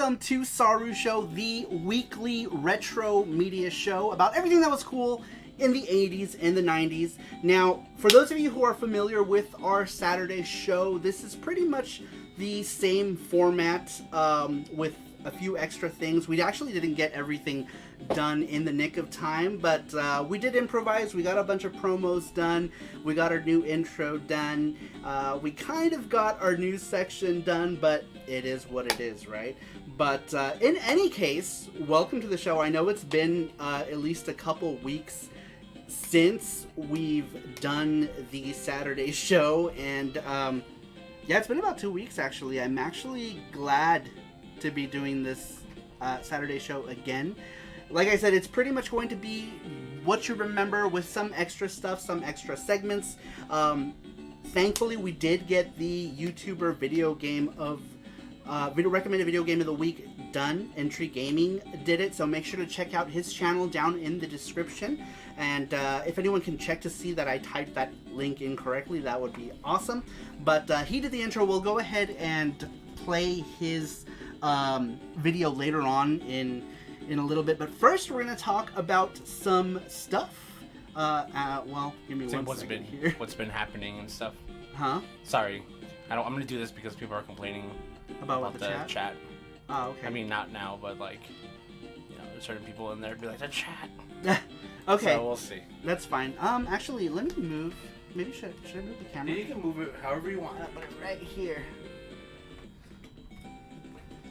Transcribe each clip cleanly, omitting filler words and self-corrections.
welcome to SARUSHOW, the weekly retro media show about everything that was cool in the 80s and the 90s. Now, for those of you who are familiar with our Saturday show, this is pretty much the same format with a few extra things. We actually didn't get everything done in the nick of time, but we did improvise. We got a bunch of promos done. We got our new intro done. We kind of got our news section done, but it is what it is, right? But in any case, welcome to the show. I know it's been at least a couple weeks since we've done the Saturday show, and yeah, it's been about 2 weeks actually. I'm actually glad to be doing this Saturday show again. Like I said, it's pretty much going to be what you remember with some extra stuff, some extra segments. Thankfully, we did get the YouTuber video game of recommended video game of the week done. Entry Gaming did it, so make sure to check out his channel down in the description. And if anyone can check to see that I typed that link incorrectly, that would be awesome. But he did the intro. We'll go ahead and play his video later on in a little bit, but first we're going to talk about some stuff. Well, give me one second here. What's been happening and stuff? Huh? Sorry, I'm going to do this because people are complaining about the chat. Oh, okay. I mean, not now, but like, you know, there's certain people in there be like, the chat. Okay. So we'll see. That's fine. Actually, let me move. Maybe should I move the camera? Yeah, you can move it however you want. Put it right here.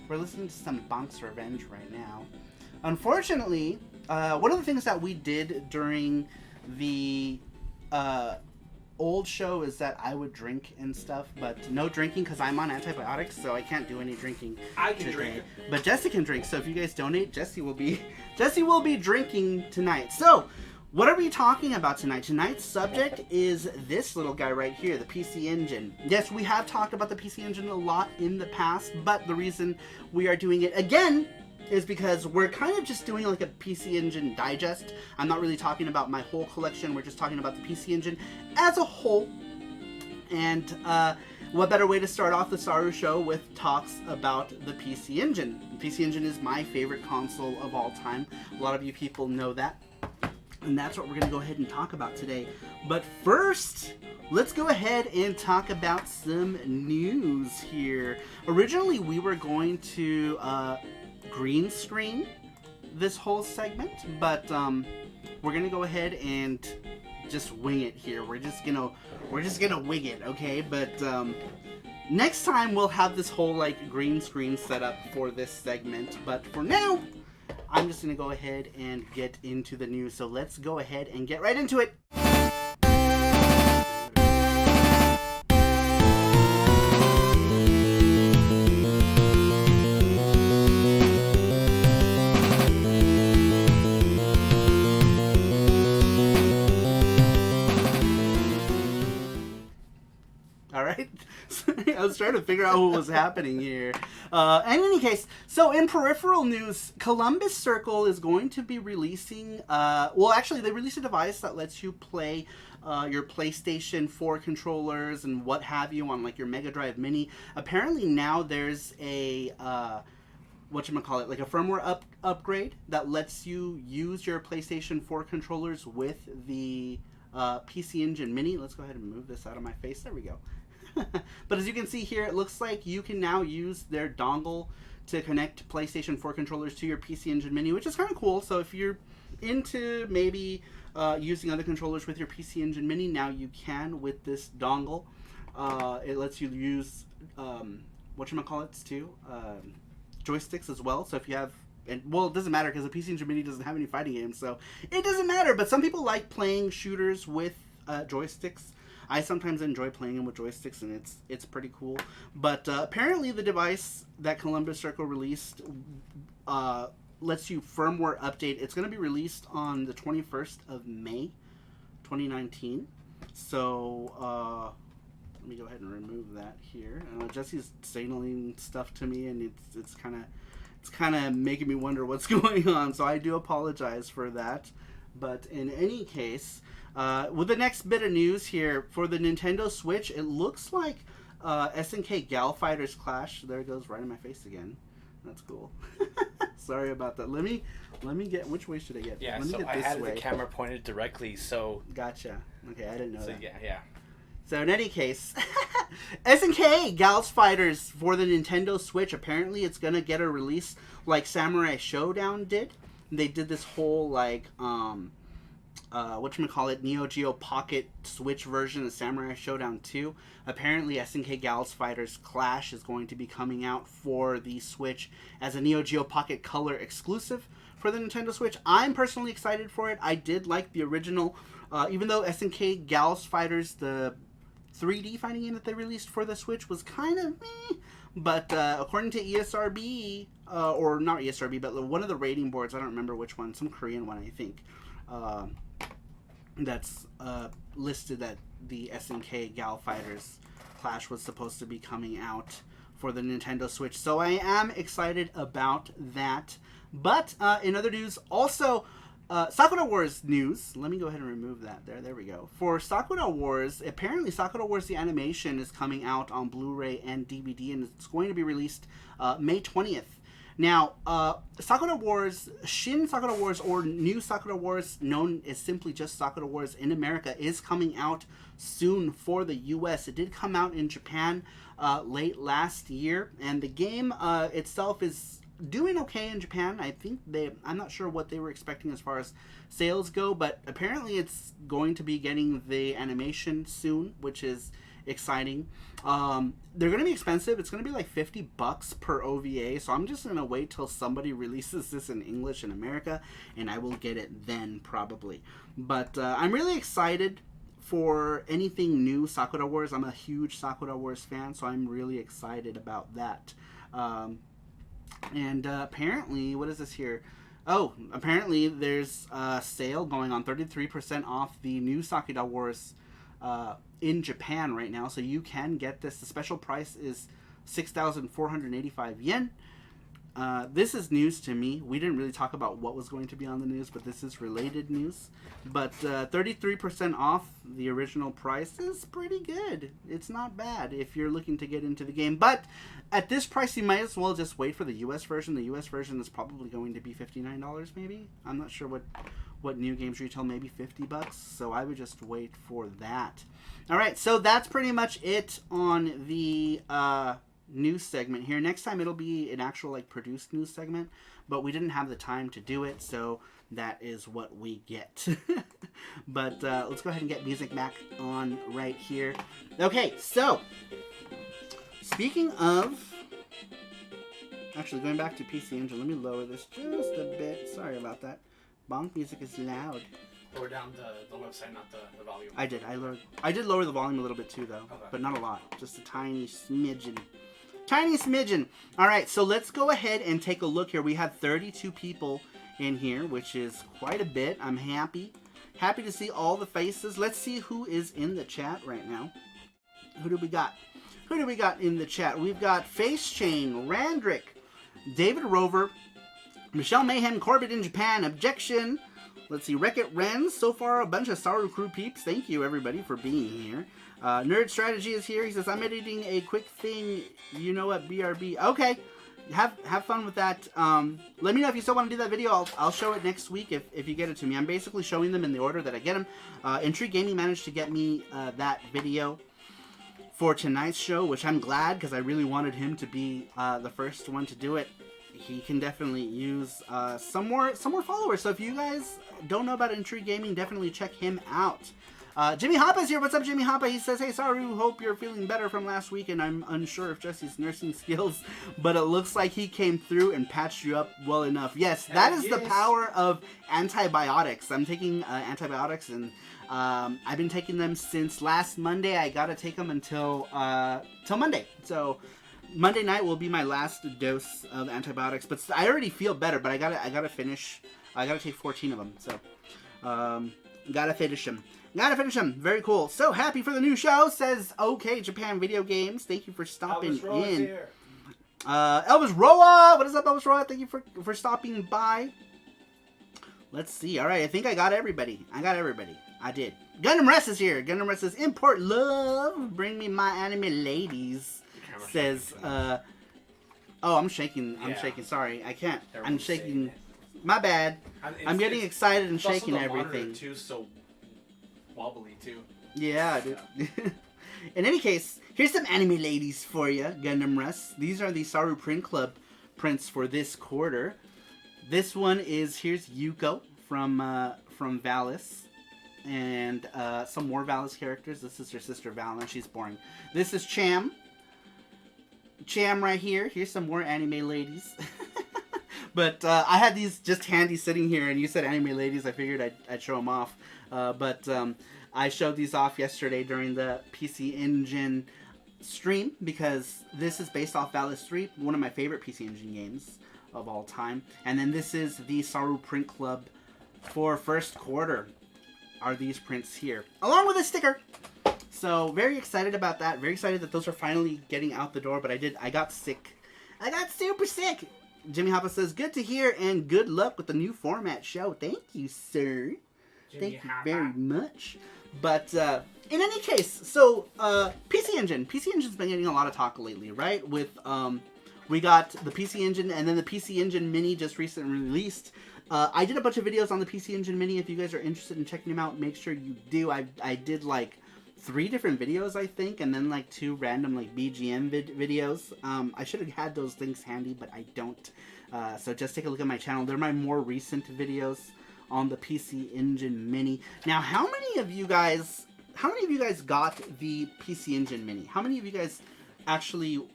We're listening to some Bonk's Revenge right now. Unfortunately, one of the things that we did during the old show is that I would drink and stuff, but no drinking because I'm on antibiotics, so I can't do any drinking. I can drink, but Jesse can drink. So if you guys donate, Jesse will be drinking tonight. So what are we talking about tonight? Tonight's subject is this little guy right here, the PC Engine. Yes, we have talked about the PC Engine a lot in the past, but the reason we are doing it again is because we're kind of just doing like a PC Engine digest. I'm not really talking about my whole collection. We're just talking about the PC Engine as a whole. And what better way to start off the Saru show with talks about the PC Engine. The PC Engine is my favorite console of all time. A lot of you people know that. And that's what we're going to go ahead and talk about today. But first, let's go ahead and talk about some news here. Originally, we were going to green screen this whole segment, but we're gonna go ahead and just wing it here. We're just gonna wing it, okay? But next time we'll have this whole like green screen set up for this segment. But for now, I'm just gonna go ahead and get into the news. So let's go ahead and get right into it. I was trying to figure out what was happening here. In any case, so in peripheral news, Columbus Circle is going to be releasing, well actually they released a device that lets you play your PlayStation 4 controllers and what have you on like your Mega Drive Mini. Apparently now there's a, whatchamacallit, like a firmware upgrade that lets you use your PlayStation 4 controllers with the PC Engine Mini. Let's go ahead and move this out of my face. There we go. But as you can see here, it looks like you can now use their dongle to connect PlayStation 4 controllers to your PC Engine Mini, which is kind of cool. So if you're into maybe using other controllers with your PC Engine Mini, now you can with this dongle. It lets you use whatchamacallits too, joysticks as well. So if you have, and well, it doesn't matter because the PC Engine Mini doesn't have any fighting games, so it doesn't matter. But some people like playing shooters with joysticks. I sometimes enjoy playing them with joysticks, and it's pretty cool. But apparently the device that Columbus Circle released lets you firmware update. It's going to be released on the 21st of May, 2019. So let me go ahead and remove that here. Jesse's signaling stuff to me, and it's kind of making me wonder what's going on. So I do apologize for that. But in any case, with the next bit of news here, for the Nintendo Switch, it looks like SNK Gal Fighters Clash, there it goes right in my face again. That's cool. Sorry about that. Let me get. Which way should I get? Yeah, Let me so get I this had way. the camera pointed directly, so... Gotcha. Okay, I didn't know that. Yeah. So in any case, SNK Gals Fighters for the Nintendo Switch. Apparently, it's gonna get a release like Samurai Showdown did. They did this whole like whatchamacallit, Neo Geo Pocket Switch version of Samurai Showdown 2. Apparently, SNK Gals Fighters Clash is going to be coming out for the Switch as a Neo Geo Pocket Color exclusive for the Nintendo Switch. I'm personally excited for it. I did like the original, even though SNK Gals Fighters, the 3D fighting game that they released for the Switch was kind of meh. But according to ESRB, or not ESRB, but one of the rating boards, I don't remember which one, some Korean one, I think, that's listed that the SNK Gal Fighters Clash was supposed to be coming out for the Nintendo Switch. So I am excited about that. But in other news, also, Sakura Wars news. Let me go ahead and remove that there. There we go. For Sakura Wars, apparently Sakura Wars the animation is coming out on Blu-ray and DVD, and it's going to be released May 20th. Now, Sakura Wars, Shin Sakura Wars, or New Sakura Wars, known as simply just Sakura Wars in America, is coming out soon for the US. It did come out in Japan late last year, and the game itself is doing okay in Japan. I think I'm not sure what they were expecting as far as sales go, but apparently it's going to be getting the animation soon, which is exciting. They're going to be expensive. It's going to be like $50 per OVA, so I'm just going to wait till somebody releases this in English in America, and I will get it then probably. But I'm really excited for anything new Sakura Wars. I'm a huge Sakura Wars fan, so I'm really excited about that. And apparently, what is this here? Oh, apparently there's a sale going on, 33% off the new Sakura Wars in Japan right now, so you can get this. The special price is 6,485 yen. This is news to me. We didn't really talk about what was going to be on the news, but this is related news. But 33% off the original price is pretty good. It's not bad if you're looking to get into the game. But at this price, you might as well just wait for the US version. The US version is probably going to be $59 maybe. I'm not sure what new games retail, maybe $50. So I would just wait for that. All right, so that's pretty much it on the news segment here. Next time it'll be an actual like produced news segment, but we didn't have the time to do it, so that is what we get. But let's go ahead and get music back on right here. Okay, so speaking of, actually going back to PC Engine, let me lower this just a bit. Sorry about that. Bonk music is loud. Lower down the website, not the volume. I did lower the volume a little bit too, though, okay. But not a lot. Just a tiny smidgen. Tiny smidgen. All right, so let's go ahead and take a look here. We had 32 people in here, which is quite a bit. I'm happy to see all the faces. Let's see who is in the chat right now. Who do we got? Who do we got in the chat? We've got Face Chain, Randrick, David Rover, Michelle Mayhem, Corbett in Japan, Objection. Let's see, Wreck-It Ren. So far, a bunch of Saru Crew peeps. Thank you, everybody, for being here. Nerd Strategy is here. He says, I'm editing a quick thing. You know what, BRB. Okay. Have fun with that. Let me know if you still want to do that video. I'll show it next week if you get it to me. I'm basically showing them in the order that I get them. Intrigue Gaming managed to get me that video for tonight's show, which I'm glad because I really wanted him to be the first one to do it. He can definitely use some more followers. So if you guys don't know about Intrigue Gaming, definitely check him out. Jimmy Hoppa is here. What's up, Jimmy Hoppa? He says, hey, Saru, hope you're feeling better from last week, and I'm unsure of Jesse's nursing skills, but it looks like he came through and patched you up well enough. Yes, that is the power of antibiotics. I'm taking antibiotics, and I've been taking them since last Monday. I gotta take them until Monday. So Monday night will be my last dose of antibiotics, but I already feel better, but I gotta finish. I gotta take 14 of them, so gotta finish them. Very cool. So happy for the new show, says OK Japan Video Games. Thank you for stopping in. Here. Elvis Roa, what is up, Elvis Roa? Thank you for stopping by. Let's see. All right, I think I got everybody. I did. Gundam Rest is here. Gundam Rest says, import love. Bring me my anime ladies. Says, Oh, I'm shaking. I'm Yeah. shaking. Sorry, I can't. I'm Everyone's shaking. saying My bad. I'm getting excited and it's also shaking the everything. monitor too, so wobbly too. Yeah, dude. In any case, here's some anime ladies for you, Gundam Russ. These are the Saru Print Club prints for this quarter. This one is, here's Yuko from Valis. And some more Valis characters. This is her sister Val, and she's boring. This is Cham. Cham right here. Here's some more anime ladies. But I had these just handy sitting here, and you said anime ladies. I figured I'd show them off. But I showed these off yesterday during the PC Engine stream because this is based off Valis 3, one of my favorite PC Engine games of all time. And then this is the Saru Print Club for first quarter. Are these prints here, along with a sticker. So very excited about that. Very excited that those are finally getting out the door. But I got sick. I got super sick. Jimmy Hoppa says, good to hear and good luck with the new format show. Thank you, sir. Thank you very much. But in any case, so PC Engine. PC Engine's been getting a lot of talk lately, right? With we got the PC Engine and then the PC Engine Mini just recently released. I did a bunch of videos on the PC Engine Mini. If you guys are interested in checking them out, make sure you do. I did like 3 different videos, I think, and then like 2 random like BGM videos. I should have had those things handy, but I don't. So just take a look at my channel. They're my more recent videos on the PC Engine Mini. Now, how many of you guys got the PC Engine Mini? How many of you guys actually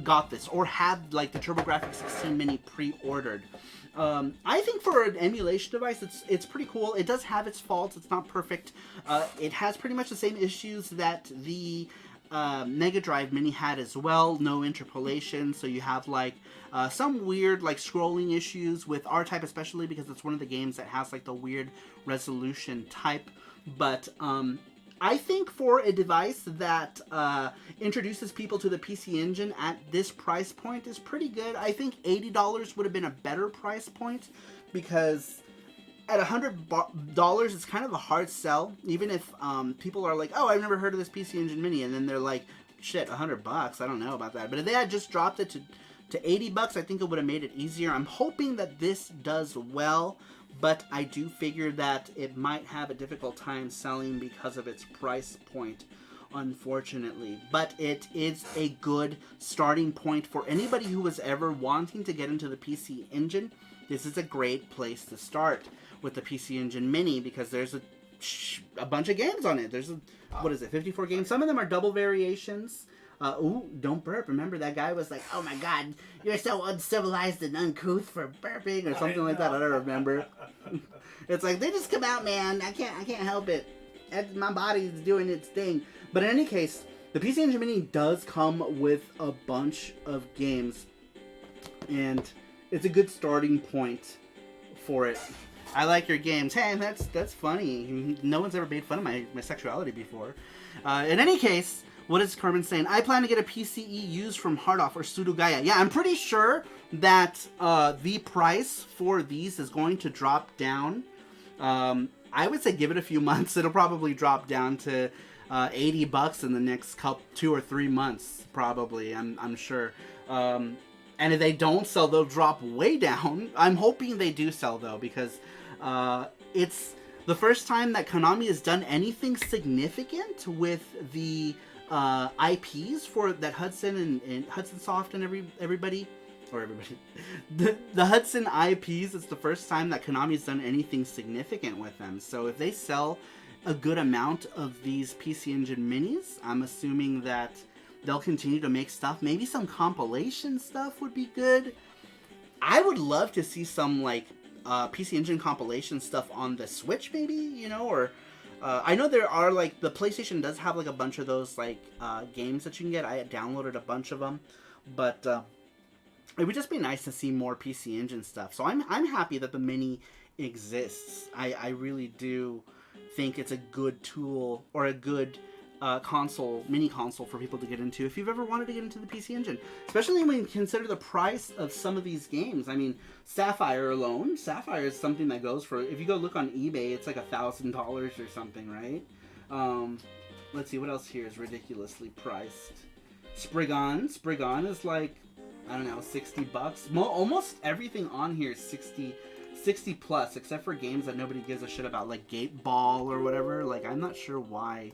got this or had like the TurboGrafx 16 Mini pre-ordered? I think for an emulation device, it's pretty cool. It does have its faults. It's not perfect. It has pretty much the same issues that the Mega Drive Mini had as well. No interpolation, so you have like some weird like scrolling issues with R-Type, especially because it's one of the games that has like the weird resolution type. But I think for a device that introduces people to the PC Engine at this price point is pretty good. I think $80 would have been a better price point because at $100 it's kind of a hard sell. Even if people are like, oh, I've never heard of this PC Engine Mini, and then they're like, shit, $100, I don't know about that. But if they had just dropped it to $80, I think it would have made it easier. I'm hoping that this does well. But I do figure that it might have a difficult time selling because of its price point, unfortunately. But it is a good starting point for anybody who was ever wanting to get into the PC Engine. This is a great place to start with the PC Engine Mini because there's a bunch of games on it. There's, 54 games? Some of them are double variations. Ooh, don't burp. Remember that guy was like, oh my god, you're so uncivilized and uncouth for burping or something like that. I don't remember. It's like, they just come out, man. I can't help it. My body's doing its thing. But in any case, the PC Engine Mini does come with a bunch of games. And it's a good starting point for it. I like your games. Hey, that's funny. No one's ever made fun of my sexuality before. In any case, what is Carmen saying? I plan to get a PCE used from Hardoff or Sudogaya. Yeah, I'm pretty sure that the price for these is going to drop down. I would say give it a few months. It'll probably drop down to $80 in the next 2 or 3 months, probably. I'm sure. And if they don't sell, they'll drop way down. I'm hoping they do sell, though, because it's the first time that Konami has done anything significant with the IPs for that Hudson and Hudson Soft and everybody. The Hudson IPs, it's the first time that Konami's done anything significant with them. So if they sell a good amount of these PC Engine Minis, I'm assuming that they'll continue to make stuff. Maybe some compilation stuff would be good. I would love to see some like PC Engine compilation stuff on the Switch, maybe, you know, or I know there are like the PlayStation does have like a bunch of those like games that you can get. I had downloaded a bunch of them, but it would just be nice to see more PC Engine stuff. So I'm happy that the Mini exists. I really do think it's a good tool or a good mini console for people to get into if you've ever wanted to get into the PC Engine, especially when you consider the price of some of these games. I mean, Sapphire alone, Sapphire is something that goes for, if you go look on eBay, it's like $1,000 or something, right? Let's see, what else here is ridiculously priced? Spriggan is like I don't know, $60. Almost everything on here is 60 plus, except for games that nobody gives a shit about, like Gate Ball or whatever. Like, I'm not sure why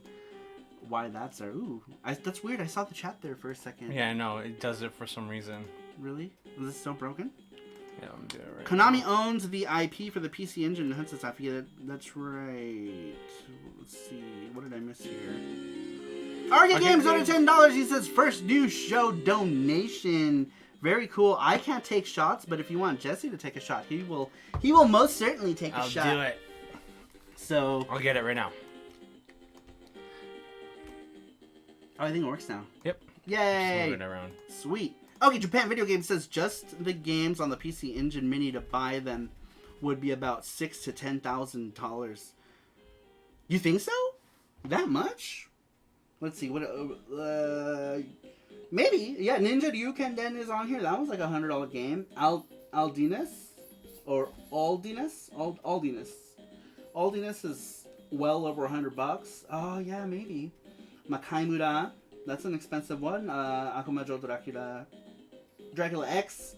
that's there. Ooh, that's weird. I saw the chat there for a second. Yeah, I know. It does it for some reason. Really? Is this still broken? Yeah, I'm doing it right Konami now. owns the IP for the PC Engine Henderson stuff. Yeah, that's right. Let's see. What did I miss here? Arcade Games under $10. He says first new show donation. Very cool. I can't take shots, but if you want Jesse to take a shot, he will most certainly take a shot. I'll do it. So I'll get it right now. Oh, I think it works now. Yep. Yay! Just move it around. Sweet. Okay, Japan Video Game says just the games on the PC Engine Mini to buy them would be about $6,000 to $10,000. You think so? That much? Let's see. What? Maybe. Yeah, Ninja Ryukenden is on here. That was like a $100 game. Aldinus or Aldinus. Aldinus is well over $100. Oh yeah, maybe. Makaimura. That's an expensive one. Akumajo Dracula X.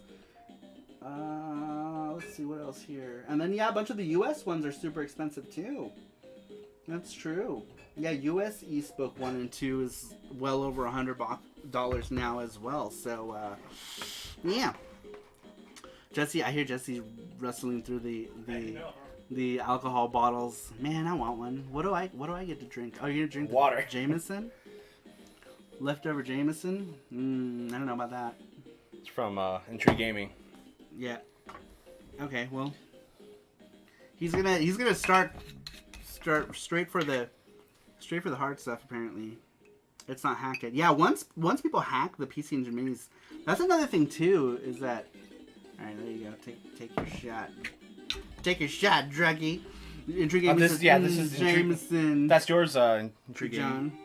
Let's see what else here. And then, yeah, a bunch of the US ones are super expensive too. That's true. Yeah, US Eastbook 1 and 2 is well over $100 now as well. So, yeah. Jesse, I hear Jesse rustling through the alcohol bottles. Man, I want one. What do I get to drink? Oh, you're gonna drink water. Jameson? Leftover Jameson? I don't know about that. It's from Entry Gaming. Yeah. Okay, well, he's gonna start straight for the hard stuff. Apparently, it's not hacked yet. Yeah, once people hack the PC Engine Minis, that's another thing too. Is that all right? There you go. Take your shot. Take your shot, druggie. Entry Gaming. This is Jameson. That's yours, Entry Gaming.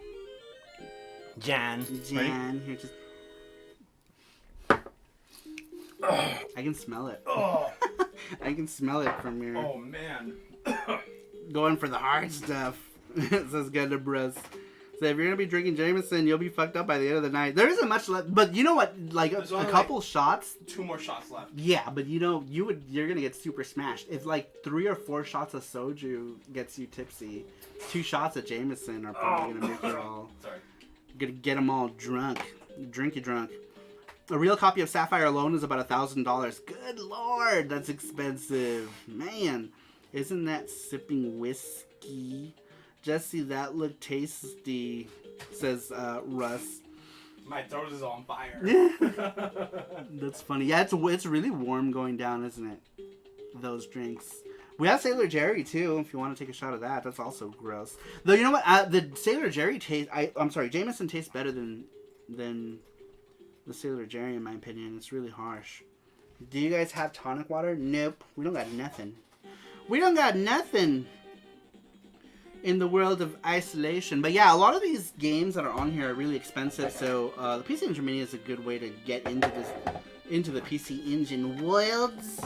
Jan, here, just. I can smell it. Oh. I can smell it from here. Oh man. Going for the hard stuff. Says Gundabras. So if you're gonna be drinking Jameson, you'll be fucked up by the end of the night. There isn't much left, but you know what? Like a couple shots. 2 more shots left. Yeah, but you're gonna get super smashed. If like 3 or 4 shots of soju gets you tipsy, 2 shots of Jameson are probably gonna make you all. Sorry. Gonna get them all drunk. Drink you drunk. A real copy of Sapphire alone is about $1,000. Good lord, that's expensive. Man, isn't that sipping whiskey? Jesse, that looked tasty, says Russ. My throat is on fire. That's funny. Yeah, it's really warm going down, isn't it? Those drinks. We have Sailor Jerry too. If you want to take a shot of that, that's also gross. Though you know what, the Sailor Jerry taste. I'm sorry, Jameson tastes better than the Sailor Jerry in my opinion. It's really harsh. Do you guys have tonic water? Nope. We don't got nothing. We don't got nothing in the world of isolation. But yeah, a lot of these games that are on here are really expensive. So the PC Engine Mini is a good way to get into the PC Engine worlds.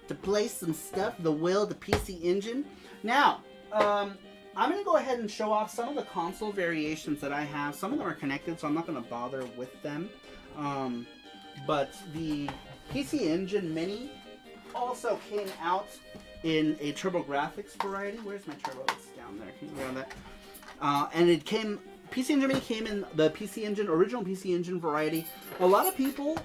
To play some stuff, the PC Engine. Now, I'm going to go ahead and show off some of the console variations that I have. Some of them are connected, so I'm not going to bother with them. But the PC Engine Mini also came out in a TurboGrafx variety. Where's my Turbo? It's down there. Can you grab that? And PC Engine Mini came in the original PC Engine variety. A lot of people,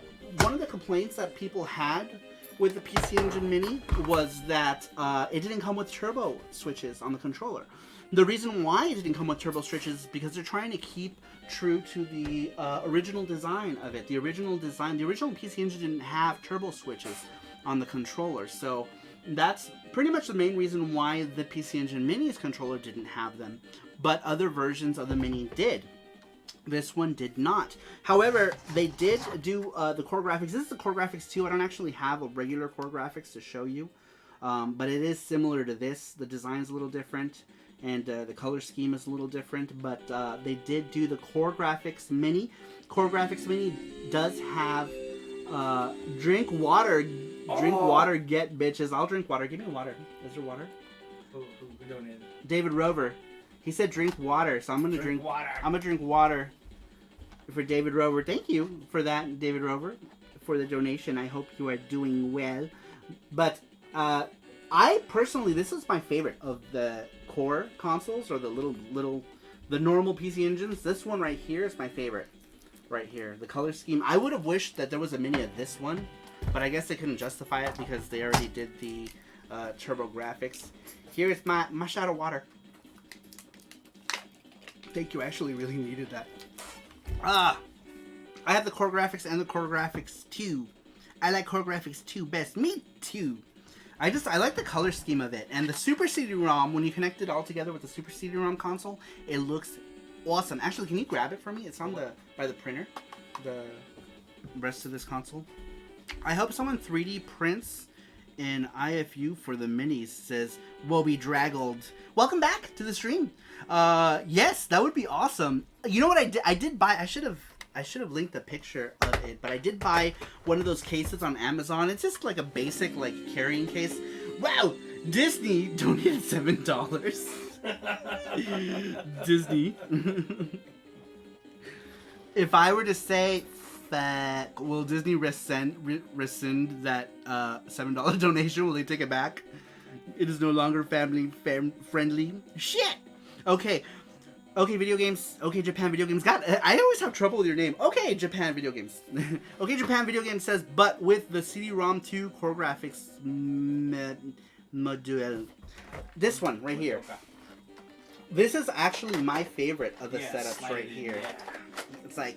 one of the complaints that people had with the PC Engine Mini was that it didn't come with turbo switches on the controller. The reason why it didn't come with turbo switches is because they're trying to keep true to the original design of it. The original PC Engine didn't have turbo switches on the controller. So that's pretty much the main reason why the PC Engine Mini's controller didn't have them. But other versions of the Mini did. This one did not. However, they did do the core graphics. This is the core graphics too. I don't actually have a regular core graphics to show you. But it is similar to this. The design is a little different. And the color scheme is a little different. But they did do the core graphics mini. Core graphics mini does have drink water. Drink water, get bitches. I'll drink water. Give me water. Is there water? Who donated? David Rover. He said drink water, so I'm gonna drink water. I'm gonna drink water for David Rover. Thank you for that, David Rover. for the donation. I hope you are doing well. But I personally, this is my favorite of the core consoles, or the the normal PC engines. This one right here is my favorite. Right here, the color scheme. I would have wished that there was a mini of this one, but I guess they couldn't justify it because they already did the turbo graphics. Here is my shot of water. Thank you. I actually really needed that. I have the core graphics and the core graphics 2. I like core graphics 2 best. Me too. I like the color scheme of it, and the Super CD-ROM. When you connect it all together with the Super CD-ROM console, it looks awesome. Actually, can you grab it for me? It's on by the printer. The rest of this console. I hope someone 3D prints an IFU for the minis. Says will be draggled. Welcome back to the stream. Yes, that would be awesome. You know what I did? I did buy. I should have linked a picture of it, but I did buy one of those cases on Amazon. It's just like a basic carrying case. Wow, Disney donated $7. Disney. If I were to say, will Disney rescind that $7 donation? Will they take it back? It is no longer family friendly. Shit. Okay, video games. Okay, Japan Video Games. God, I always have trouble with your name. Okay, Japan Video Games. Okay, Japan Video Games says, but with the CD-ROM 2 core graphics module. This one right here. This is actually my favorite of the setups right here. Yeah. It's like,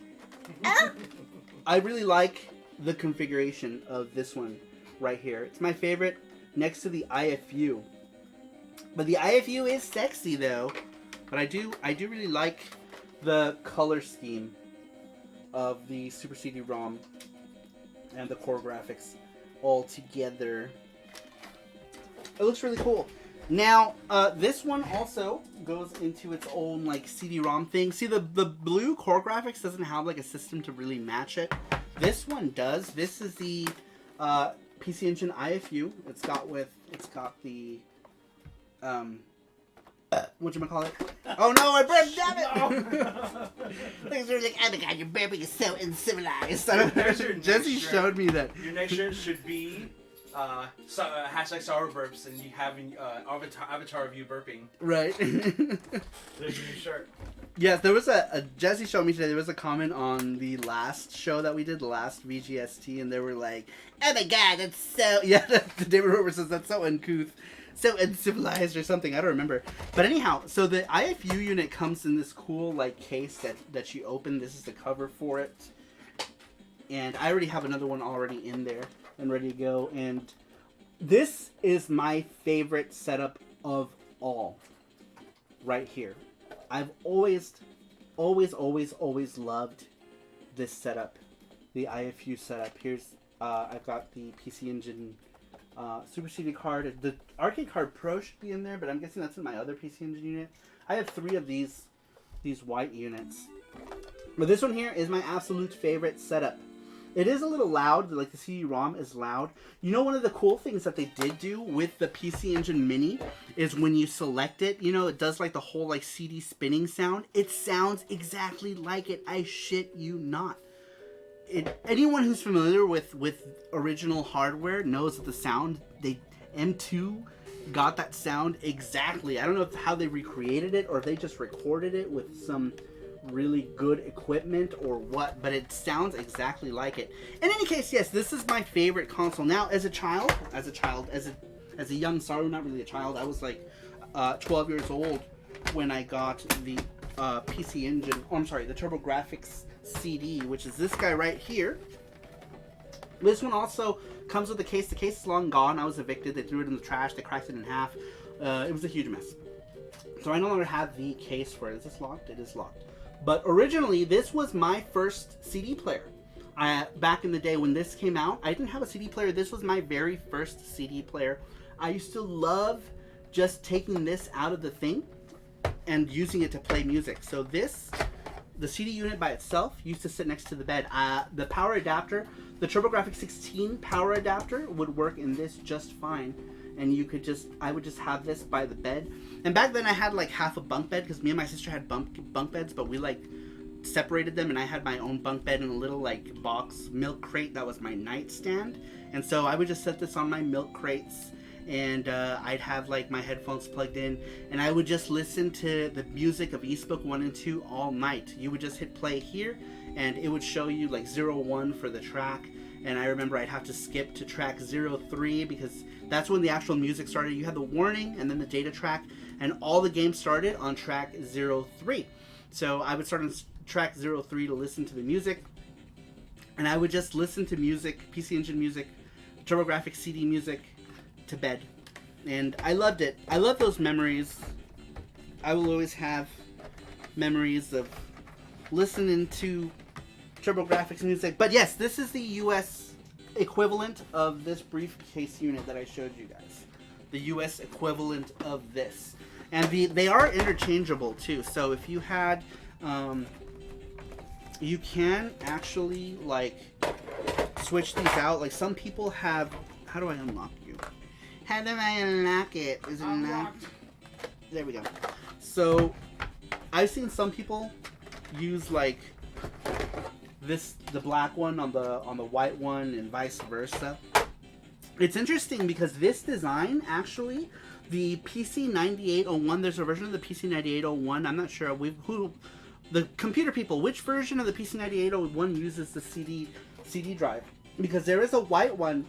I really like the configuration of this one right here. It's my favorite next to the IFU. But the IFU is sexy though. But I do really like the color scheme of the Super CD-ROM and the core graphics all together. It looks really cool. Now, this one also goes into its own CD-ROM thing. See, the blue core graphics doesn't have a system to really match it. This one does. This is the PC Engine IFU. It's got the whatchamacallit? Oh no, I burped, damn it! Things are like, oh my god, your burping is so uncivilized. Jesse showed me that. Your next shirt should be hashtag Saru burps, and you having avatar of you burping. Right. There's your new shirt. Yes, there was a Jesse showed me today. There was a comment on the last show that we did, the last VGST, and they were like, "Oh my god, that's so." Yeah, David Roper says that's so uncouth, so uncivilized, or something. I don't remember. But anyhow, so the IFU unit comes in this cool case that you open. This is the cover for it, and I already have another one already in there and ready to go. And this is my favorite setup of all. Right here. I've always loved this setup, the IFU setup. Here's I've got the PC Engine Super CD card. The Arcade Card Pro should be in there, but I'm guessing that's in my other PC Engine unit. I have 3 of these white units, but this one here is my absolute favorite setup. It is a little loud, the CD-ROM is loud. You know, one of the cool things that they did do with the PC Engine Mini is when you select it, it does the whole CD spinning sound. It sounds exactly like it. I shit you not. Anyone who's familiar with original hardware knows that the sound, M2 got that sound exactly. I don't know how they recreated it or if they just recorded it with some really good equipment or what, but it sounds exactly like it. In any case, yes, this is my favorite console. Now, as a young Saru, not really a child, I was 12 years old when I got the PC Engine, the TurboGrafx CD, which is this guy right here. This one also comes with the case. The case is long gone. I was evicted. They threw it in the trash. They cracked it in half. It was a huge mess. So I no longer have the case for it. Is this locked? It is locked. But originally, this was my first CD player. Back in the day when this came out, I didn't have a CD player. This was my very first CD player. I used to love just taking this out of the thing and using it to play music. So the CD unit by itself used to sit next to the bed. The power adapter, the TurboGrafx 16 power adapter would work in this just fine. And I would just have this by the bed. And back then I had half a bunk bed because me and my sister had bunk beds, but we separated them, and I had my own bunk bed in a little like box milk crate that was my nightstand. And so I would just set this on my milk crates, and I'd have like my headphones plugged in, and I would just listen to the music of East Book 1 and 2 all night. You would just hit play here, and it would show you like 0-1 for the track. And I remember I'd have to skip to track 0-3 because that's when the actual music started. You had the warning and then the data track, and all the games started on track 0-3. So I would start on track 0-3 to listen to the music, and I would just listen to music, PC Engine music, TurboGrafx CD music, to bed. And I loved it. I love those memories. I will always have memories of listening to TurboGrafx music. But yes, this is the US equivalent of this briefcase unit that I showed you guys. The US equivalent of this. And they are interchangeable too. So if you had, you can actually like switch these out. Like some people have, how do I unlock you? How do I unlock it? Is it unlocked? There we go. So I've seen some people use like this, the black one on the white one, and vice versa. It's interesting because this design actually, the PC9801, there's a version of the PC9801, I'm not sure who the computer people, which version of the PC9801 uses the CD drive, because there is a white one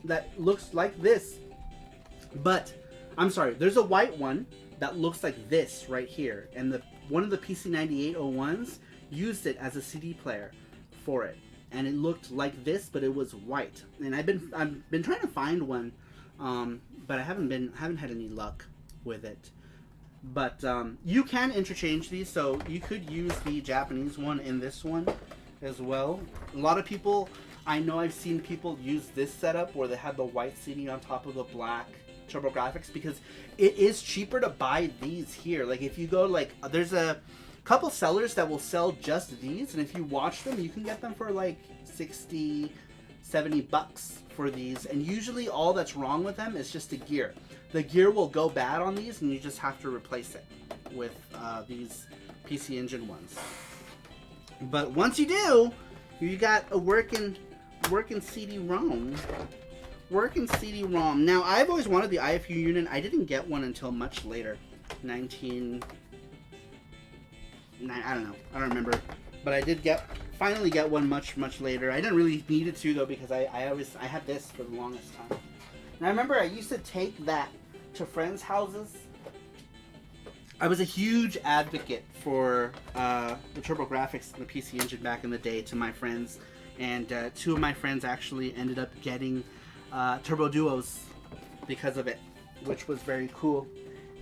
that looks like this, but I'm sorry, there's a white one that looks like this right here, and one of the PC9801s used it as a CD player for it, and it looked like this, but it was white. And I've been trying to find one, but I haven't had any luck with it. But you can interchange these, so you could use the Japanese one in this one as well. A lot of people, I know I've seen people use this setup where they have the white CD on top of the black TurboGrafx, because it is cheaper to buy these here. Like if you go, like, there's a couple sellers that will sell just these, and if you watch them, you can get them for like 60, 70 bucks for these. And usually all that's wrong with them is just the gear. The gear will go bad on these, and you just have to replace it with these PC Engine ones. But once you do, you got a working CD-ROM. Working CD-ROM. Now, I've always wanted the IFU unit. I didn't get one until much later. I don't know. I don't remember. But I did finally get one much later. I didn't really need it to, though, because I had this for the longest time. And I remember I used to take that to friends' houses. I was a huge advocate for the TurboGrafx and the PC Engine back in the day to my friends. And two of my friends actually ended up getting Turbo Duos because of it, which was very cool.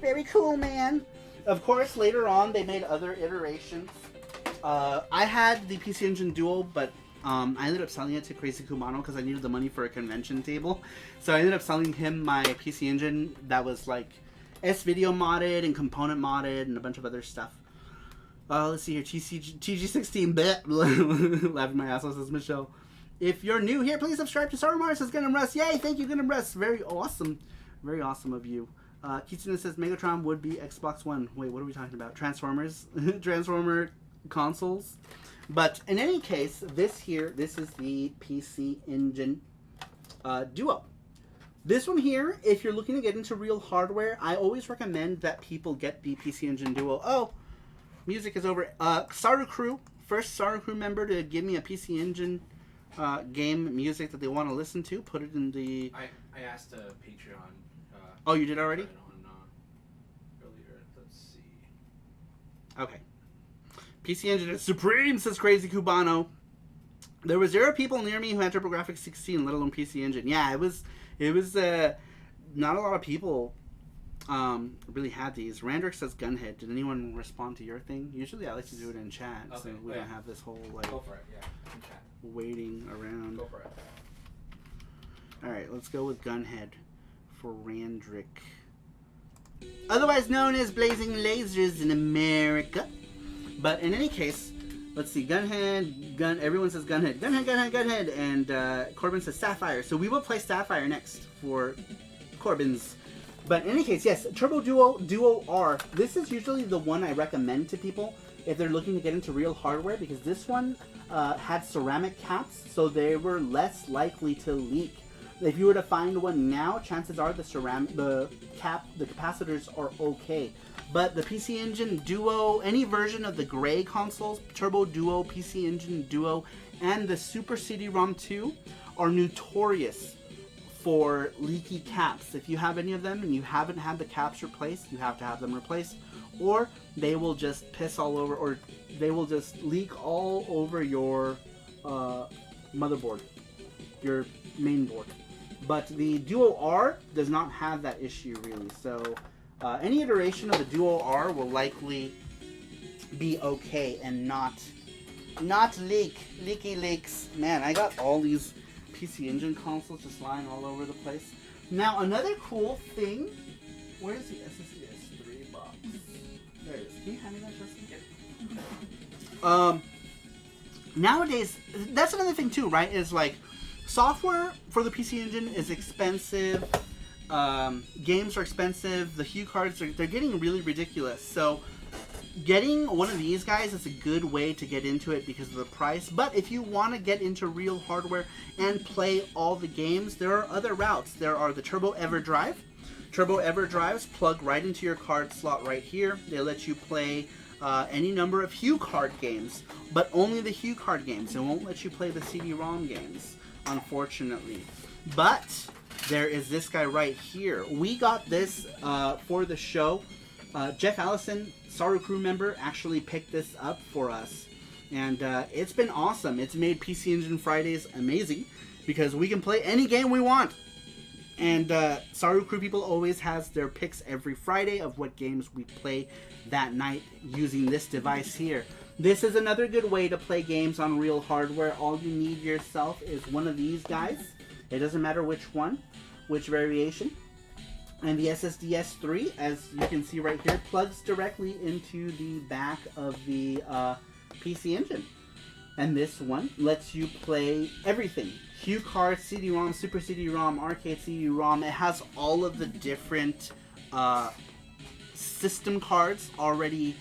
Very cool, man. Of course, later on, they made other iterations. I had the PC Engine Duo, but I ended up selling it to Crazy Kumano because I needed the money for a convention table. So I ended up selling him my PC Engine that was like S-Video modded and component modded and a bunch of other stuff. Let's see here. TG16 bet. Laughing my ass off, says Michelle. If you're new here, please subscribe to SaruMar, says Gundam Russ. Yay, thank you, Gundam Russ. Very awesome. Very awesome of you. Kitsune says Megatron would be Xbox One. Wait, what are we talking about? Transformers? Transformer consoles? But in any case, this is the PC Engine Duo. This one here, if you're looking to get into real hardware, I always recommend that people get the PC Engine Duo. Oh, music is over. Saru Crew, first Saru Crew member to give me a PC Engine game music that they want to listen to. Put it in the... I asked a Patreon. Oh, you did already? Earlier. Let's see. Okay. PC Engine is supreme, says Crazy Cubano. There were 0 people near me who had TurboGrafx 16, let alone PC Engine. Yeah, it was not a lot of people really had these. Randrick says Gunhead. Did anyone respond to your thing? Usually I like to do it in chat, okay, so we don't have this whole like go for it, yeah. In chat. Waiting around. Go for it. Alright, let's go with Gunhead for Randrick. Otherwise known as Blazing Lasers in America. But in any case, let's see. Gunhead, everyone says Gunhead. Gunhead. And Corbin says Sapphire. So we will play Sapphire next for Corbin's. But in any case, yes, Turbo Duo R. This is usually the one I recommend to people if they're looking to get into real hardware, because this one had ceramic caps, so they were less likely to leak. If you were to find one now, chances are the capacitors are okay. But the PC Engine Duo, any version of the gray consoles, Turbo Duo, PC Engine Duo, and the Super CD-ROM 2 are notorious for leaky caps. If you have any of them and you haven't had the caps replaced, you have to have them replaced, or they will just piss all over, or they will just leak all over your motherboard, your main board. But the Duo R does not have that issue really, so any iteration of the Duo R will likely be okay and not leaky leaks. Man, I got all these PC Engine consoles just lying all over the place. Now another cool thing, where's the SSDS3 box? There it is. Can you hand me that, Justin? Nowadays, that's another thing too, right? Is like software for the PC Engine is expensive. Games are expensive. The hue cards they're getting really ridiculous. So getting one of these guys is a good way to get into it because of the price. But if you want to get into real hardware and play all the games, there are other routes. There are the Turbo EverDrive. Turbo EverDrives plug right into your card slot right here. They let you play any number of hue card games, but only the hue card games. It won't let you play the CD-ROM games, unfortunately. But there is this guy right here. We got this for the show. Jeff Allison, Saru crew member, actually picked this up for us. And it's been awesome. It's made PC Engine Fridays amazing because we can play any game we want. And Saru crew people always has their picks every Friday of what games we play that night using this device here. This is another good way to play games on real hardware. All you need yourself is one of these guys. It doesn't matter which one, which variation. And the SSDS3, as you can see right here, plugs directly into the back of the PC Engine. And this one lets you play everything. Hue card, CD-ROM, Super CD-ROM, Arcade CD-ROM. It has all of the different system cards already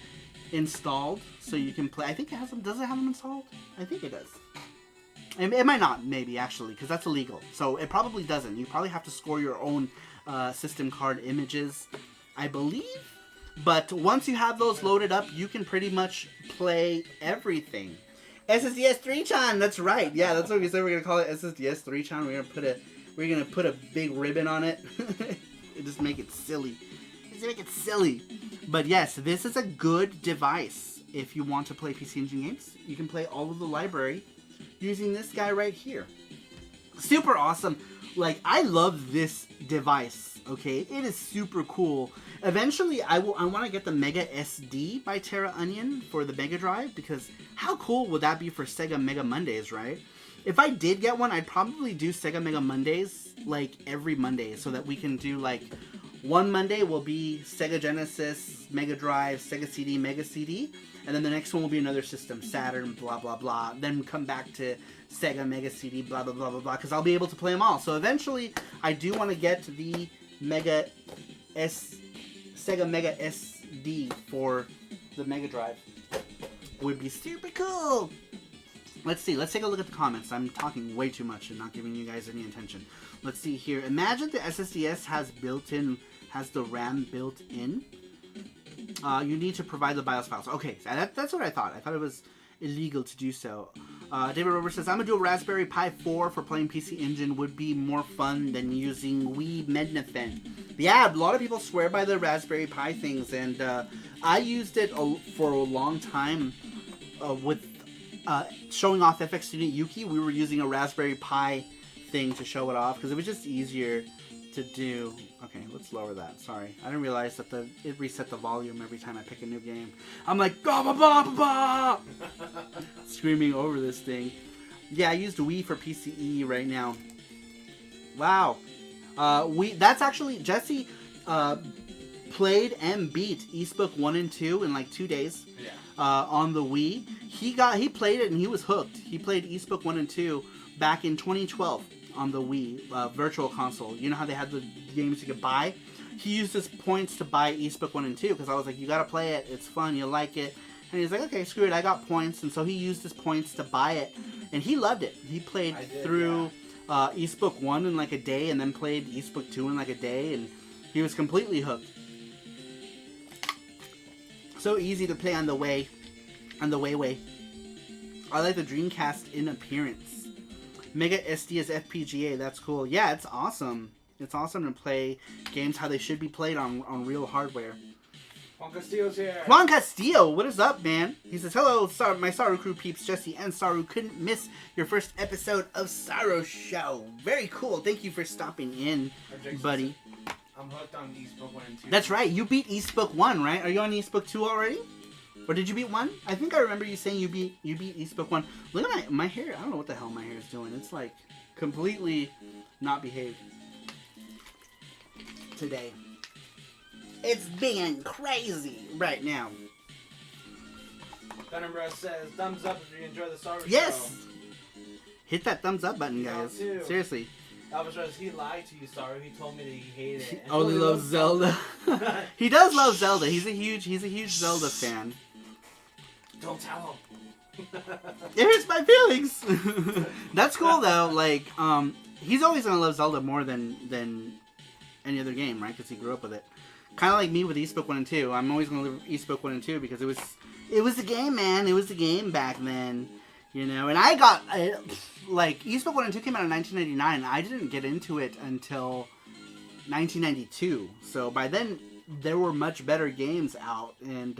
installed, so you can play. I think it has them. Does it have them installed? I think it does. It might not, maybe, actually, because that's illegal. So it probably doesn't. You probably have to score your own system card images, I believe. But once you have those loaded up, you can pretty much play everything. SSDS3chan, that's right. Yeah, that's what we said. We're gonna call it SSDS3chan. We're gonna put a big ribbon on it. Just make it silly. Just make it silly. But yes, this is a good device if you want to play PC Engine games. You can play all of the library using this guy right here. Super awesome. Like, I love this device, okay? It is super cool. Eventually, I want to get the Mega SD by Terra Onion for the Mega Drive, because how cool would that be for Sega Mega Mondays, right? If I did get one, I'd probably do Sega Mega Mondays, like, every Monday, so that we can do, like, one Monday will be Sega Genesis, Mega Drive, Sega CD, Mega CD, and then the next one will be another system, Saturn, blah, blah, blah. Then come back to Sega Mega CD, blah, blah, blah, blah, blah, because I'll be able to play them all. So eventually, I do want to get the Sega Mega SD for the Mega Drive. Would be super cool. Let's see. Let's take a look at the comments. I'm talking way too much and not giving you guys any attention. Let's see here. Imagine the SSDS has the RAM built in. You need to provide the BIOS files. Okay, that's what I thought. I thought it was illegal to do so. David Rober says, I'm gonna do a Raspberry Pi 4 for playing PC Engine. Would be more fun than using Wii Mednafen. Yeah, a lot of people swear by the Raspberry Pi things, and I used it for a long time with showing off FX Student Yuki. We were using a Raspberry Pi thing to show it off because it was just easier to do. Okay, let's lower that. Sorry, I didn't realize that it reset the volume every time I pick a new game. I'm like, bah, bah, bah, bah, bah, screaming over this thing. Yeah, I used Wii for PCE right now. Wow. That's actually Jesse played and beat Eastbook 1 and 2 in like 2 days. Yeah. On the Wii. He played it and he was hooked. He played Eastbook 1 and 2 back in 2012 on the Wii Virtual Console. You know how they had the games you could buy? He used his points to buy Eastbook 1 and 2 because I was like, you gotta play it. It's fun. You'll like it. And he's like, okay, screw it, I got points. And so he used his points to buy it. And he loved it. He played through East Book 1 in like a day, and then played East Book 2 in like a day, and he was completely hooked. So easy to play on the way. I like the Dreamcast in appearance. Mega SD as FPGA, that's cool. Yeah, it's awesome. It's awesome to play games how they should be played on real hardware. Juan Castillo's here. Juan Castillo, what is up, man? He says, hello, my Saru crew peeps. Jesse and Saru couldn't miss your first episode of SARUSHOW. Very cool. Thank you for stopping in, buddy. I'm hooked on East Book 1 and 2. That's right. You beat East Book 1, right? Are you on East Book 2 already? Or did you beat 1? I think I remember you saying you beat East Book 1. Look at my hair. I don't know what the hell my hair is doing. It's like completely not behaved today. It's being crazy right now. Gunner says, thumbs up if you enjoy the SARUSHOW. Yes! Hit that thumbs up button, guys. Seriously. Albatross, he lied to you, Saru. He told me that he hated it. He only loves Zelda. He does love Zelda. He's a huge Zelda fan. Don't tell him. It hurts my feelings. That's cool though. Like, he's always gonna love Zelda more than any other game, right? Because he grew up with it. Kind of like me with East Book 1 and 2. I'm always gonna live East Book 1 and 2 because it was the game, man. It was the game back then, you know. And I got like East Book 1 and 2 came out in 1999. I didn't get into it until 1992. So by then there were much better games out, and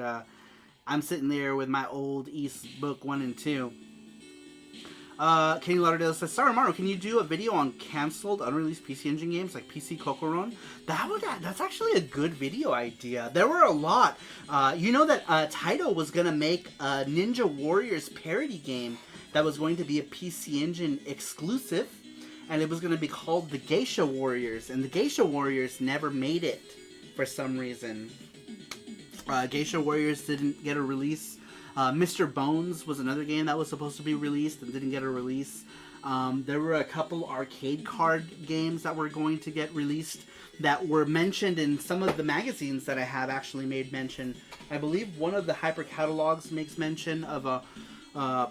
I'm sitting there with my old East Book 1 and 2. Kenny Lauderdale says, Sarumaru, can you do a video on canceled, unreleased PC Engine games like PC Kokoron? That's actually a good video idea. There were a lot. You know that Taito was going to make a Ninja Warriors parody game that was going to be a PC Engine exclusive, and it was going to be called the Geisha Warriors, and the Geisha Warriors never made it for some reason. Geisha Warriors didn't get a release. Mr. Bones was another game that was supposed to be released and didn't get a release. There were a couple arcade card games that were going to get released that were mentioned in some of the magazines that I have actually made mention. I believe one of the Hyper Catalogs makes mention of a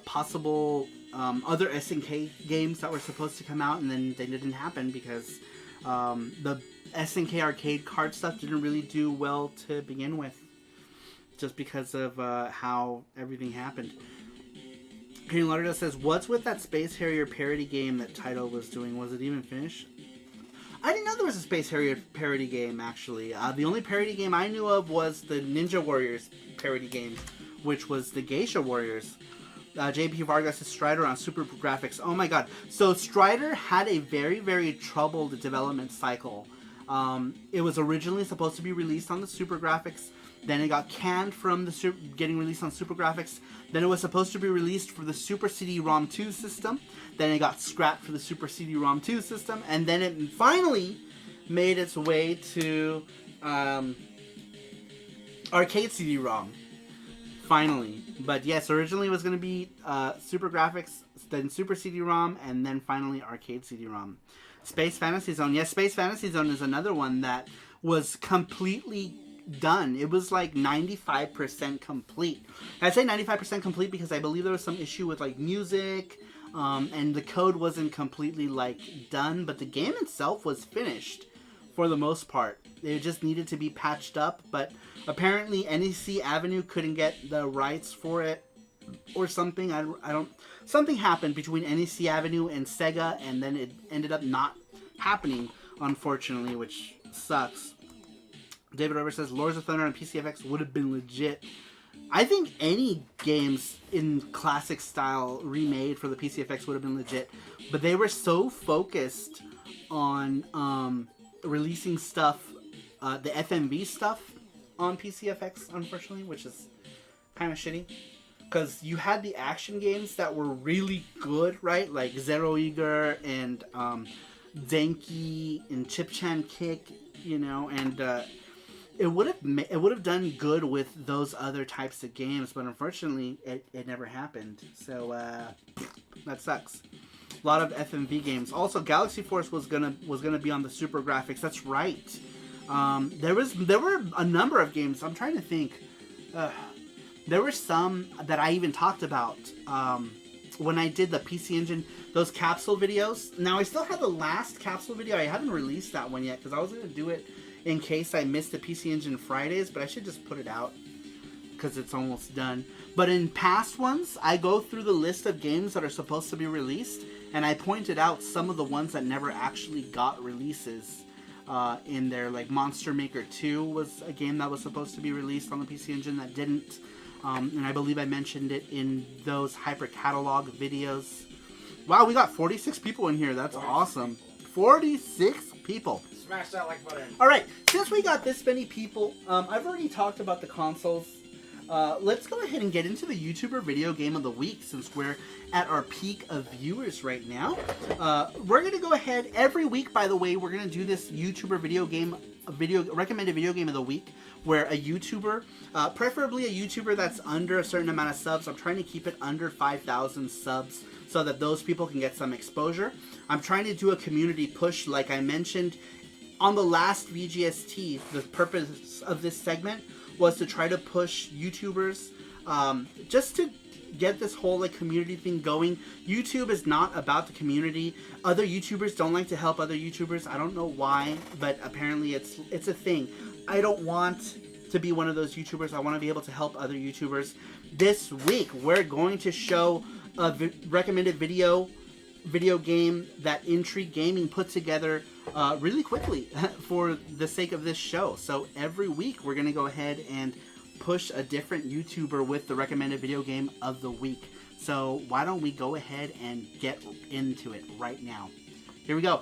possible other SNK games that were supposed to come out, and then they didn't happen because the SNK arcade card stuff didn't really do well to begin with. Just because of how everything happened. Kenny Lauderdale says, what's with that Space Harrier parody game that Taito was doing? Was it even finished? I didn't know there was a Space Harrier parody game, actually. The only parody game I knew of was the Ninja Warriors parody game, which was the Geisha Warriors. JP Vargas says, Strider on Super Graphics. Oh my god. So Strider had a very, very troubled development cycle. It was originally supposed to be released on the Super Graphics. Then it got canned from the getting released on Super Graphics. Then it was supposed to be released for the Super Cd-Rom 2 system. Then it got scrapped for the Super Cd-Rom 2 system. And then it finally made its way to arcade CD-ROM. Finally. But yes, originally it was going to be Super Graphics, then Super CD-ROM, and then finally arcade CD-ROM. Space Fantasy Zone. Yes, Space Fantasy Zone is another one that was completely done. It was like 95% complete. I say 95% complete because I believe there was some issue with like music, and the code wasn't completely like done, but the game itself was finished for the most part. It just needed to be patched up, but apparently NEC Avenue couldn't get the rights for it or something. Something happened between NEC Avenue and Sega, and then it ended up not happening, unfortunately, which sucks. David Rover says, Lords of Thunder on PCFX would have been legit. I think any games in classic style remade for the PCFX would have been legit. But they were so focused on releasing stuff, the FMV stuff on PCFX, unfortunately, which is kind of shitty. Because you had the action games that were really good, right? Like Zero Eager and Denki and Chip Chan Kick, you know, and it would have done good with those other types of games, but unfortunately, it never happened. So that sucks. A lot of FMV games. Also, Galaxy Force was gonna be on the Super Graphics. That's right. There were a number of games. I'm trying to think. there were some that I even talked about when I did the PC Engine, those capsule videos. Now, I still have the last capsule video. I haven't released that one yet because I was going to do it in case I missed the PC Engine Fridays, but I should just put it out because it's almost done. But in past ones, I go through the list of games that are supposed to be released, and I pointed out some of the ones that never actually got releases in there. Like Monster Maker 2 was a game that was supposed to be released on the PC Engine that didn't. And I believe I mentioned it in those hyper catalog videos. Wow, we got 46 people in here. That's awesome. 46 people. Smash that like button. All right, since we got this many people, I've already talked about the consoles. Let's go ahead and get into the YouTuber video game of the week, since we're at our peak of viewers right now. We're going to go ahead every week, by the way, we're going to do this YouTuber video game, recommended video game of the week, where a YouTuber, preferably a YouTuber that's under a certain amount of subs. I'm trying to keep it under 5,000 subs so that those people can get some exposure. I'm trying to do a community push, like I mentioned on the last VGST. The purpose of this segment was to try to push YouTubers, just to get this whole like community thing going. YouTube is not about the community. Other YouTubers don't like to help other YouTubers. I don't know why, but apparently it's a thing. I don't want to be one of those YouTubers. I want to be able to help other YouTubers. This week, we're going to show a recommended video game that Intrigue Gaming put together really quickly for the sake of this show. So every week, we're going to go ahead and push a different YouTuber with the recommended video game of the week. So why don't we go ahead and get into it right now. Here we go.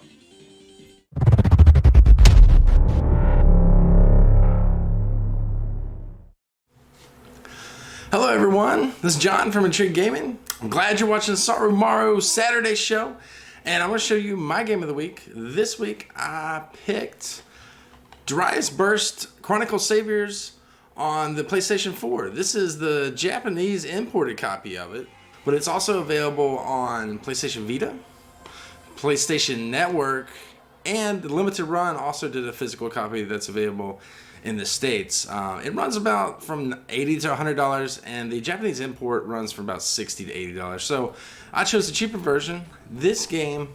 Hello everyone, this is John from Intrigue Gaming. I'm glad you're watching the SaruMaro Saturday show, and I'm going to show you my game of the week. This week I picked Dryas Burst Chronicle Saviors on the PlayStation 4. This is the Japanese imported copy of it, but it's also available on PlayStation Vita, PlayStation Network, and the Limited Run also did a physical copy that's available in the States. It runs about from $80 to $100, and the Japanese import runs from about $60 to $80. So I chose the cheaper version. This game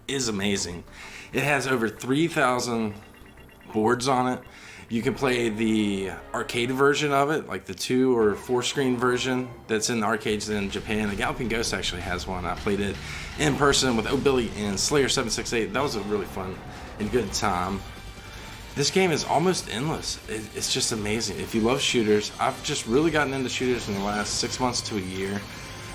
is amazing. It has over 3,000 boards on it. You can play the arcade version of it, like the 2 or 4 screen version that's in the arcades in Japan. The Galloping Ghost actually has one. I played it in person with O'Billy and Slayer 768. That was a really fun and good time. This game is almost endless. It's just amazing. If you love shooters, I've just really gotten into shooters in the last 6 months to a year,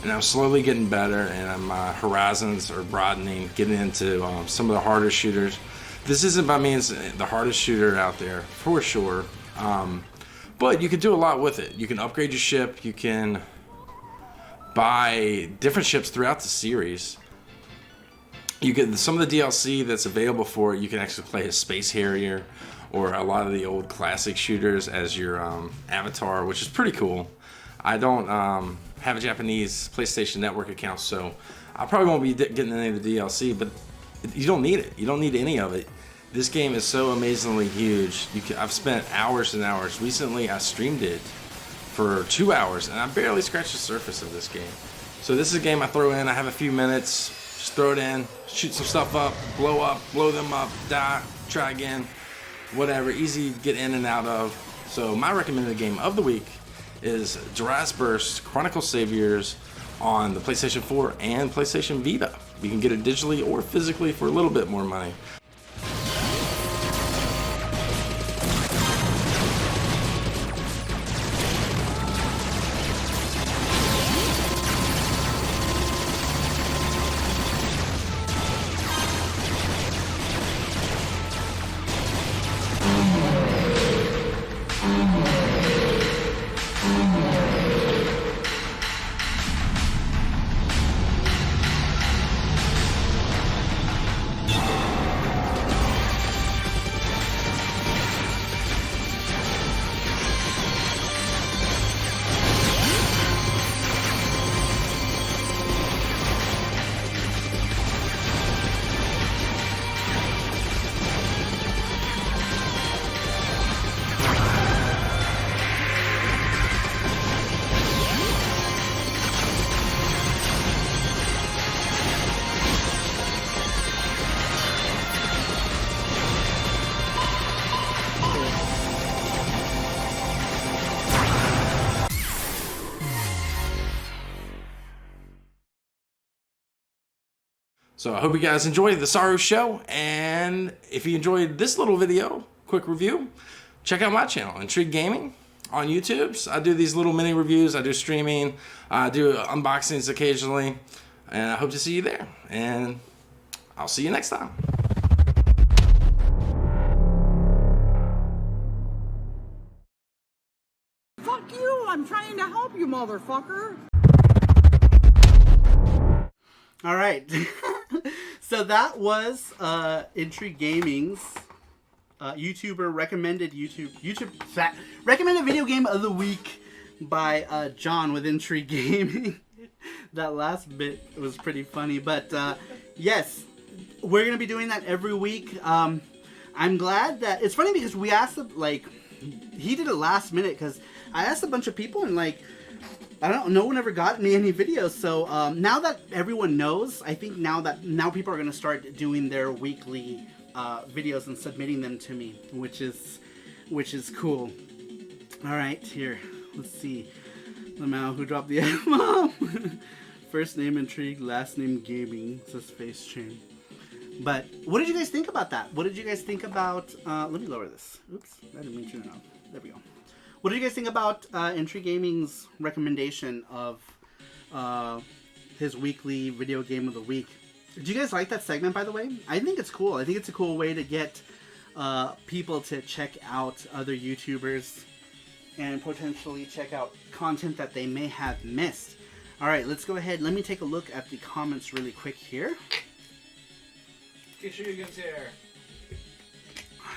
and I'm slowly getting better, and my horizons are broadening, getting into some of the harder shooters. This isn't by means the hardest shooter out there, for sure, but you can do a lot with it. You can upgrade your ship, you can buy different ships throughout the series. You can, some of the DLC that's available for it, you can actually play a Space Harrier or a lot of the old classic shooters as your avatar, which is pretty cool. I don't have a Japanese PlayStation Network account, so I probably won't be getting any of the DLC, but you don't need it. You don't need any of it. This game is so amazingly huge. I've spent hours and hours. Recently, I streamed it for 2 hours, and I barely scratched the surface of this game. So this is a game I throw in. I have a few minutes. Just throw it in, shoot some stuff up, blow them up, die, try again, whatever, easy to get in and out of. So my recommended game of the week is Dryas Burst Chronicle Saviors on the PlayStation 4 and PlayStation Vita. You can get it digitally or physically for a little bit more money. So I hope you guys enjoyed the Saru Show, and if you enjoyed this little video, quick review, check out my channel, Intrigue Gaming, on YouTube. So I do these little mini reviews, I do streaming, I do unboxings occasionally, and I hope to see you there, and I'll see you next time. Fuck you! I'm trying to help you, motherfucker! All right. So that was Intrigue Gaming's recommended video game of the week by John with Intrigue Gaming. That last bit was pretty funny, but yes, we're gonna be doing that every week. I'm glad that it's funny because we asked him, like, he did it last minute because I asked a bunch of people and like, I don't know, no one ever got me any videos. So now that everyone knows, I think now people are gonna start doing their weekly videos and submitting them to me, which is cool. All right, here, let's see. Lamau, who dropped the F-bomb? First name Intrigue, last name Gaming, says Face Chain. But what did you guys think about that? What did you guys think about? Let me lower this. Oops, I didn't mean to turn it off. There we go. What did you guys think about Intrigue Gaming's recommendation of his weekly video game of the week? Do you guys like that segment, by the way? I think it's cool. I think it's a cool way to get people to check out other YouTubers and potentially check out content that they may have missed. All right, let's go ahead. Let me take a look at the comments really quick here. Kishoryuken's here.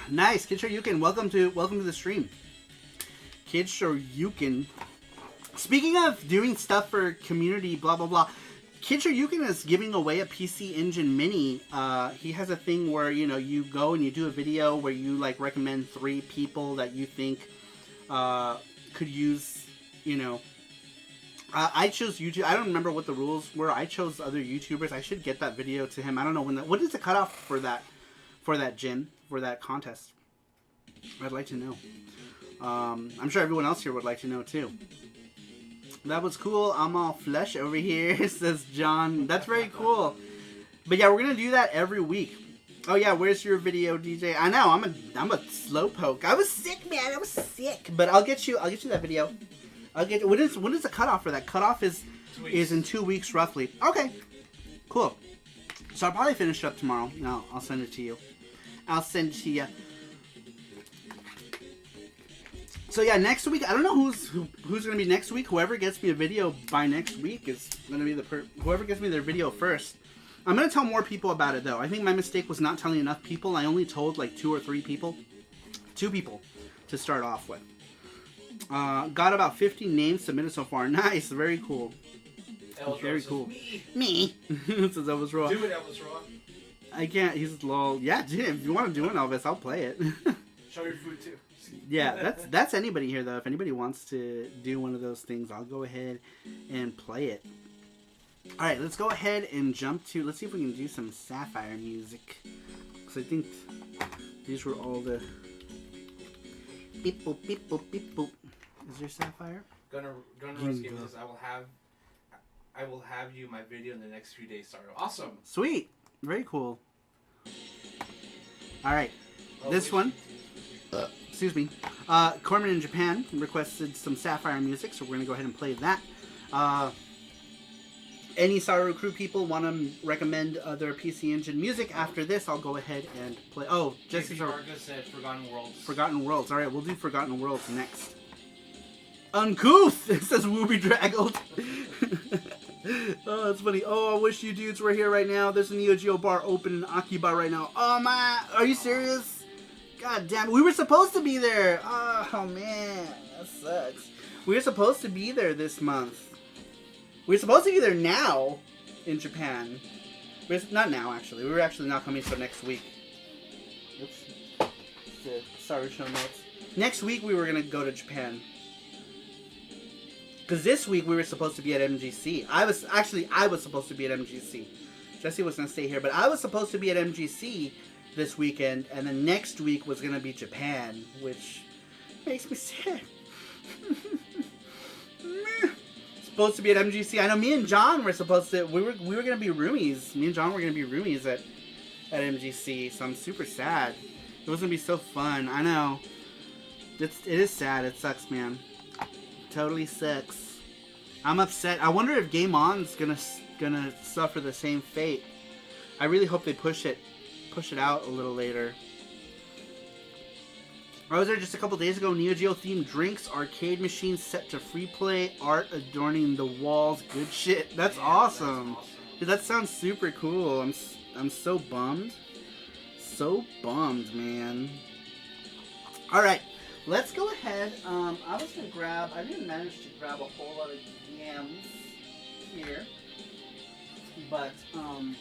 Nice, Kishoryuken. Welcome to the stream. Kishoryuken. Speaking of doing stuff for community, blah blah blah. Kishoryuken is giving away a PC Engine Mini. He has a thing where you go and you do a video where you like recommend 3 people that you think could use. I chose YouTube. I don't remember what the rules were. I chose other YouTubers. I should get that video to him. I don't know when what is the cutoff for that contest? I'd like to know. I'm sure everyone else here would like to know too. That was cool. I'm all flesh over here, says John. That's very cool. But yeah, we're gonna do that every week. Oh yeah, where's your video, DJ? I know, I'm a slowpoke. I was sick, man. I was sick. But I'll get you that video. When is the cutoff for that? Cutoff is in 2 weeks roughly. Okay, cool. So I'll probably finish it up tomorrow. No, I'll send it to you. I'll send it to you. So yeah, next week I don't know who's gonna be next week. Whoever gets me a video by next week is gonna be whoever gets me their video first. I'm gonna tell more people about it though. I think my mistake was not telling enough people. I only told like 2 or 3 people. 2 people to start off with. Got about 50 names submitted so far. Nice, very cool. Very cool. Me. Since I was raw. Do it, Elvis Raw. I can't. He's lol. Yeah, dude, if you want to do an Elvis, I'll play it. Show your food too. Yeah, that's anybody here though. If anybody wants to do one of those things, I'll go ahead and play it. All right, let's go ahead and jump to. Let's see if we can do some Sapphire music. Because I think these were all the. Beep boop beep boop beep boop. Is there Sapphire? Gunner Rose Game says I will have you my video in the next few days, Saru. Awesome. Sweet. Very cool. All right, this one. Excuse me. Corman in Japan requested some Sapphire music, so we're going to go ahead and play that. Any Saru Crew people want to recommend other PC Engine music? After this, I'll go ahead and play. Oh, Jesse said Forgotten Worlds. Forgotten Worlds. All right, we'll do Forgotten Worlds next. Uncouth! It says Wooby Draggled. Oh, that's funny. Oh, I wish you dudes were here right now. There's a Neo Geo bar open in Akiba right now. Oh, my. Are you serious? God damn it. We were supposed to be there. Oh, man. That sucks. We were supposed to be there this month. We were supposed to be there now in Japan. Not now, actually. We were actually not coming until next week. Oops. The SARUSHOW notes. Next week, we were going to go to Japan. Because this week, we were supposed to be at MGC. I was supposed to be at MGC. Jesse was going to stay here, but I was supposed to be at MGC this weekend, and then next week was going to be Japan, which makes me sad. supposed to be at MGC. I know me and John were supposed to. We were gonna be roomies. Me and John were gonna be roomies at MGC. So I'm super sad. It was gonna be so fun. I know. It is sad. It sucks, man. Totally sucks. I'm upset. I wonder if Game On's gonna suffer the same fate. I really hope they push it out a little later. I was there just a couple days ago. Neo Geo themed drinks, arcade machines set to free play, art adorning the walls. Good shit. That's awesome. Dude, that sounds super cool. I'm so bummed. So bummed, man. All right, let's go ahead. I didn't manage to grab a whole lot of yams here, but I'm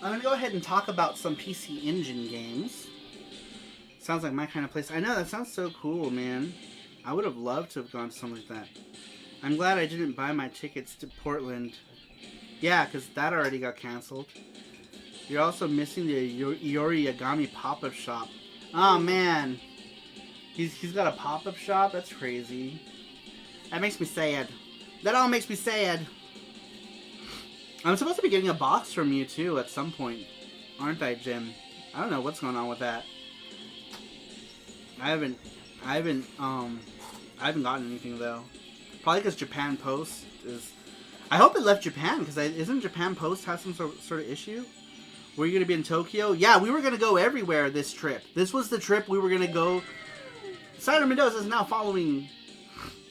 gonna go ahead and talk about some PC Engine games. Sounds like my kind of place. I know, that sounds so cool, man. I would have loved to have gone to something like that. I'm glad I didn't buy my tickets to Portland. Yeah, because that already got canceled. You're also missing the Iori Yagami pop-up shop. Oh, man. He's got a pop-up shop? That's crazy. That makes me sad. That all makes me sad. I'm supposed to be getting a box from you, too, at some point. Aren't I, Jim? I don't know what's going on with that. I haven't gotten anything, though. Probably because Japan Post is... I hope it left Japan, because isn't Japan Post have some sort of issue? Were you going to be in Tokyo? Yeah, we were going to go everywhere this trip. This was the trip we were going to go. Cider Mendoza is now following...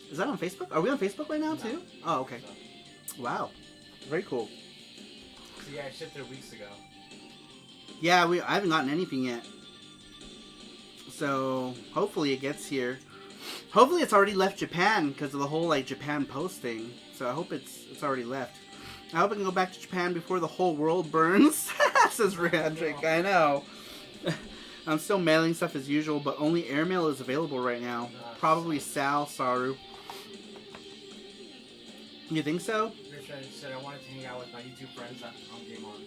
Is that on Facebook? Are we on Facebook right now, too? Oh, okay. Wow. Very cool. So yeah, I shipped it weeks ago. Yeah, I haven't gotten anything yet. So, hopefully it gets here. Hopefully it's already left Japan because of the whole, like, Japan Post thing. So I hope it's already left. I hope I can go back to Japan before the whole world burns. Says Randrick. I know. I'm still mailing stuff as usual, but only airmail is available right now. Probably Sal, Saru. You think so? Rich said I wanted to hang out with my YouTube friends on Game On.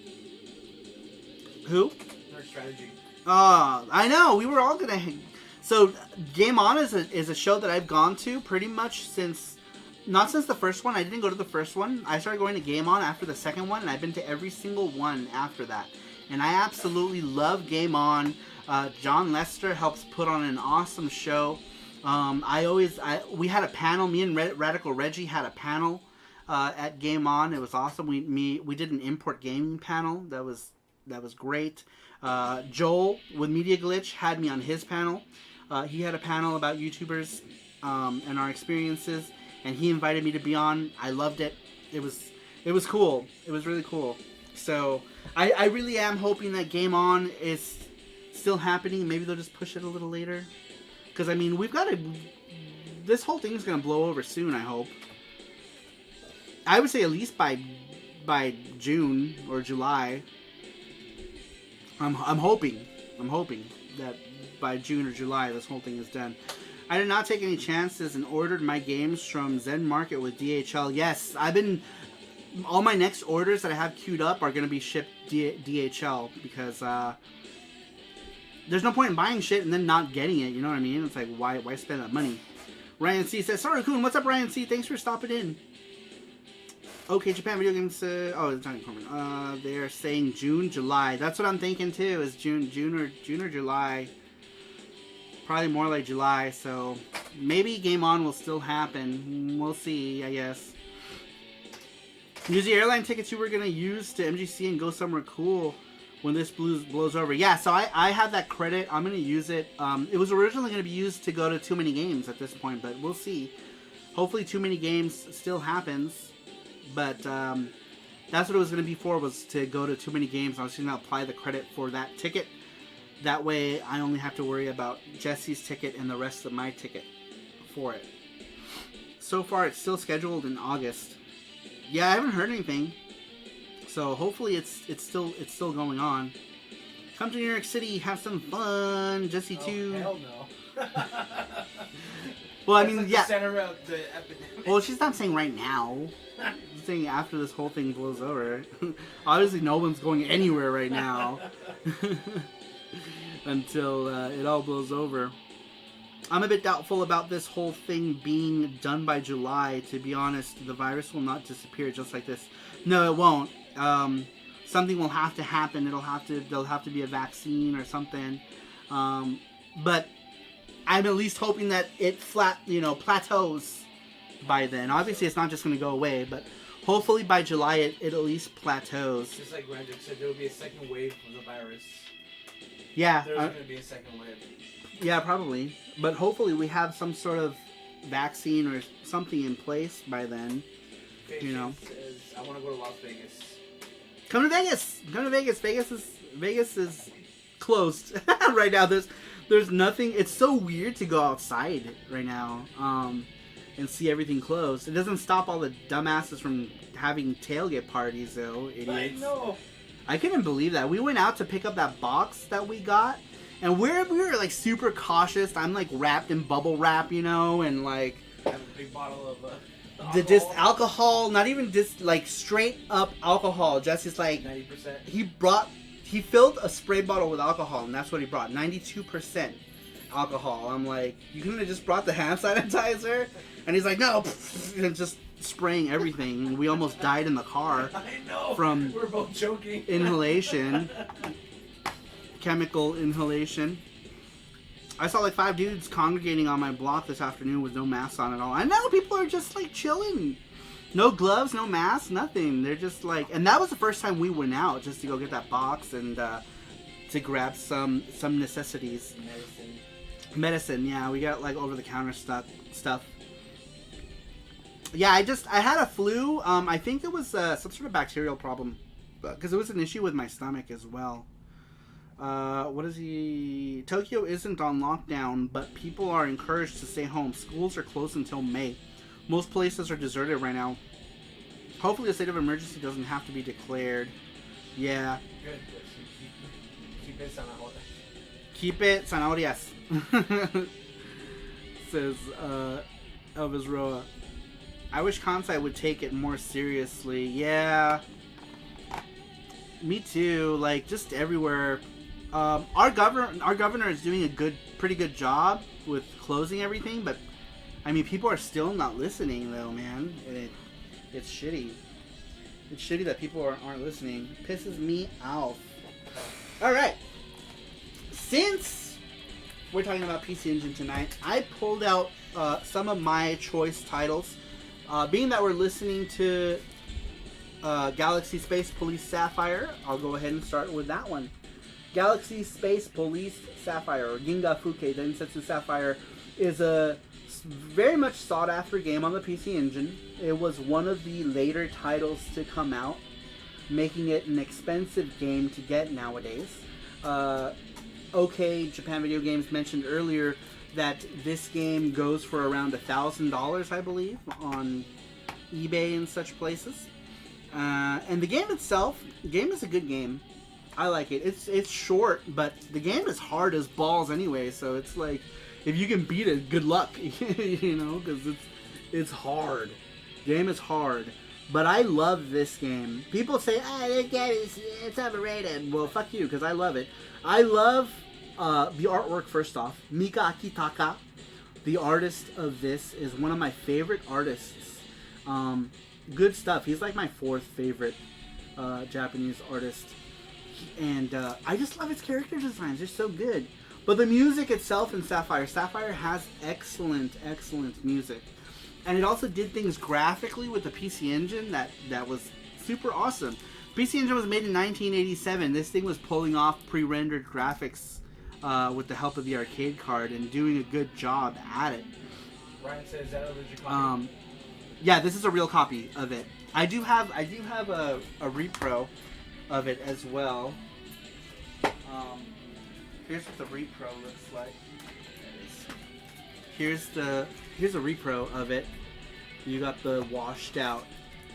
Who? Nerd Strategy. I know. We were all gonna hang. So Game On is a show that I've gone to pretty much since. Not since the first one. I didn't go to the first one. I started going to Game On after the second one, and I've been to every single one after that. And I absolutely love Game On. John Lester helps put on an awesome show. We had a panel. Me and Radical Reggie had a panel at Game On. It was awesome. We did an import gaming panel. That was great. Joel with Media Glitch had me on his panel. He had a panel about YouTubers and our experiences. And he invited me to be on. I loved it. It was cool. It was really cool. So I really am hoping that Game On is still happening. Maybe they'll just push it a little later. Because I mean, this whole thing is gonna blow over soon. I hope. I would say at least by June or July. I'm hoping that by June or July this whole thing is done. I did not take any chances and ordered my games from Zen Market with DHL. Yes, all my next orders that I have queued up are going to be shipped DHL because there's no point in buying shit and then not getting it. You know what I mean? It's like, why spend that money? Ryan C says, Saru Kun, what's up, Ryan C? Thanks for stopping in. Okay, Japan Video Games, it's not important. They're saying June, July. That's what I'm thinking too, is June or July. Probably more like July, so maybe Game On will still happen. We'll see, I guess. Use the airline tickets you were going to use to MGC and go somewhere cool when this blows over. Yeah, so I have that credit. I'm going to use it. It was originally going to be used to go to Too Many Games at this point, but we'll see. Hopefully Too Many Games still happens, but that's what it was going to be for, was to go to Too Many Games. I was going to apply the credit for that ticket. That way, I only have to worry about Jesse's ticket and the rest of my ticket for it. So far, it's still scheduled in August. Yeah, I haven't heard anything. So hopefully, it's still going on. Come to New York City, have some fun, Jesse too. Hell no. Well, I mean, like yeah. The center of the epidemic. Well, she's not saying right now. She's saying after this whole thing blows over. Obviously, no one's going anywhere right now. Until it all blows over. I'm a bit doubtful about this whole thing being done by July. To be honest, the virus will not disappear just like this. No, it won't. Something will have to happen. There'll have to be a vaccine or something. But I'm at least hoping that it plateaus by then. Obviously, it's not just going to go away, but hopefully by July it at least plateaus. Just like Randall said, there will be a second wave of the virus. Yeah. There's going to be a second wave. Yeah, probably. But hopefully we have some sort of vaccine or something in place by then. Patience says, I want to go to Las Vegas. Come to Vegas! Come to Vegas! Vegas is closed right now. There's nothing. It's so weird to go outside right now and see everything closed. It doesn't stop all the dumbasses from having tailgate parties, though. Idiots. I know. I couldn't believe that. We went out to pick up that box that we got, and we were like super cautious. I'm like wrapped in bubble wrap, and like I have a big bottle of alcohol, not even just like straight up alcohol. Jesse's like 90%. He filled a spray bottle with alcohol, and that's what he brought. 92% alcohol. I'm like, you couldn't have just brought the hand sanitizer? And he's like, no, and just spraying everything. We almost died in the car. I know. From we're both joking. Inhalation, chemical inhalation. I saw like 5 dudes congregating on my block this afternoon with no masks on at all. I know people are just like chilling. No gloves, no masks, nothing. They're just like, and that was the first time we went out just to go get that box and to grab some necessities. Medicine, yeah. We got like over the counter stuff. Yeah, I had a flu. I think it was some sort of bacterial problem because it was an issue with my stomach as well. What is he? Tokyo isn't on lockdown, but people are encouraged to stay home. Schools are closed until May. Most places are deserted right now. Hopefully, a state of emergency doesn't have to be declared. Yeah. Good. Keep it zanahoria. Keep it zanahorias. Says Elvis Roa. I wish Kansai would take it more seriously. Yeah. Me too. Like, just everywhere. Our governor is doing a pretty good job with closing everything, but I mean, people are still not listening, though, man. It's shitty. It's shitty that people aren't listening. It pisses me off. All right. Since we're talking about PC Engine tonight, I pulled out some of my choice titles. Being that we're listening to Galaxy Space Police Sapphire, I'll go ahead and start with that one. Galaxy Space Police Sapphire, or Ginga Fuke Densetsu Sapphire, is a very much sought after game on the PC Engine. It was one of the later titles to come out, making it an expensive game to get nowadays. OK Japan Video Games mentioned earlier that this game goes for around $1,000, I believe, on eBay and such places. And the game itself, the game is a good game. I like it. It's short, but the game is hard as balls anyway, so it's like, if you can beat it, good luck, because it's hard. The game is hard. But I love this game. People say, this game it's overrated. Well, fuck you, because I love it. I love the artwork, first off. Mika Akitaka, the artist of this, is one of my favorite artists. Good stuff. He's like my 4th favorite Japanese artist. And I just love his character designs. They're so good. But the music itself in Sapphire has excellent music. And it also did things graphically with the PC Engine that was super awesome. PC Engine was made in 1987. This thing was pulling off pre-rendered graphics with the help of the arcade card and doing a good job at it. Ryan says, is that a legit copy? Yeah, this is a real copy of it. I do have a repro of it as well. Here's what the repro looks like. Here's a repro of it. You got the washed out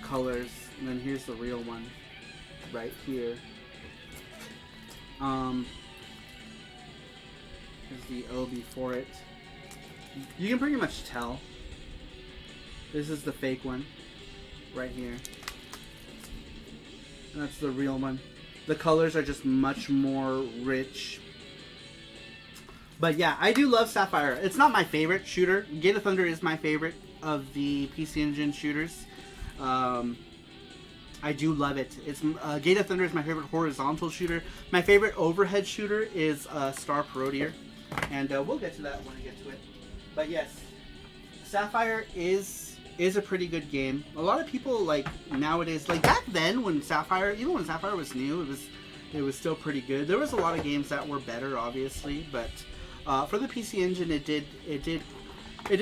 colors, and then here's the real one right here. Here's the OB for it. You can pretty much tell. This is the fake one right here. And that's the real one. The colors are just much more rich. But yeah, I do love Sapphire. It's not my favorite shooter. Gate of Thunder is my favorite of the PC Engine shooters. I do love it. It's Gate of Thunder is my favorite horizontal shooter. My favorite overhead shooter is SaruPro, and we'll get to that when I get to it. But yes, Sapphire is a pretty good game. A lot of people like nowadays, like back then when Sapphire, even when Sapphire was new, it was still pretty good. There was a lot of games that were better, obviously, but for the PC Engine, it did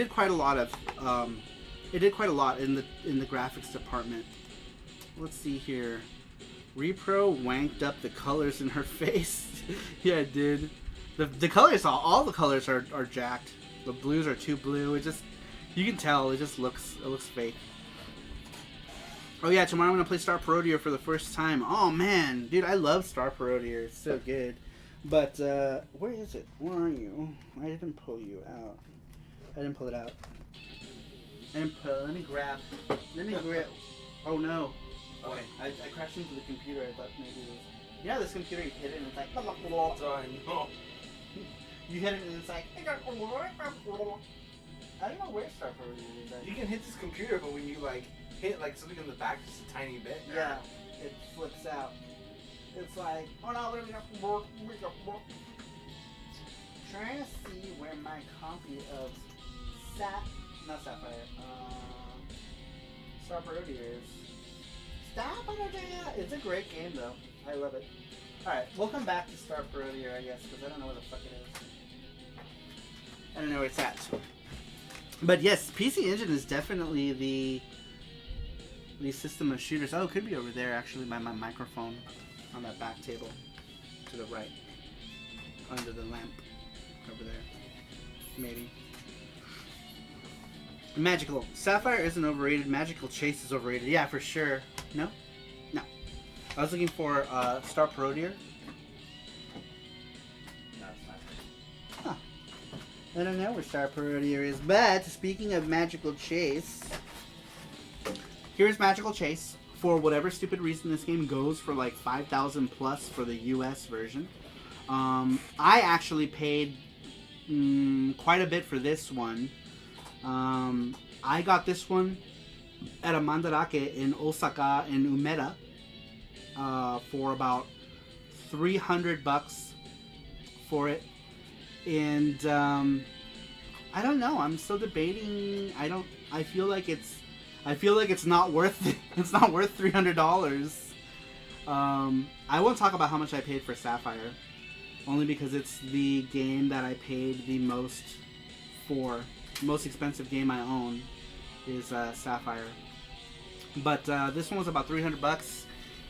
quite a lot of in the graphics department. Let's see here. Repro wanked up the colors in her face. Yeah, it did. The colors, all the colors are jacked. The blues are too blue. It just, you can tell, it looks fake. Oh yeah, tomorrow I'm gonna play SaruPro for the first time. Oh man, dude, I love SaruPro. It's so good. But where is it? Where are you? I didn't pull you out. I didn't pull it out. Let me grab. Oh no. Okay, I crashed into the computer. I thought maybe it was... You know this computer, you hit it and it's like... No. You hit it and it's like... I don't know where SaruPro is at. You can hit this computer, but when you like hit like something on the back just a tiny bit. Yeah, it flips out. It's like... Oh no, let me trying to see where my copy of not Sapphire, SaruPro is. It's a great game though. I love it. Alright, we'll come back to SaruPro, I guess, because I don't know where the fuck it is. I don't know where it's at. But yes, PC Engine is definitely the system of shooters. Oh, it could be over there actually by my microphone on that back table. To the right. Under the lamp. Over there. Maybe. Magical. Sapphire isn't overrated. Magical Chase is overrated. Yeah, for sure. No? No. I was looking for SaruPro. No, it's not. Huh. I don't know where SaruPro is, but speaking of Magical Chase, here's Magical Chase. For whatever stupid reason, this game goes for like 5,000 plus for the US version. I actually paid quite a bit for this one. I got this one at a mandarake in Osaka in Umeda for about $300 for it, and I don't know. I'm still debating. I feel like it's not worth it. It's not worth $300. I won't talk about how much I paid for Sapphire, only because it's the game that I paid the most for. The most expensive game I own is Sapphire, but this one was about $300,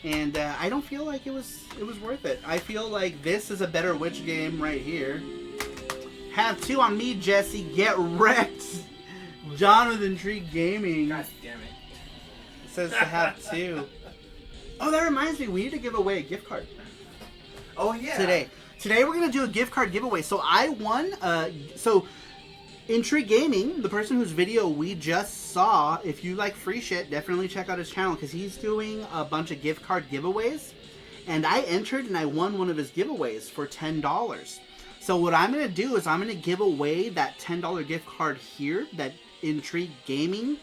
and I don't feel like it was worth it. I feel like this is a better witch game right here. Have two on me, Jesse. Get wrecked. John with Intrigue Gaming. God damn it. It says to have two. Oh, that reminds me. We need to give away a gift card. Oh yeah. Today we're gonna do a gift card giveaway. So I won. Intrigue Gaming, the person whose video we just saw, if you like free shit, definitely check out his channel because he's doing a bunch of gift card giveaways. And I entered and I won one of his giveaways for $10. So what I'm going to do is I'm going to give away that $10 gift card here that Intrigue Gaming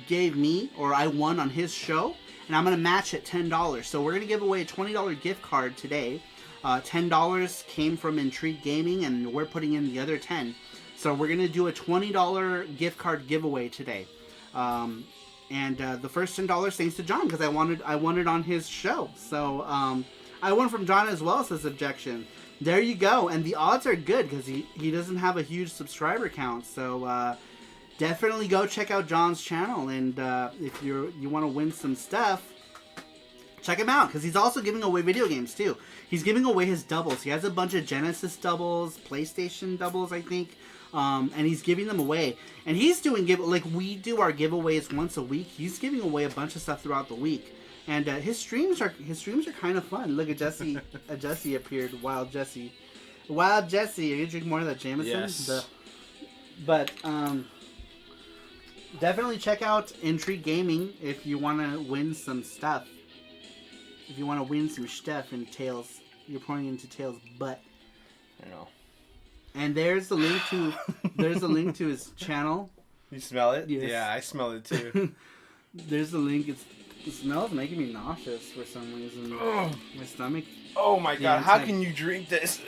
gave me, or I won on his show. And I'm going to match it $10. So we're going to give away a $20 gift card today. $10 came from Intrigue Gaming and we're putting in the other 10. So we're going to do a $20 gift card giveaway today. And the first $10 thanks to John because I won it on his show. So I won from John as well, says Objection. There you go. And the odds are good because he doesn't have a huge subscriber count. So definitely go check out John's channel. And if you want to win some stuff, check him out because he's also giving away video games too. He's giving away his doubles. He has a bunch of Genesis doubles, PlayStation doubles, I think. And he's giving them away. And he's doing like we do our giveaways once a week. He's giving away a bunch of stuff throughout the week. And his streams are kind of fun. Look at Jesse. Jesse appeared. Wild Jesse. Wild Jesse. Are you drinking more of that Jameson? Yes. But definitely check out Intrigue Gaming if you want to win some stuff. If you want to win some stuff in Tails, you're pouring into Tails' butt. I know. And there's the link to his channel. You smell it? Yes. Yeah, I smell it too. There's the link. The smell is making me nauseous for some reason. My stomach. Oh my god, how can you drink this?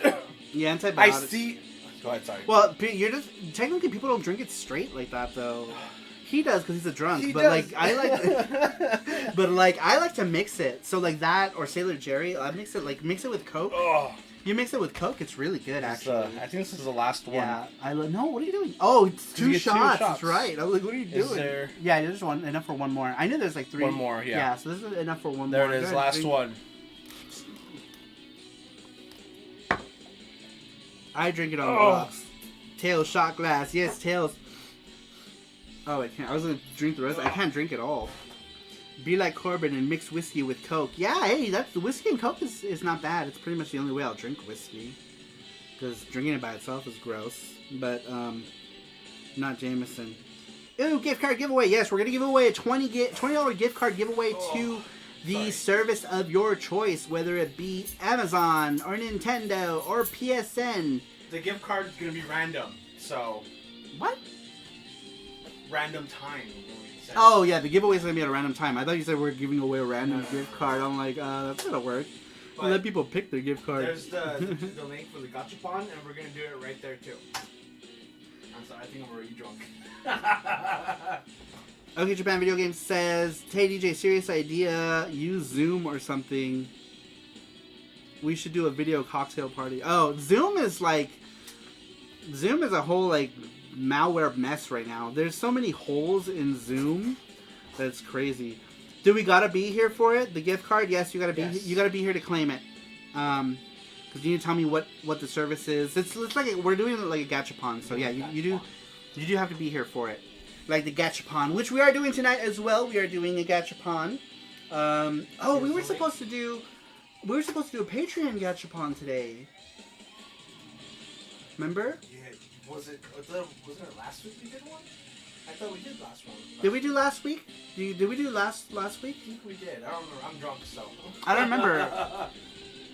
Yeah, antibiotics. I see. Go ahead, sorry. Well, you're just technically people don't drink it straight like that though. He does because he's a drunk. He but does. like I like, but like I like to mix it. So like that or Sailor Jerry, I mix it with Coke. Oh. You mix it with Coke, it's really good actually. I think this is the last one. Yeah, no. What are you doing? Oh, it's two get 2 shots. shots. That's right. I was like, what are you doing? Is there... Yeah, there's enough for one more. I knew there's like 3. One more, yeah. Yeah, so this is enough for one there more. There it is, Good. last one. I drink it on the rocks. Tails shot glass. Yes, Tails. Oh, I can't. I was gonna drink the rest. I can't drink it all. Be like Corbin and mix whiskey with Coke. Yeah, hey, that's whiskey and Coke is not bad. It's pretty much the only way I'll drink whiskey. Because drinking it by itself is gross. But, not Jameson. Ooh, gift card giveaway. Yes, we're going to give away a $20 gift card giveaway to the service of your choice. Whether it be Amazon or Nintendo or PSN. The gift card is going to be random. So... What? Random time. Oh, yeah, the giveaway is going to be at a random time. I thought you said we're giving away a random gift card. I'm like, that's going to work. But let people pick their gift card. There's the link for the gachapon, and we're going to do it right there, too. I'm sorry, I think I'm already drunk. Okay, Japan Video Games says, hey, DJ, serious idea. Use Zoom or something. We should do a video cocktail party. Oh, Zoom is a whole, like, malware mess right now. There's so many holes in Zoom that's crazy. Do we gotta be here for it? The gift card? Yes, you gotta be. Yes. You gotta be here to claim it. Because you need to tell me what the service is. It's like we're doing it like a gachapon. So yeah, you do have to be here for it, like the gachapon, which we are doing tonight as well. We are doing a gachapon. We were supposed to do a Patreon gachapon today. Remember? Yeah. Wasn't it last week we did one? I thought we did last one. Did we do last week? Did we do last week? I think we did. I don't remember. I'm drunk, so. I don't remember.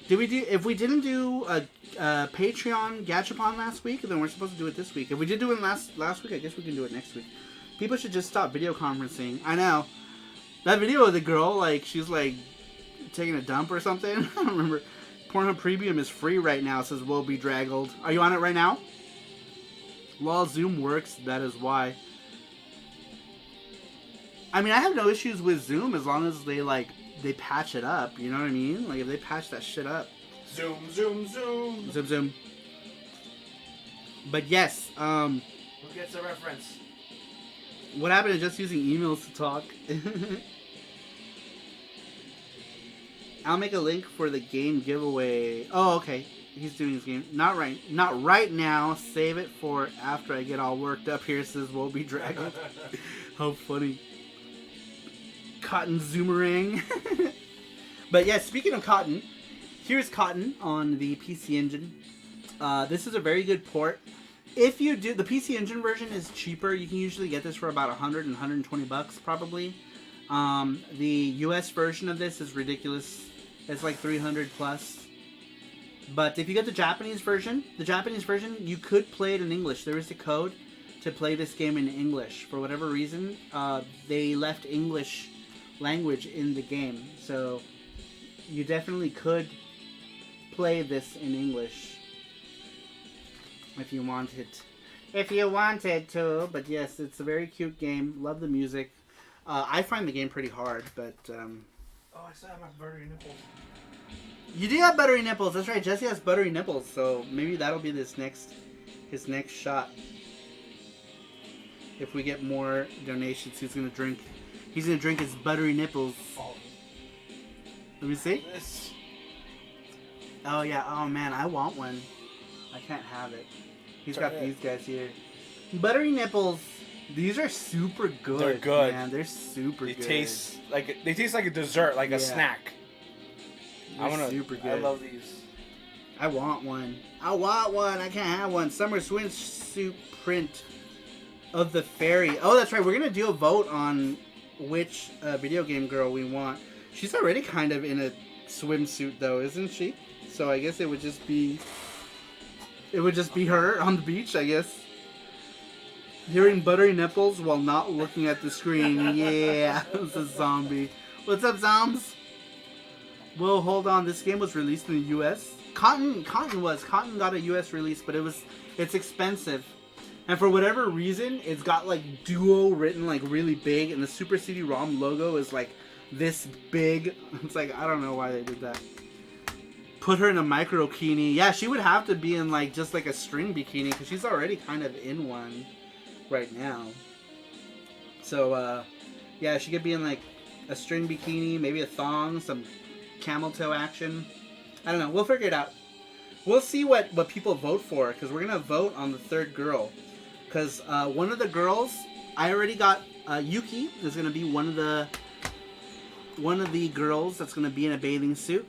If we didn't do a Patreon gachapon last week, then we're supposed to do it this week. If we did do it last week, I guess we can do it next week. People should just stop video conferencing. I know. That video of the girl, like, she's like taking a dump or something. I don't remember. Pornhub Premium is free right now, says Will Be Draggled. Are you on it right now? While Zoom works, that is why. I mean, I have no issues with Zoom as long as they patch it up. You know what I mean? Like, if they patch that shit up. Zoom, zoom, zoom. Zoom, zoom. But yes, Who gets the reference? what happened to just using emails to talk? I'll make a link for the game giveaway. Oh, okay. He's doing his game. Not right now. Save it for after I get all worked up here, says Will Be Draggled. How funny. Cotton Zoomerang. But yeah, speaking of Cotton, here's Cotton on the PC Engine. This is a very good port. If you do, the PC Engine version is cheaper. You can usually get this for about 100 and 120 bucks probably. The US version of this is ridiculous. It's like 300 plus. But if you get the Japanese version, you could play it in English. There is a code to play this game in English. For whatever reason, they left English language in the game. So you definitely could play this in English if you wanted. If you wanted to. But yes, it's a very cute game. Love the music. I find the game pretty hard, but... Oh, I still have my buttery nipples. You do have buttery nipples. That's right. Jesse has buttery nipples, so maybe that'll be his next shot. If we get more donations, he's gonna drink his buttery nipples. Let me see. This. Oh yeah. Oh man, I want one. I can't have it. He's got these guys here. Buttery nipples. These are super good. They're good. Man, they're super good. They taste like a dessert, like a snack. They're super good. I love these. I want one. I can't have one. Summer swimsuit print of the fairy. Oh, that's right. We're going to do a vote on which video game girl we want. She's already kind of in a swimsuit, though, isn't she? So I guess it would just be It would just be her on the beach, I guess. Hearing buttery nipples while not looking at the screen. Yeah, it's a zombie. What's up, zombs? Whoa, hold on. This game was released in the U.S. Cotton got a U.S. release, but it's expensive. And for whatever reason, it's got like Duo written like really big, and the Super Cd-Rom logo is like this big. It's like, I don't know why they did that. Put her in a micro bikini. Yeah, she would have to be in like just like a string bikini because she's already kind of in one right now. So yeah, she could be in like a string bikini, maybe a thong, some camel toe action. I don't know. We'll figure it out. We'll see what people vote for because we're gonna vote on the third girl. Because one of the girls, I already got Yuki is gonna be one of the girls that's gonna be in a bathing suit,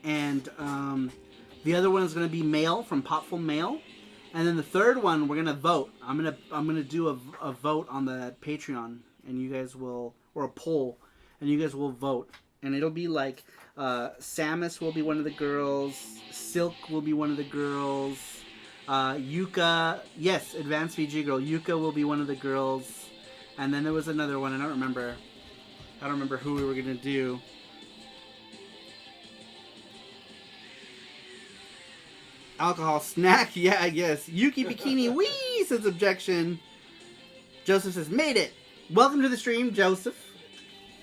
and the other one is gonna be Mail from Popful Mail, and then the third one we're gonna vote. I'm gonna do a vote on the Patreon, and you guys will, or a poll, and you guys will vote, and it'll be like Samus will be one of the girls, Silk will be one of the girls. Yuka, yes, Advanced VG girl. Yuka will be one of the girls, and then there was another one. I don't remember who we were gonna do. Alcohol snack, yeah, I guess. Yuki bikini, wee, says objection. Joseph says, made it. Welcome to the stream, Joseph.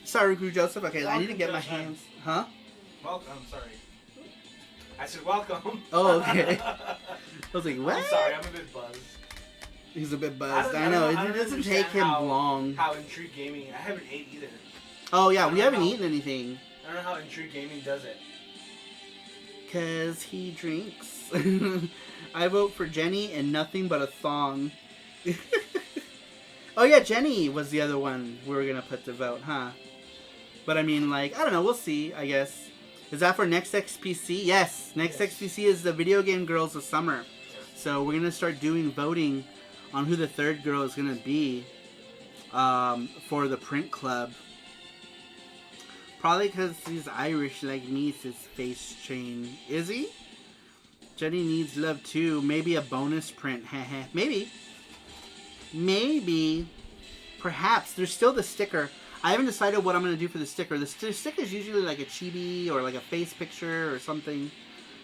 SaruPro Joseph. Okay, I need to get my hands. Huh? Welcome. Sorry. I said welcome. Oh, okay. I was like, what? I'm sorry, I'm a bit buzzed. He's a bit buzzed. I know. It doesn't take him long. How Intrigue Gaming, I haven't ate either. Oh, yeah, we haven't eaten anything. I don't know how Intrigue Gaming does it. Because he drinks. I vote for Jenny and nothing but a thong. Oh, yeah, Jenny was the other one we were going to put to vote, huh? But I mean, like, I don't know. We'll see, I guess. Is that for Next XPC? Yes. Next XPC is the Video Game Girls of Summer. So we're going to start doing voting on who the third girl is going to be for the print club. Probably because he's Irish like me, says Face Chain. Is he? Jenny needs love too. Maybe a bonus print. Maybe. Maybe. Perhaps. There's still the sticker. I haven't decided what I'm going to do for the sticker. The sticker is usually like a chibi or like a face picture or something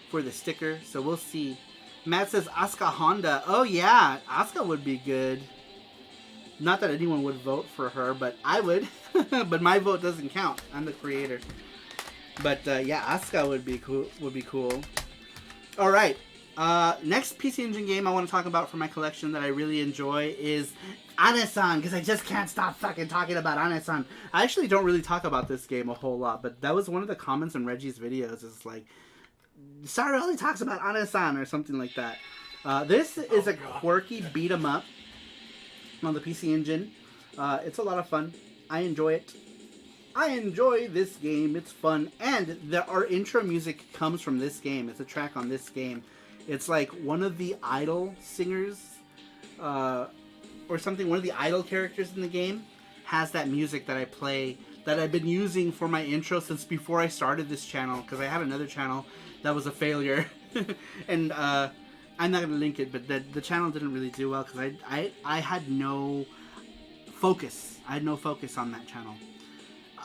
for the sticker. So we'll see. Matt says Asuka Honda. Oh yeah, Asuka would be good. Not that anyone would vote for her, but I would. But my vote doesn't count. I'm the creator. But yeah, Asuka would be cool. All right. Next PC Engine game I want to talk about for my collection that I really enjoy is Ane-san, because I just can't stop fucking talking about Ane-san. I actually don't really talk about this game a whole lot, but that was one of the comments in Reggie's videos. It's like, Saru only talks about Ane-san or something like that. This is a quirky beat 'em up on the PC Engine. It's a lot of fun. I enjoy it. I enjoy this game. It's fun. And our intro music comes from this game. It's a track on this game. It's like one of the idol singers or something. One of the idol characters in the game has that music that I play that I've been using for my intro since before I started this channel, because I had another channel that was a failure. And I'm not going to link it, but the channel didn't really do well because I had no focus. I had no focus on that channel.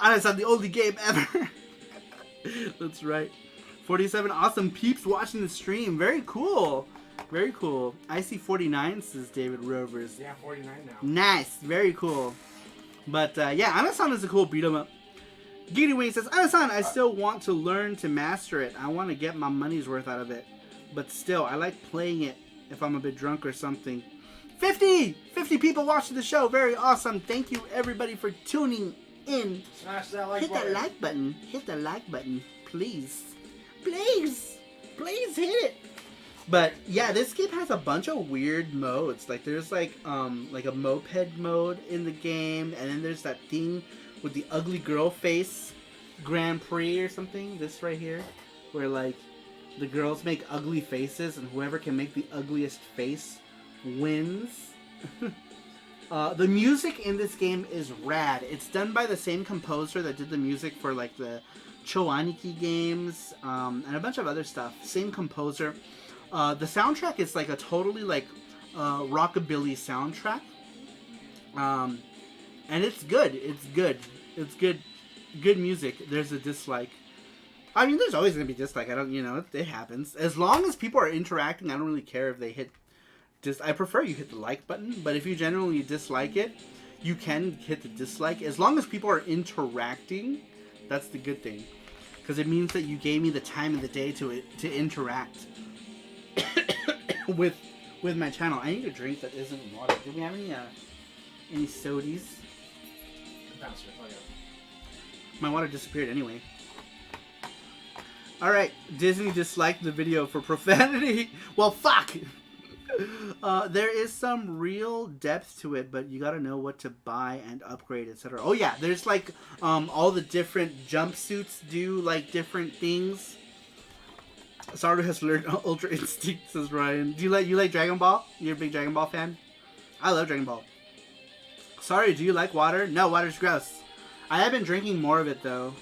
It's not the only game ever. That's right. 47 awesome peeps watching the stream. Very cool. Very cool. I see 49, says David Rovers. Yeah, 49 now. Nice. Very cool. But yeah, Ane-san is a cool beat 'em up. Giddy Wing says, Ane-san, I still want to learn to master it. I want to get my money's worth out of it. But still, I like playing it if I'm a bit drunk or something. 50 people watching the show. Very awesome. Thank you, everybody, for tuning in. Smash that like button. Hit that like button. Hit the like button. Please. Please. Please hit it. But yeah, this game has a bunch of weird modes. Like there's like a moped mode in the game, and then there's that thing with the ugly girl face, Grand Prix or something. This right here, where like the girls make ugly faces, and whoever can make the ugliest face wins. The music in this game is rad. It's done by the same composer that did the music for like the Cho Aniki games and a bunch of other stuff. Same composer. The soundtrack is like a totally like rockabilly soundtrack. And it's good. It's good. It's good. Good music. There's a dislike. I mean, there's always gonna be dislike. I don't, it happens. As long as people are interacting, I don't really care if they hit. I prefer you hit the like button. But if you generally dislike it, you can hit the dislike. As long as people are interacting, that's the good thing, because it means that you gave me the time of the day to interact with my channel. I need a drink that isn't water. Do we have any sodies? My water disappeared anyway. Alright, Disney disliked the video for profanity. Well, fuck! There is some real depth to it, but you gotta know what to buy and upgrade, etc. Oh yeah, there's like all the different jumpsuits do like different things. Saru has learned Ultra Instinct, says Ryan. Do you like Dragon Ball? You're a big Dragon Ball fan? I love Dragon Ball. Sorry, do you like water? No, water's gross. I have been drinking more of it though,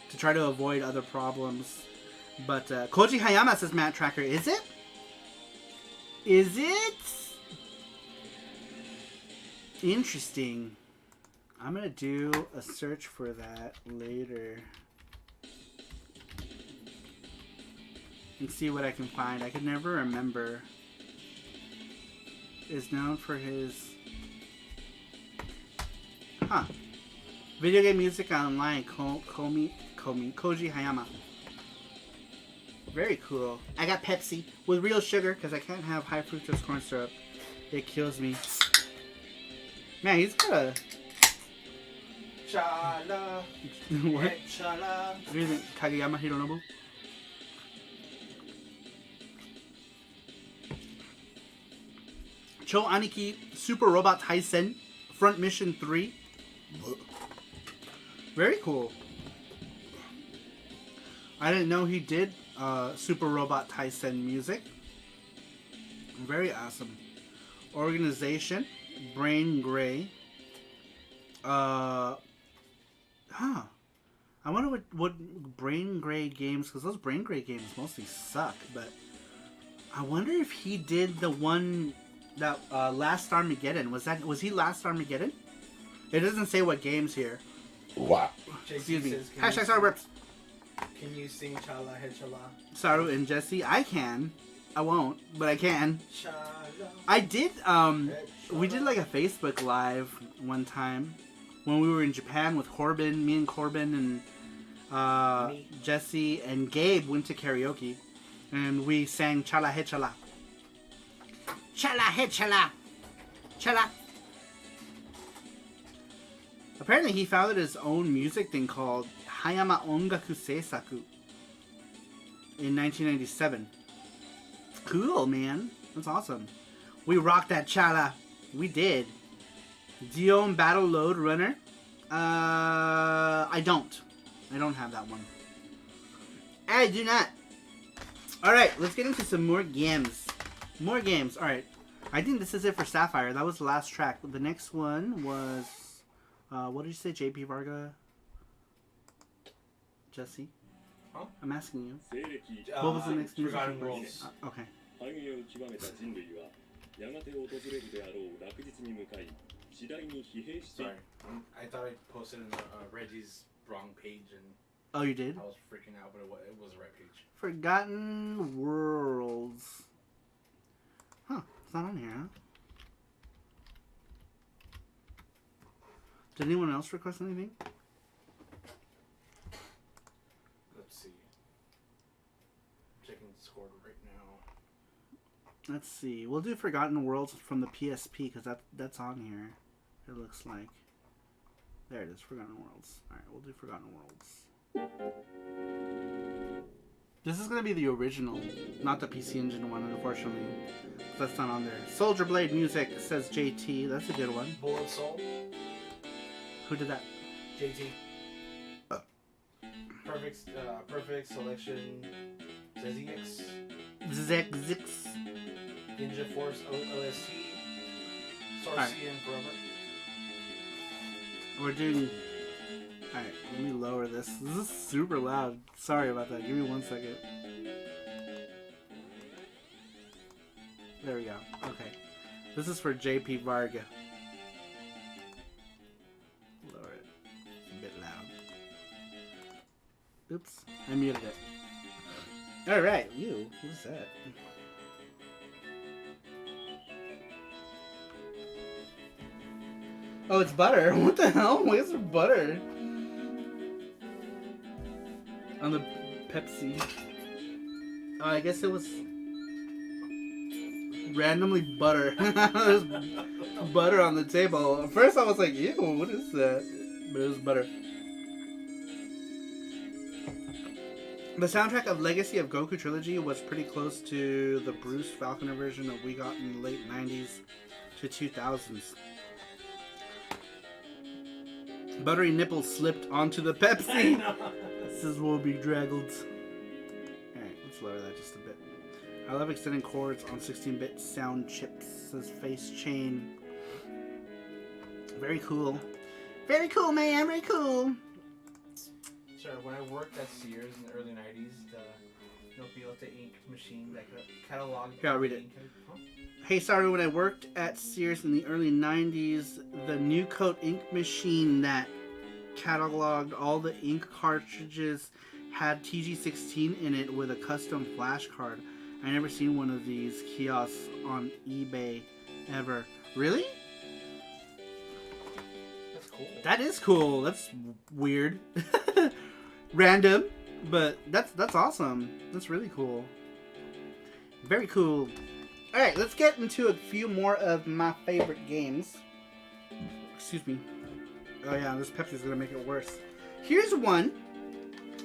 to try to avoid other problems. But Koji Hayama says Matt Tracker. Is it? Is it? Interesting. I'm gonna do a search for that later and see what I can find. I could never remember. Is known for his video game music online. Koji Hayama. Very cool. I got Pepsi with real sugar because I can't have high fructose corn syrup. It kills me. Man, he's got a... Chala. What? Chala. What do you think? Kageyama Hironobu? Cho Aniki Super Robot Tyson Front Mission 3. Very cool. I didn't know he did Super Robot Tyson music. Very awesome. Organization, Brain Gray. I wonder what Brain Gray games, because those Brain Gray games mostly suck, but I wonder if he did the one that Last Armageddon. Was he Last Armageddon? It doesn't say what games here. Wow. Excuse me. Says, Hashtag SaruPro. Can you sing Chala Head Chala? Saru and Jesse. I can. I won't, but I can. Chala. I did, we did like a Facebook Live one time when we were in Japan with Corbin, me and Corbin and Jesse and Gabe went to karaoke and we sang Chala He Chala. Chala He Chala. Chala. Apparently he founded his own music thing called Hayama Ongaku Seisaku in 1997. Cool, man. That's awesome. We rocked that Chala. We did. Do you own Battle Load Runner? I don't. I don't have that one. I do not. Alright, let's get into some more games. More games. Alright. I think this is it for Sapphire. That was the last track. The next one was... what did you say, JP Varga? Jesse? Huh? I'm asking you. 西暦 What was the next music? Forgotten Worlds. Okay. 繁栄を極めた人類はやがて訪れるであろう落日に向かい次第に疲弊して Sorry. I thought I posted in Reggie's wrong page and Oh, you did? I was freaking out, but it was the right page. Forgotten Worlds. Huh. It's not on here, huh? Did anyone else request anything? Let's see. Checking Discord right now. Let's see. We'll do Forgotten Worlds from the PSP because that's on here. It looks like. There it is. Forgotten Worlds. All right, we'll do Forgotten Worlds. This is gonna be the original, not the PC Engine one, unfortunately. That's not on there. Soldier Blade music, says JT. That's a good one. Bullet Soul. Who did that? JT. Perfect selection. ZX. Zix. Ninja Force OST. Alright. Sarsian Forever. We're doing... Alright, let me lower this. This is super loud. Sorry about that. Give me 1 second. There we go. Okay. This is for JP Varga. Lower it. It's a bit loud. Oops. I muted it. Alright. Ew. Who's that? Oh, it's butter. What the hell? Why is there butter? On the Pepsi. Oh, I guess it was randomly butter. There's butter on the table. At first I was like, ew, what is that? But it was butter. The soundtrack of Legacy of Goku Trilogy was pretty close to the Bruce Falconer version that we got in the late 90s to 2000s. Buttery nipples slipped onto the Pepsi. This is will be draggled. Alright, let's lower that just a bit. I love extending chords on 16-bit sound chips. Says Face Chain. Very cool. Very cool, man. Very cool. Sure, when I worked at Sears in the early 90s, the Nokia ink machine that cataloged... Here, I'll read it. Huh? Hey, Saru, when I worked at Sears in the early 90s, the New Coat ink machine that cataloged all the ink cartridges had TG16 in it with a custom flash card. I never seen one of these kiosks on eBay ever. Really? That's cool. That is cool. That's weird. Random, but that's awesome. That's really cool. Very cool. Alright, let's get into a few more of my favorite games. Excuse me. Oh yeah, this Pepsi's gonna make it worse. Here's one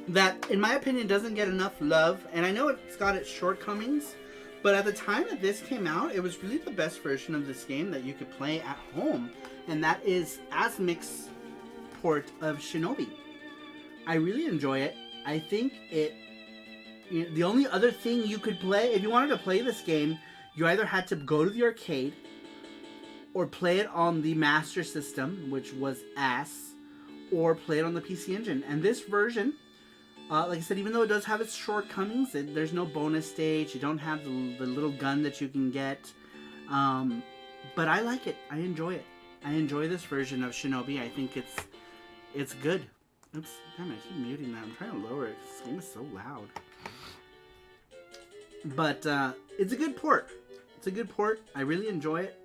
that, in my opinion, doesn't get enough love, and I know it's got its shortcomings, but at the time that this came out, it was really the best version of this game that you could play at home, and that is Asmic's port of Shinobi. I really enjoy it. I think the only other thing you could play, if you wanted to play this game, you either had to go to the arcade or play it on the Master System, which was ass, or play it on the PC Engine. And this version, like I said, even though it does have its shortcomings, there's no bonus stage, you don't have the little gun that you can get, but I like it. I enjoy it. I enjoy this version of Shinobi. I think it's good. Oops, damn it, I keep muting that. I'm trying to lower it because this game is so loud. But it's a good port. It's a good port. I really enjoy it.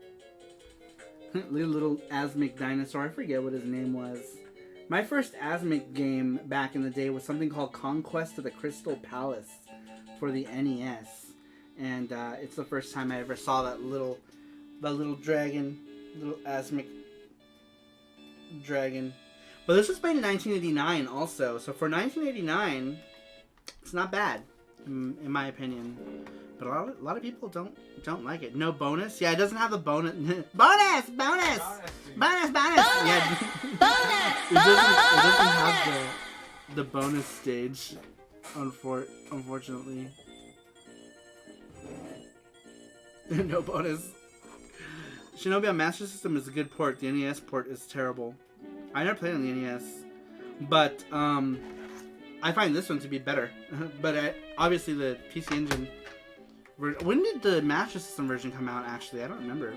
Little Asmic dinosaur. I forget what his name was. My first Asmic game back in the day was something called Conquest of the Crystal Palace for the NES. And it's the first time I ever saw that little dragon. Little Asmic dragon. But this was made in 1989 also. So for 1989, it's not bad, in my opinion. But a lot of people don't like it. No bonus? Yeah, it doesn't have the bonus. bonus! Yeah. It doesn't have the bonus stage, unfortunately. No bonus. Shinobi on Master System is a good port. The NES port is terrible. I never played on the NES, but I find this one to be better. But obviously the PC Engine. When did the Master System version come out? Actually, I don't remember.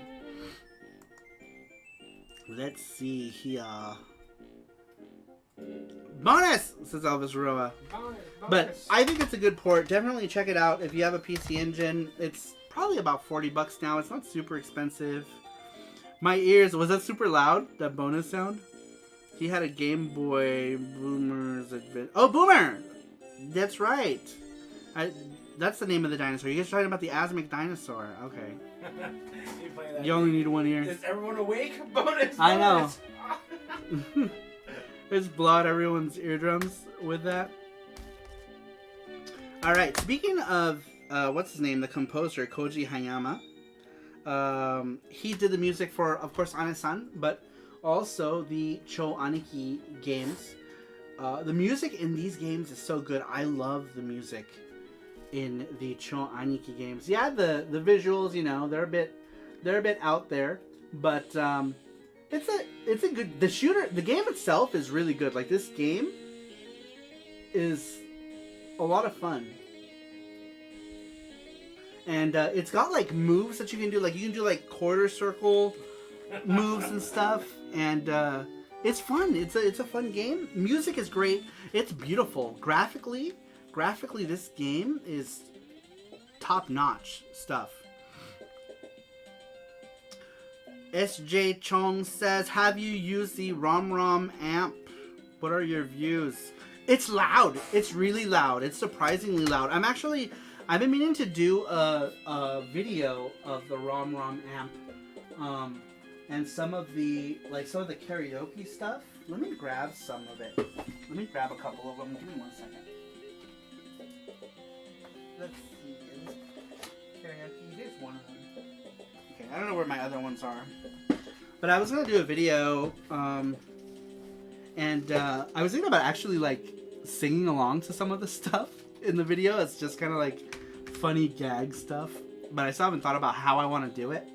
Let's see here. Bonus, says Elvis Roa. Bonus. But I think it's a good port. Definitely check it out if you have a PC Engine. It's probably about $40 now. It's not super expensive. My ears, was that super loud? That bonus sound? He had a Game Boy Boomer's Adventure. Oh, Boomer! That's right. That's the name of the dinosaur. You guys are talking about the Asmic dinosaur. Okay. You only need one ear. Is everyone awake? Bonus! I know. Just blow out everyone's eardrums with that. Alright, speaking of, what's his name? The composer, Koji Hayama. He did the music for, of course, Ane-san, but also the Cho Aniki games. The music in these games is so good. I love the music in the Cho Aniki games. Yeah, the visuals, you know, they're a bit out there, but it's a good. The game itself is really good. Like, this game is a lot of fun. And it's got like moves that you can do. Like you can do like quarter circle moves and stuff. And it's fun. It's a fun game. Music is great. It's beautiful. Graphically, this game is top-notch stuff. SJ Chong says, have you used the Rom amp? What are your views? It's loud. It's really loud. It's surprisingly loud. I've been meaning to do a video of the Rom amp, and some of the karaoke stuff. Let me grab some of it. Let me grab a couple of them. Give me 1 second. Let's see. Karaoke. Here's one of them. Okay, I don't know where my other ones are, but I was gonna do a video, and I was thinking about actually like singing along to some of the stuff in the video. It's just kind of like funny gag stuff, but I still haven't thought about how I want to do it.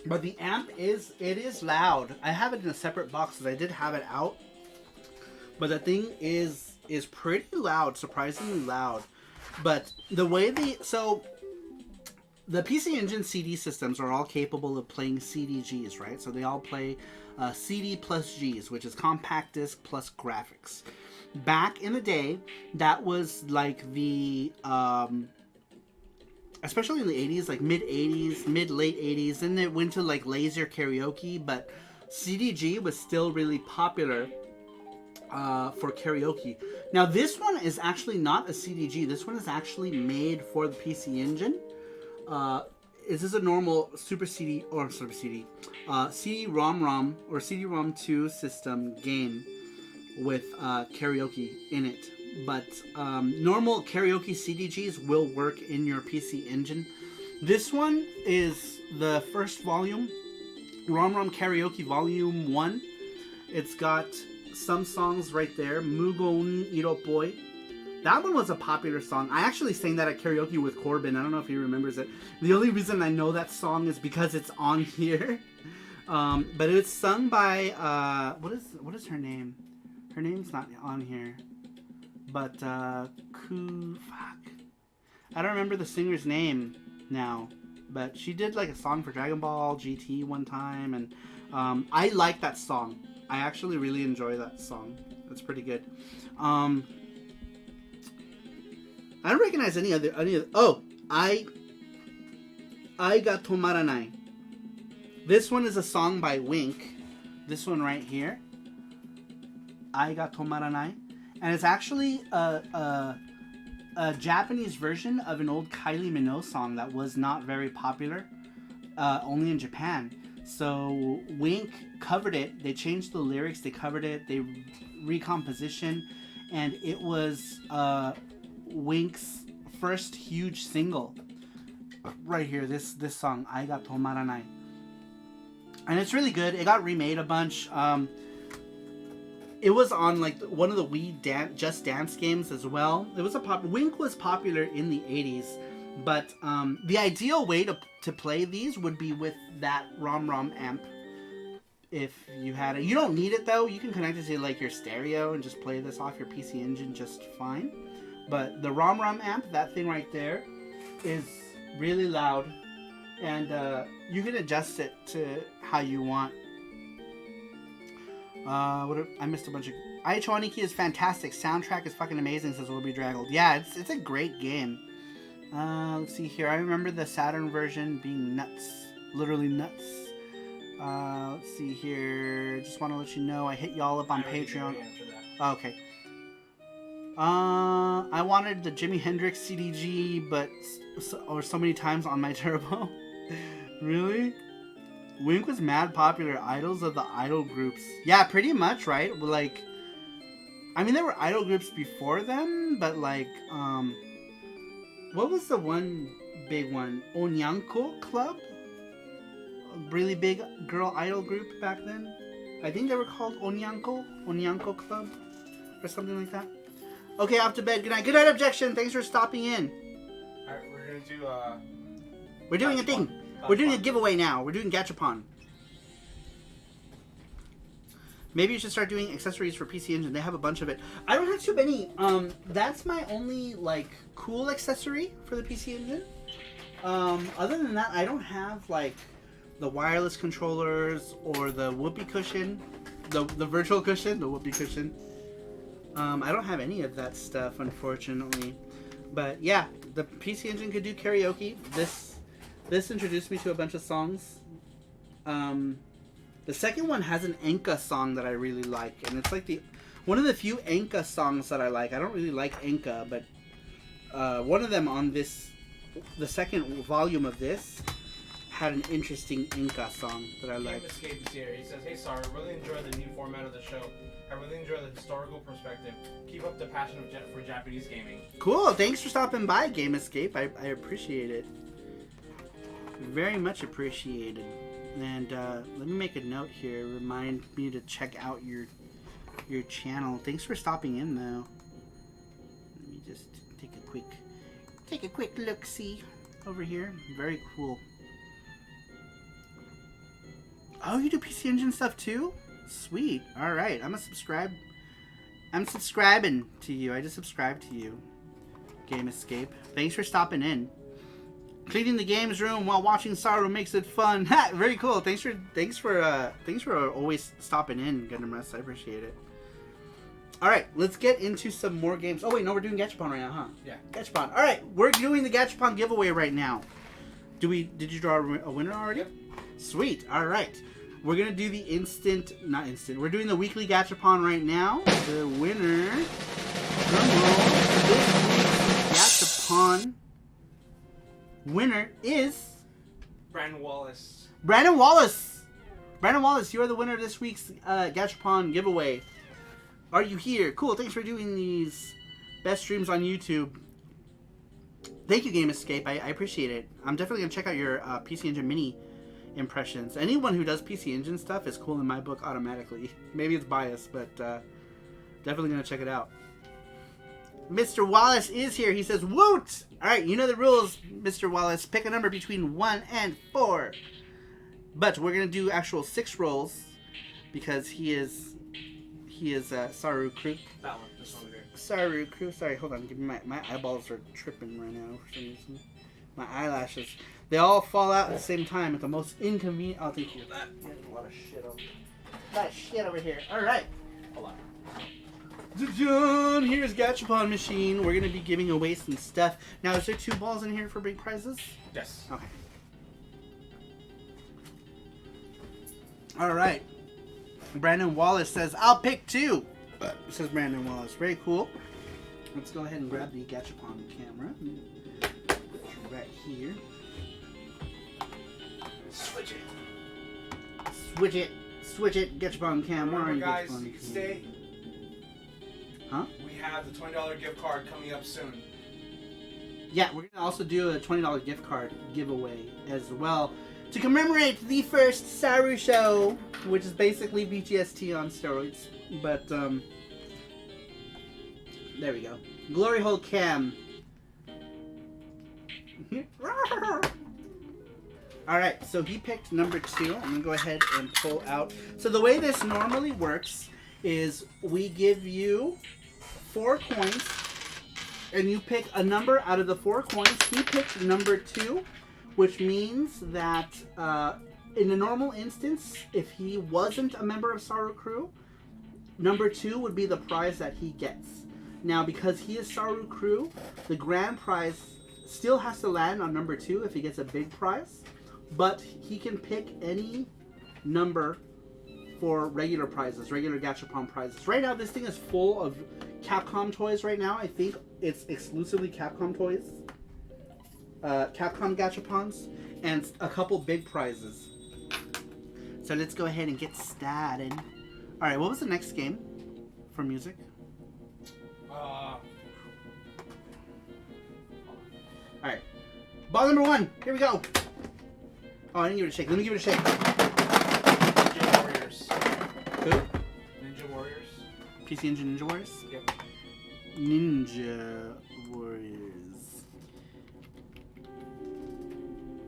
But the amp is loud. I have it in a separate box because I did have it out, but the thing is pretty loud, surprisingly loud. But the way the PC Engine CD systems are all capable of playing CDGs, right? So they all play CD plus Gs, which is compact disc plus graphics. Back in the day, that was like the, especially in the 80s, like mid-80s, mid-late 80s, then it went to like laser karaoke, but CDG was still really popular for karaoke. Now this one is actually not a CDG. This one is actually made for the PC Engine. This is a normal CD-ROM or CD-ROM 2 system game with karaoke in it. But normal karaoke CDGs will work in your PC Engine. This one is the first volume, ROM Karaoke Volume 1. It's got some songs right there. Mugon Iropoi. That one was a popular song. I actually sang that at karaoke with Corbin. I don't know if he remembers it. The only reason I know that song is because it's on here. But it's sung by what is her name? Her name's not on here. But I don't remember the singer's name now. But she did like a song for Dragon Ball GT one time, and I like that song. I actually really enjoy that song. It's pretty good. I don't recognize any other. Oh, I got Tomaranai. This one is a song by Wink. This one right here. I got Tomaranai, and it's actually a Japanese version of an old Kylie Minogue song that was not very popular, only in Japan. So Wink covered it. They changed the lyrics. They covered it. They recomposition, and it was Wink's first huge single. Right here, this song, I got Tomaranai, and it's really good. It got remade a bunch. It was on like one of the Wii Just Dance games as well. It was Wink was popular in the 80s, but the ideal way to play these would be with that ROM amp. If you had it, you don't need it though. You can connect it to like your stereo and just play this off your PC Engine just fine. But the ROM amp, that thing right there, is really loud, and you can adjust it to how you want. I missed a bunch of. Aichoniki is fantastic. Soundtrack is fucking amazing, says Will Be Draggled. Yeah, it's a great game. Let's see here. I remember the Saturn version being nuts. Literally nuts. Let's see here. Just want to let you know I hit y'all up on Patreon. Oh, okay. I wanted the Jimi Hendrix CDG, but so many times on my Turbo. Really? Wink was mad popular. Idols of the idol groups. Yeah, pretty much, right? Like, I mean, there were idol groups before them, but like, what was the one big one? Onyanko Club? A really big girl idol group back then. I think they were called Onyanko Club, or something like that. Okay, off to bed. Good night. Good night, Objection. Thanks for stopping in. Alright, we're gonna do We're doing a thing. We're doing a giveaway now. We're doing Gachapon. Maybe you should start doing accessories for PC Engine. They have a bunch of it. I don't have too many. That's my only like cool accessory for the PC Engine. Other than that, I don't have like the wireless controllers or the whoopee cushion, the virtual cushion, the whoopee cushion. I don't have any of that stuff, unfortunately. But yeah, the PC Engine could do karaoke. This introduced me to a bunch of songs. The second one has an enka song that I really like, and it's like one of the few enka songs that I like. I don't really like enka, but one of them on the second volume of this had an interesting enka song that I like. Game Escape is here. He says, "Hey Saru, I really enjoy the new format of the show. I really enjoy the historical perspective. Keep up the passion for Japanese gaming." Cool. Thanks for stopping by, Game Escape. I appreciate it. Very much appreciated. And let me make a note here. Remind me to check out your channel. Thanks for stopping in, though. Let me just take a quick look-see over here. Very cool. Oh, you do PC Engine stuff too? Sweet. All right, I'm subscribing to you. I just subscribed to you, Game Escape. Thanks for stopping in. Cleaning the games room while watching Saru makes it fun. Ha! Very cool. Thanks for always stopping in, Gundam. I appreciate it. All right, let's get into some more games. Oh wait, no, we're doing Gachapon right now, huh? Yeah. Gachapon. All right, we're doing the Gachapon giveaway right now. Did you draw a winner already? Yep. Sweet. All right. We're gonna do we're doing the weekly Gachapon right now. The winner, drumroll, this week's Gachapon winner is Brandon Wallace. Brandon Wallace. Brandon Wallace, you are the winner of this week's Gachapon giveaway. Are you here? Cool. Thanks for doing these best streams on YouTube. Thank you, Game Escape. I appreciate it. I'm definitely gonna check out your PC Engine Mini impressions. Anyone who does PC Engine stuff is cool in my book automatically. Maybe it's biased, but definitely gonna check it out. Mr. Wallace is here. He says, "Woot!" All right, you know the rules, Mr. Wallace. Pick a number between 1 and 4. But we're gonna do actual 6 rolls because he is Saru Crew. That one. This one over here. Saru Crew. Sorry, hold on. Give me my eyeballs are tripping right now for some reason. My eyelashes. They all fall out at the same time at the most inconvenient. Oh, thank you. A lot of shit over here. All right. Hold on. Here's Gachapon Machine. We're gonna be giving away some stuff. Now, is there 2 balls in here for big prizes? Yes. Okay. All right. Brandon Wallace says, "I'll pick 2." Says Brandon Wallace. Very cool. Let's go ahead and grab the Gachapon camera. Right here. Switch it. Gachapon cam. Where are you, guys, Gachapon cam? stay. Huh? We have the $20 gift card coming up soon. Yeah, we're gonna also do a $20 gift card giveaway as well to commemorate the first SARUSHOW, which is basically BGST on steroids. But there we go. Glory hole cam. Alright, so he picked number 2. I'm going to go ahead and pull out. So the way this normally works is we give you 4 coins, and you pick a number out of the 4 coins. He picked number 2, which means that in a normal instance, if he wasn't a member of Saru Crew, number 2 would be the prize that he gets. Now, because he is Saru Crew, the grand prize still has to land on number 2 if he gets a big prize, but he can pick any number for regular prizes, regular Gachapon prizes. Right now, this thing is full of Capcom toys right now. I think it's exclusively Capcom toys, Capcom Gachapons, and a couple big prizes. So let's go ahead and get started. All right, what was the next game for music? All right, ball number 1. Here we go. Oh, I didn't give it a shake. Let me give it a shake. Ninja Warriors. Who? Ninja Warriors. PC Engine Ninja Warriors? Yep. Ninja Warriors.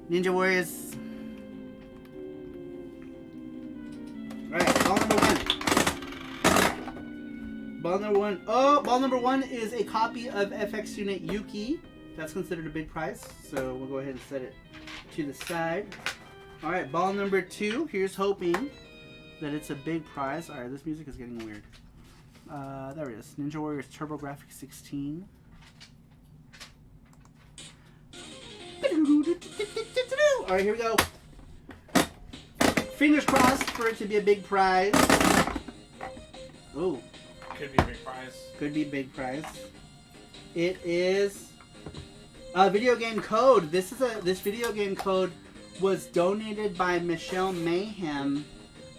Ninja Warriors. Alright, ball number 1. Ball number one. Oh, ball number one is a copy of FX Unit Yuki. That's considered a big prize, so we'll go ahead and set it to the side. All right, ball number two. Here's hoping that it's a big prize. All right, this music is getting weird. There it is. Ninja Warriors TurboGrafx 16. All right, here we go. Fingers crossed for it to be a big prize. Oh. Could be a big prize. Could be a big prize. It is a video game code. This video game code was donated by Michelle Mayhem.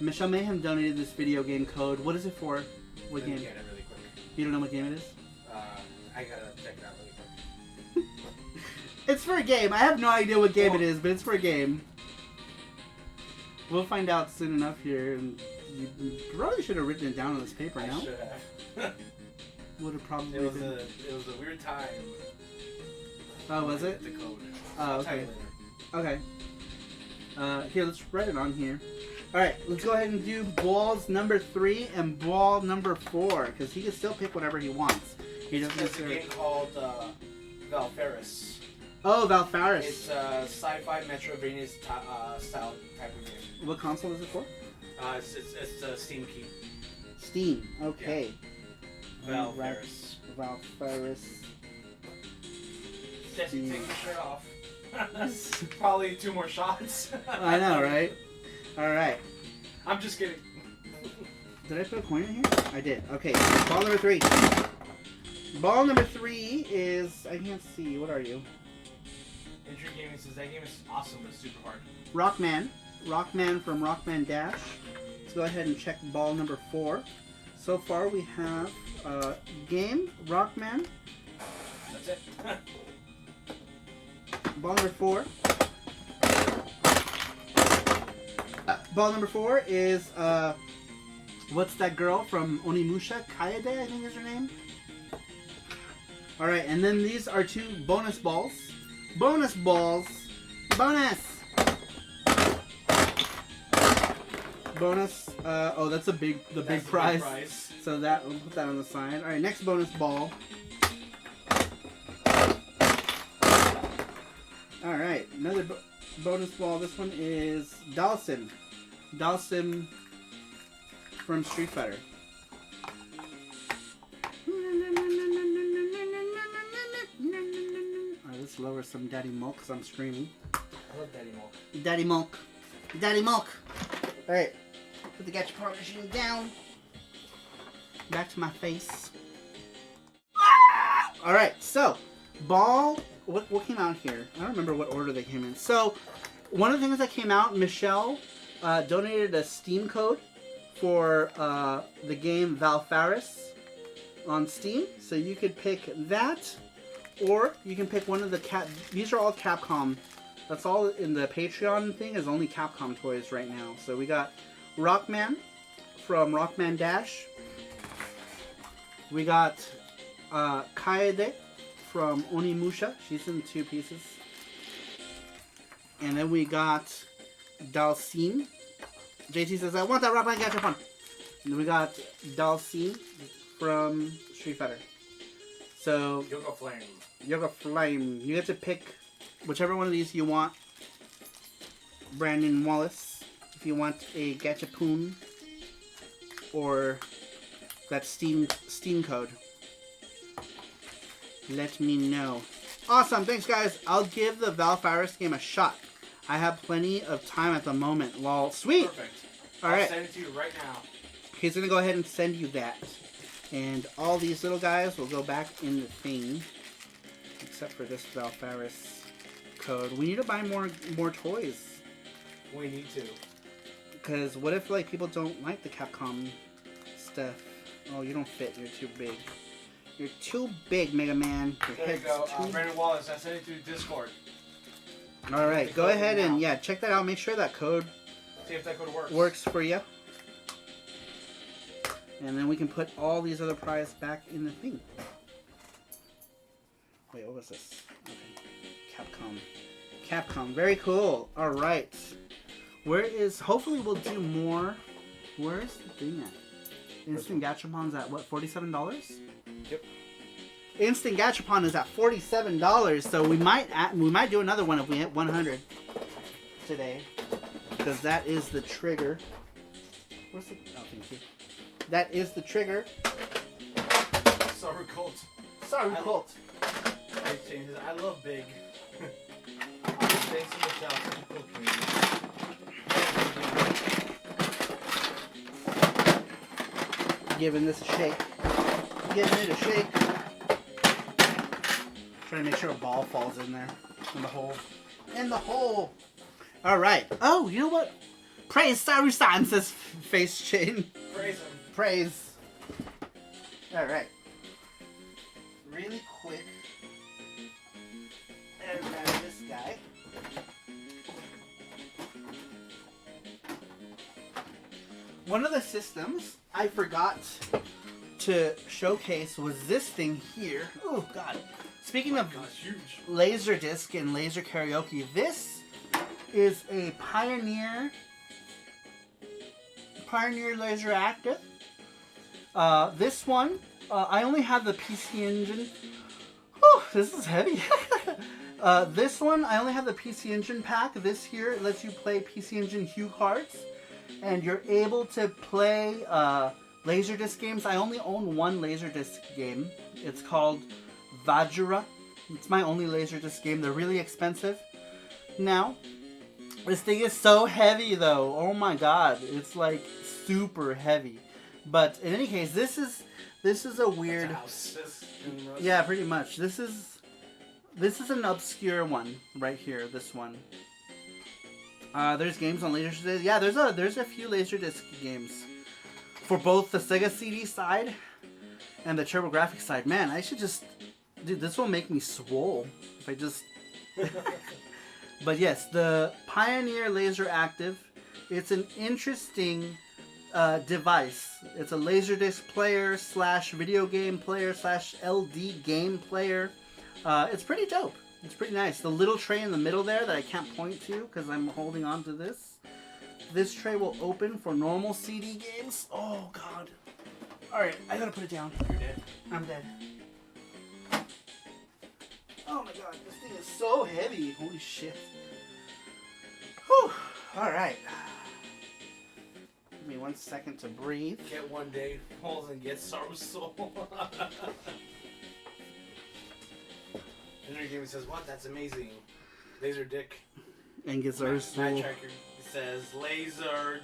Michelle Mayhem donated this video game code. What is it for? What game? Get it really quick. You don't know what game it is? I gotta check it out really quick. It's for a game. I have no idea what game it is, but it's for a game. We'll find out soon enough here. And you probably should have written it down on this paper. Now I should have. would have probably. It was a weird time. Oh, was it? The code. Oh, I'll tell you okay. later. Okay. Here, let's write it on here. All right, let's go ahead and do balls number 3 and ball number 4, because he can still pick whatever he wants. He doesn't It's a necessarily. game called Valfaris. Oh, Valfaris. It's a sci-fi Metroidvania style type of game. What console is it for? It's a Steam key. Steam. Okay. Valfaris. Valfaris. Jesse, take your shirt off. Probably 2 more shots. I know, right? All right. I'm just kidding. Did I put a coin in here? I did. Okay. Ball number 3. Ball number 3 is, I can't see. What are you? Entry Gaming says that game is awesome, but it's super hard. Rockman. Rockman from Rockman Dash. Let's go ahead and check ball number 4. So far we have game, Rockman. That's it. Ball number 4. Ball number 4 is, what's that girl from Onimusha? Kaede, I think is her name. Alright, and then these are 2 bonus balls. Bonus balls. Bonus! Bonus. Oh, that's the big prize. So that, we'll put that on the side. Alright, next bonus ball. Alright, another bonus ball. This one is Dalsim. Dalsim from Street Fighter. Alright, let's lower some Daddy Milk because I'm screaming. I love Daddy Milk. Daddy Milk. Daddy Milk. Alright, put the Gacha Power Machine down. Back to my face. Alright, so, ball. What came out here? I don't remember what order they came in. So, one of the things that came out, Michelle donated a Steam code for the game Valfaris on Steam. So you could pick that, or you can pick one of the these are all Capcom. That's all in the Patreon thing is only Capcom toys right now. So we got Rockman from Rockman Dash. We got Kaede from Onimusha. She's in 2 pieces. And then we got Dalsim. JT says, I want that Rockman Gachapon. And then we got Dalsim from Street Fighter. So, Yoga Flame. Yoga Flame. You get to pick whichever one of these you want. Brandon Wallace. If you want a Gachapon. Or that Steam code. Let me know. Awesome. Thanks, guys. I'll give the Valfaris game a shot. I have plenty of time at the moment. Lol. Sweet. Perfect. All right. I'll send it to you right now. He's going to go ahead and send you that. And all these little guys will go back in the thing. Except for this Valfaris code. We need to buy more toys. We need to. Because what if like people don't like the Capcom stuff? Oh, you don't fit. You're too big. You're too big, Mega Man. Your There you head's go. too Brandon Wallace, I sent it through Discord. Alright, go ahead and check that out. Make sure that code See if that code works. works for you. And then we can put all these other prizes back in the thing. Wait, what was this? Okay. Capcom. Very cool. Alright. Hopefully we'll do more. Where is the thing at? Instant Gachapon's at what, $47? Yep. Instant Gachapon is at $47, so we might do another one if we hit 100 today, because that is the trigger. Where's the? Oh, thank you. That is the trigger. Saru Cult. Saru Cult. Big changes. I love big. Thanks so much, Al. Such a cool community. Giving this a shake. Giving it a shake. Trying to make sure a ball falls in there. In the hole. In the hole! Alright. Oh, you know what? Praise Saru-san, says Face Chain. Praise him. Praise. Alright. Really quick. And grab this guy. One of the systems I forgot to showcase was this thing here. Oh god. Speaking of Huge. Laserdisc and laser karaoke, this is a Pioneer Laser Active. This one, I only have the PC Engine. Oh, this is heavy. This one, I only have the PC Engine pack. This here lets you play PC Engine Hue cards, and you're able to play Laserdisc games. I only own one Laserdisc game. It's called Vajra. It's my only Laserdisc game. They're really expensive. Now, this thing is so heavy though. Oh my god. It's like super heavy. But in any case, this is a weird... Yeah, pretty much. This is an obscure one right here, this one. There's games on Laserdisc. Yeah, there's a few Laserdisc games for both the Sega CD side and the TurboGrafx side. Man, I should just... Dude, this will make me swole if I just... But yes, the Pioneer Laser Active, it's an interesting device. It's a Laserdisc player / video game player / LD game player. It's pretty dope. It's pretty nice. The little tray in the middle there that I can't point to because I'm holding on to this. This tray will open for normal CD games. Oh, God. Alright, I gotta put it down. You're dead. I'm dead. Oh my god, this thing is so heavy. Holy shit. Whew. Alright. Give me 1 second to breathe. Get one day, pulls and get Saru's soul. Henry Gaming says, what? That's amazing. Laser dick. And gets our Matt soul. Tracker says, laser.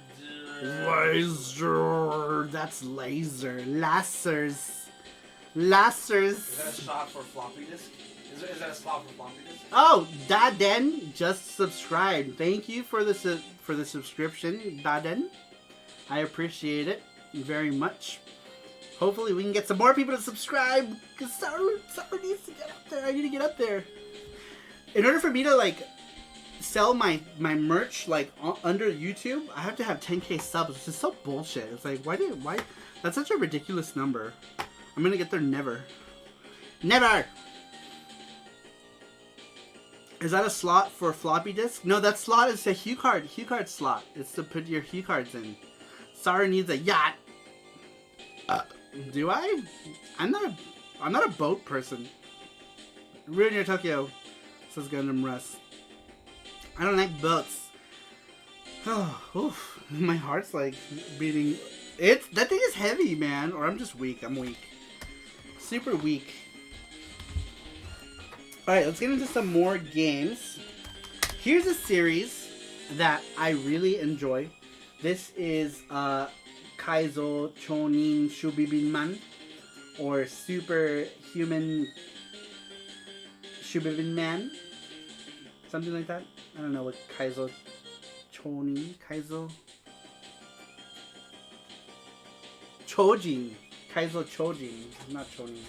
Laser. That's laser. Lasers. Is Lasers. that a shot for floppy disk? Is that a slot for floppy disk? Oh, Daden just subscribed. Thank you for the subscription, Daden. I appreciate it very much. Hopefully we can get some more people to subscribe, because Saru needs to get up there. I need to get up there. In order for me to like sell my merch like under YouTube, I have to have 10k subs, which is so bullshit. It's like why? That's such a ridiculous number. I'm gonna get there never. Never! Is that a slot for floppy disk? No, that slot is a Hue card slot. It's to put your Hue cards in. Saru needs a yacht. Do I? I'm not a boat person. Ruin your Tokyo, says Gundam Russ. I don't like boats. Oh, oof. My heart's like beating. That thing is heavy, man. Or I'm just weak. I'm weak. Super weak. Alright, let's get into some more games. Here's a series that I really enjoy. This is Kaizo Chonin Shubibinman, or Superhuman Shubibinman. Something like that. I don't know what Kaizo Chojin, Kaizo Chojin, not Chonin.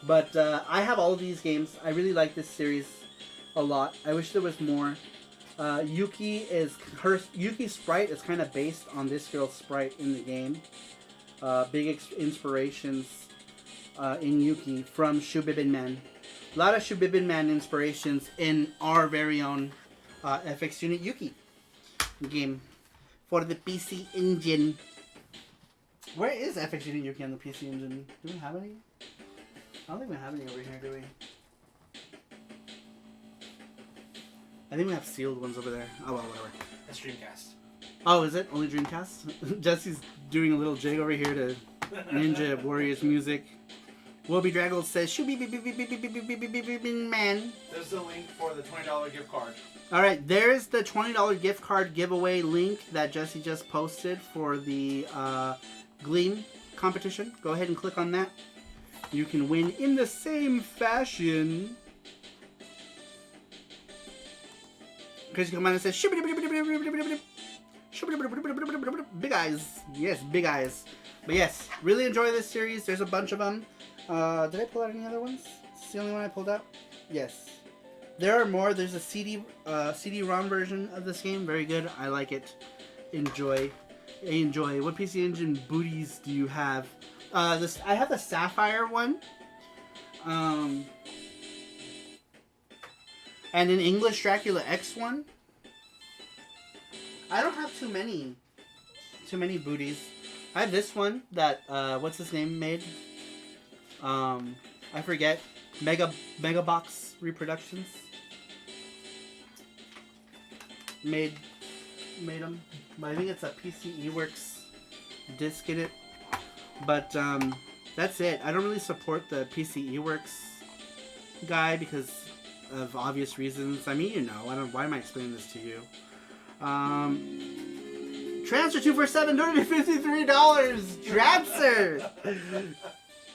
But I have all of these games. I really like this series a lot. I wish there was more. Yuki's sprite is kind of based on this girl's sprite in the game. Big inspirations in Yuki from Shubibinman. A lot of Shubibinman inspirations in our very own FX Unit Yuki game for the PC Engine. Where is FX and Yuki on the PC Engine? Do we have any? I don't think we have any over here, do we? I think we have sealed ones over there. Oh well, whatever. That's Dreamcast. Oh, is it? Only Dreamcast? Jesse's doing a little jig over here to Ninja Warriors music. Wolby Draggle says, "Shoo beep beep beep beep beep beep beep beep beep beep beep man." There's the link for the $20 gift card. All right, there's the $20 gift card giveaway link that Jesse just posted for the Gleam competition. Go ahead and click on that. You can win in the same fashion. Crazy Commander says, big eyes. Yes, big eyes. But yes, really enjoy this series. There's a bunch of them. Did I pull out any other ones? It's the only one I pulled out? Yes. There are more. There's a CD-ROM version of this game. Very good. I like it. Enjoy. What PC Engine booties do you have? I have the Sapphire one. And an English Dracula X one. I don't have too many booties. I have this one that what's his name made? I forget. Megabox Reproductions made them. But I think it's a PCE Works disc in it. But that's it. I don't really support the PCE Works guy because of obvious reasons. I mean, you know. Why am I explaining this to you? Transfer 247 $253. Dratzer.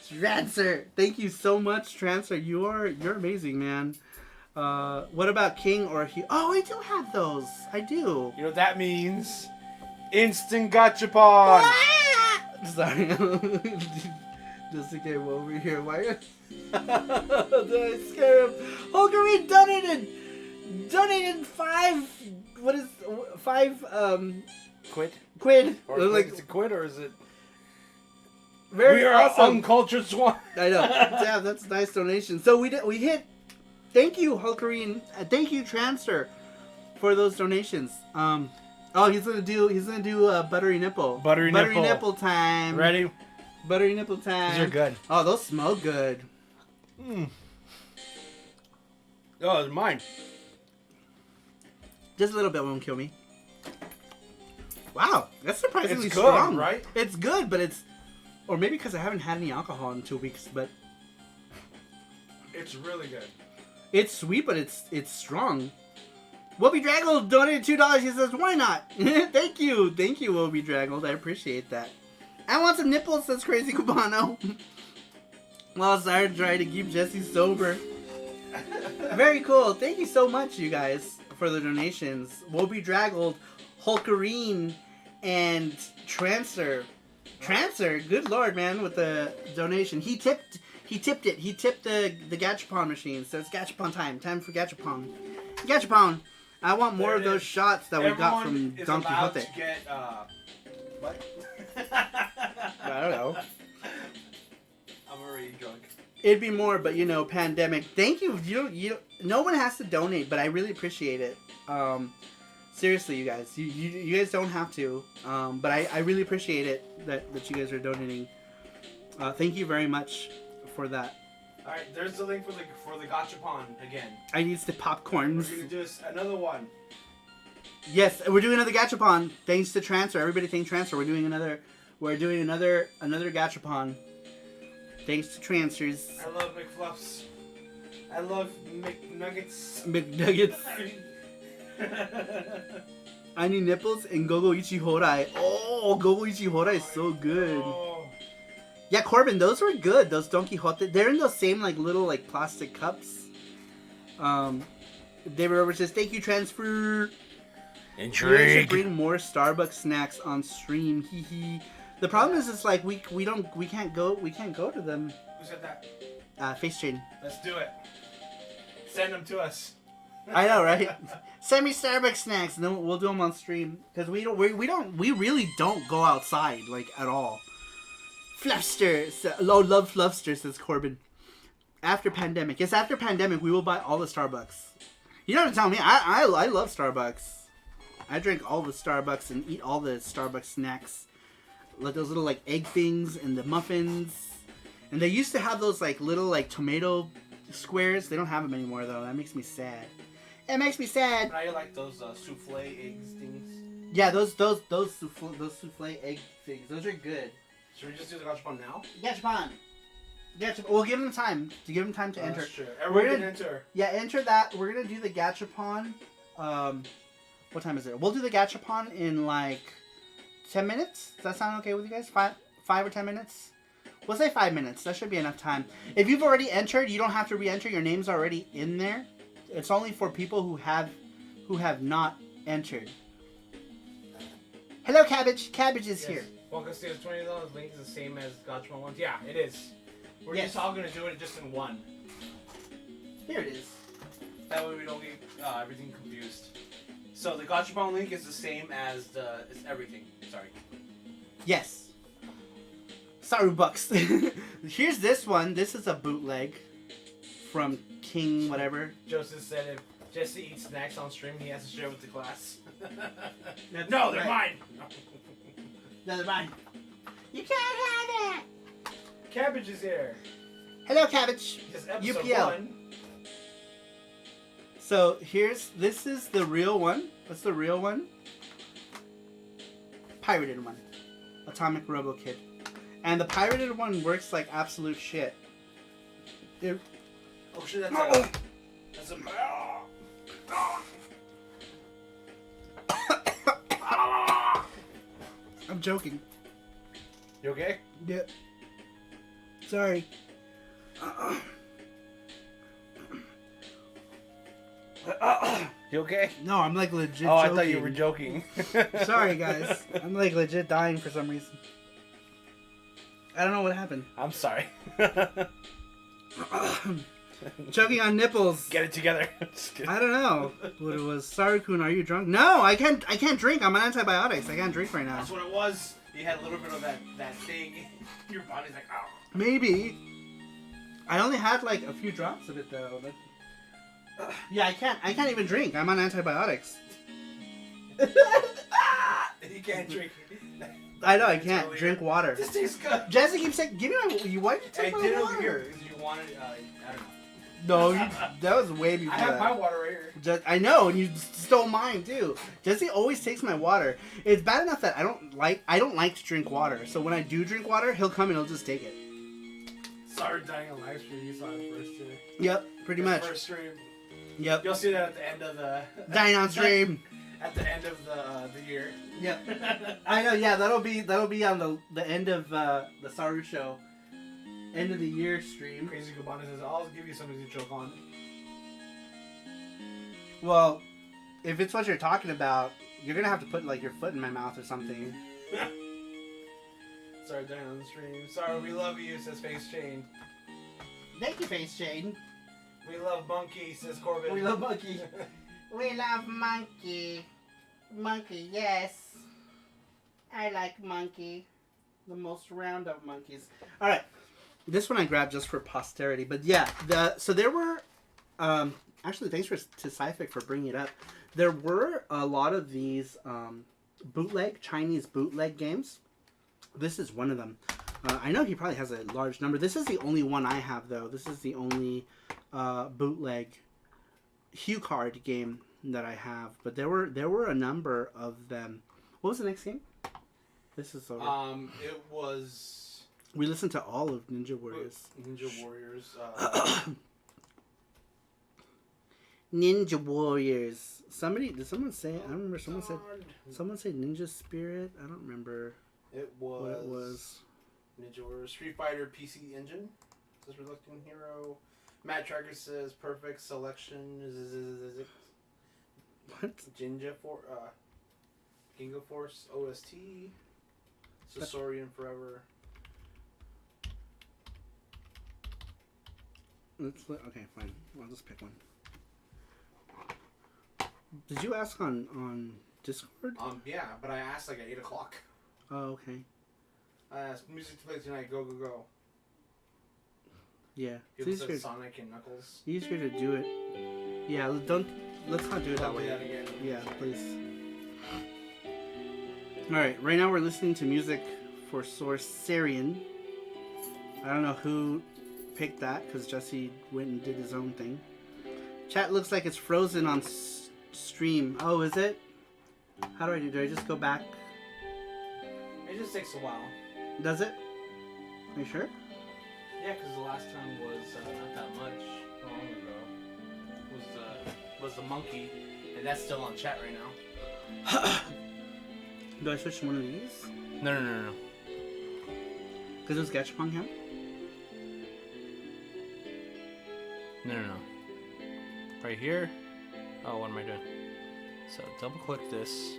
Dratzer. Thank you so much, Transfer. You're amazing, man. What about King or he? Oh, I do have those. I do. You know what that means? Instant gachapon! Sorry. Just came over here. Why? Did I scare him? Hulkery donated 5. What is 5? Quid. Or Like, is it quid or is it? very We are awesome. an uncultured swan. I know. Yeah, that's a nice donation. So we hit. Thank you, Hulkery, and thank you, Transfer, for those donations. He's gonna do buttery nipple. Buttery nipple time. Ready? Buttery nipple time. These are good. Oh, those smell good. Oh, it's mine. Just a little bit won't kill me. Wow, that's surprisingly It's good, strong. right? It's good, but it's, or maybe because I haven't had any alcohol in 2 weeks, but It's really good. it's sweet, but it's strong. Wobby Draggle donated $2. He says, "Why not?" Thank you, Wobby Draggle. I appreciate that. I want some nipples, says Crazy Cubano. Well, sorry to try to keep Jesse sober. Very cool. Thank you so much, you guys, for the donations. Wobby Draggled, Hulkerine, and Trancer. Trancer, good lord, man, with the donation. He tipped it. He tipped the Gachapon machine. So it's Gachapon time. Time for Gachapon. Gachapon. I want more of those shots that we got from Don Quixote. To get, what? I don't know. I'm already drunk. It'd be more, but you know, pandemic. Thank you. You no one has to donate, but I really appreciate it. Seriously, you guys. You guys don't have to. But I really appreciate it that you guys are donating. Thank you very much for that. All right, there's the link for the gachapon again. I need the popcorns. We're gonna do another one. Yes, we're doing another Gachapon. Thanks to Transfer. Everybody thank Transfer. We're doing another Gachapon. Thanks to Transfers. I love McFluffs. I love McNuggets. McNuggets. I need nipples and Gogo Ichi Horai. Oh, Gogo Ichi Horai is so good. Oh. Yeah, Corbin, those were good. Those Don Quixote. They're in those same like little like plastic cups. David Roberts says, "Thank you, Transfer." We should bring more Starbucks snacks on stream. Hee hee. The problem is, it's like we can't go to them. Who said that? Face chain. Let's do it. Send them to us. I know, right? Send me Starbucks snacks, and then we'll do them on stream because we really don't go outside like at all. Fluffster, love Fluffster, says Corbin. After pandemic, yes, after pandemic, we will buy all the Starbucks. You don't have to tell me. I love Starbucks. I drink all the Starbucks and eat all the Starbucks snacks. those little like egg things and the muffins. And they used to have those like little like tomato squares. They don't have them anymore though. That makes me sad. It makes me sad. Now you like those souffle eggs things. Yeah, those souffle egg things. Those are good. Should we just do the gachapon now? Gachapon. We'll give them time to enter. That's true. Everyone can enter. Yeah, enter that. We're gonna do the gachapon. What time is it? We'll do the gachapon in like 10 minutes. Does that sound okay with you guys? Five or 10 minutes? We'll say 5 minutes. That should be enough time. If you've already entered, you don't have to re-enter. Your name's already in there. It's only for people who have not entered. Hello, Cabbage. Cabbage is here. Welcome to $20 link is the same as gachapon ones. Yeah, it is. We're Yes. just all gonna do it just in one. Here it is. That way we don't get everything confused. So the gachapon link is the same as everything. Sorry. Yes. Saru bucks. Here's this one. This is a bootleg from King whatever. Joseph said if Jesse eats snacks on stream, he has to share with the class. That's No, they're right. mine. No, they're mine. You can't have it. Cabbage is here. Hello, Cabbage. This is episode UPL. 1. So this is the real one. What's the real one? Pirated one. Atomic Robo Kid. And the pirated one works like absolute shit. Oh shit, that's a I'm joking. You okay? Yeah. Sorry. You okay? No, I'm like legit Oh, I joking. thought you were joking. Sorry, guys. I'm like legit dying for some reason. I don't know what happened. I'm sorry. Choking on nipples. Get it together. Just kidding. I don't know what it was. Saru-kun, are you drunk? No, I can't drink. I'm on antibiotics. I can't drink right now. That's what it was. You had a little bit of that thing. Your body's like, oh. Maybe. I only had like a few drops of it though. But... yeah, I can't even drink. I'm on antibiotics. You can't drink. I know I can't drink water. This tastes good. Jesse keeps saying, "Give me my." Why did you take I my did water? over here because you wanted. I don't know. No, that was way before I have that. my water right here. I know, and you stole mine too. Jesse always takes my water. It's bad enough that I don't like to drink water. So when I do drink water, he'll come and he'll just take it. Sorry, dying on live stream. You saw it first today. Yep, pretty much. First stream. Yep. You'll see that at the end of the. Dying on stream. At the end of the year. Yep. I know. Yeah, that'll be on the end of the SARUSHOW. End of the year stream. Crazy Cabana says, "I'll give you something to choke on." Well, if it's what you're talking about, you're gonna have to put like your foot in my mouth or something. Sorry, dying on the stream. Sorry, we love you, says Face Chain. Thank you, Face Chain. We love Monkey, says Corbin. We love Monkey. We love Monkey. Monkey, yes. I like Monkey. The most round of monkeys. Alright. This one I grabbed just for posterity. But yeah, so there were... actually, thanks to Sci-Fic for bringing it up. There were a lot of these Chinese bootleg games. This is one of them. I know he probably has a large number. This is the only one I have, though. This is the only bootleg Hue card game that I have. But there were a number of them. What was the next game? This is over. It was... We listened to all of Ninja Warriors. Ninja Warriors. Ninja Warriors. Did someone say it? I don't remember. Someone said Ninja Spirit. I don't remember It was... what it was. Ninja Warriors. Street Fighter PC Engine. Says Reluctant Hero. Matt Tracker says Perfect Selection. What? Ginga Force OST. Sasorian Forever. Okay, fine. I'll just pick one. Did you ask on Discord? Yeah, but I asked like at 8 o'clock. Oh, okay. I asked music to play tonight. Go go go. Yeah. People It's said easier, Sonic and Knuckles. easier to do it. Yeah, let's not do it that Don't do way. that again. Yeah, please. Alright, right now we're listening to music for Source Syrian. I don't know who picked that because Jesse went and did his own thing. Chat looks like it's frozen on stream. Oh, is it? How do I do? Do I just go back? It just takes a while. Does it? Are you sure? Yeah, because the last time was not that much long ago. Was the monkey, and that's still on chat right now. Do I switch to one of these? No. Because it was Gachapon Camp? No. Right here. Oh, what am I doing? So double click this.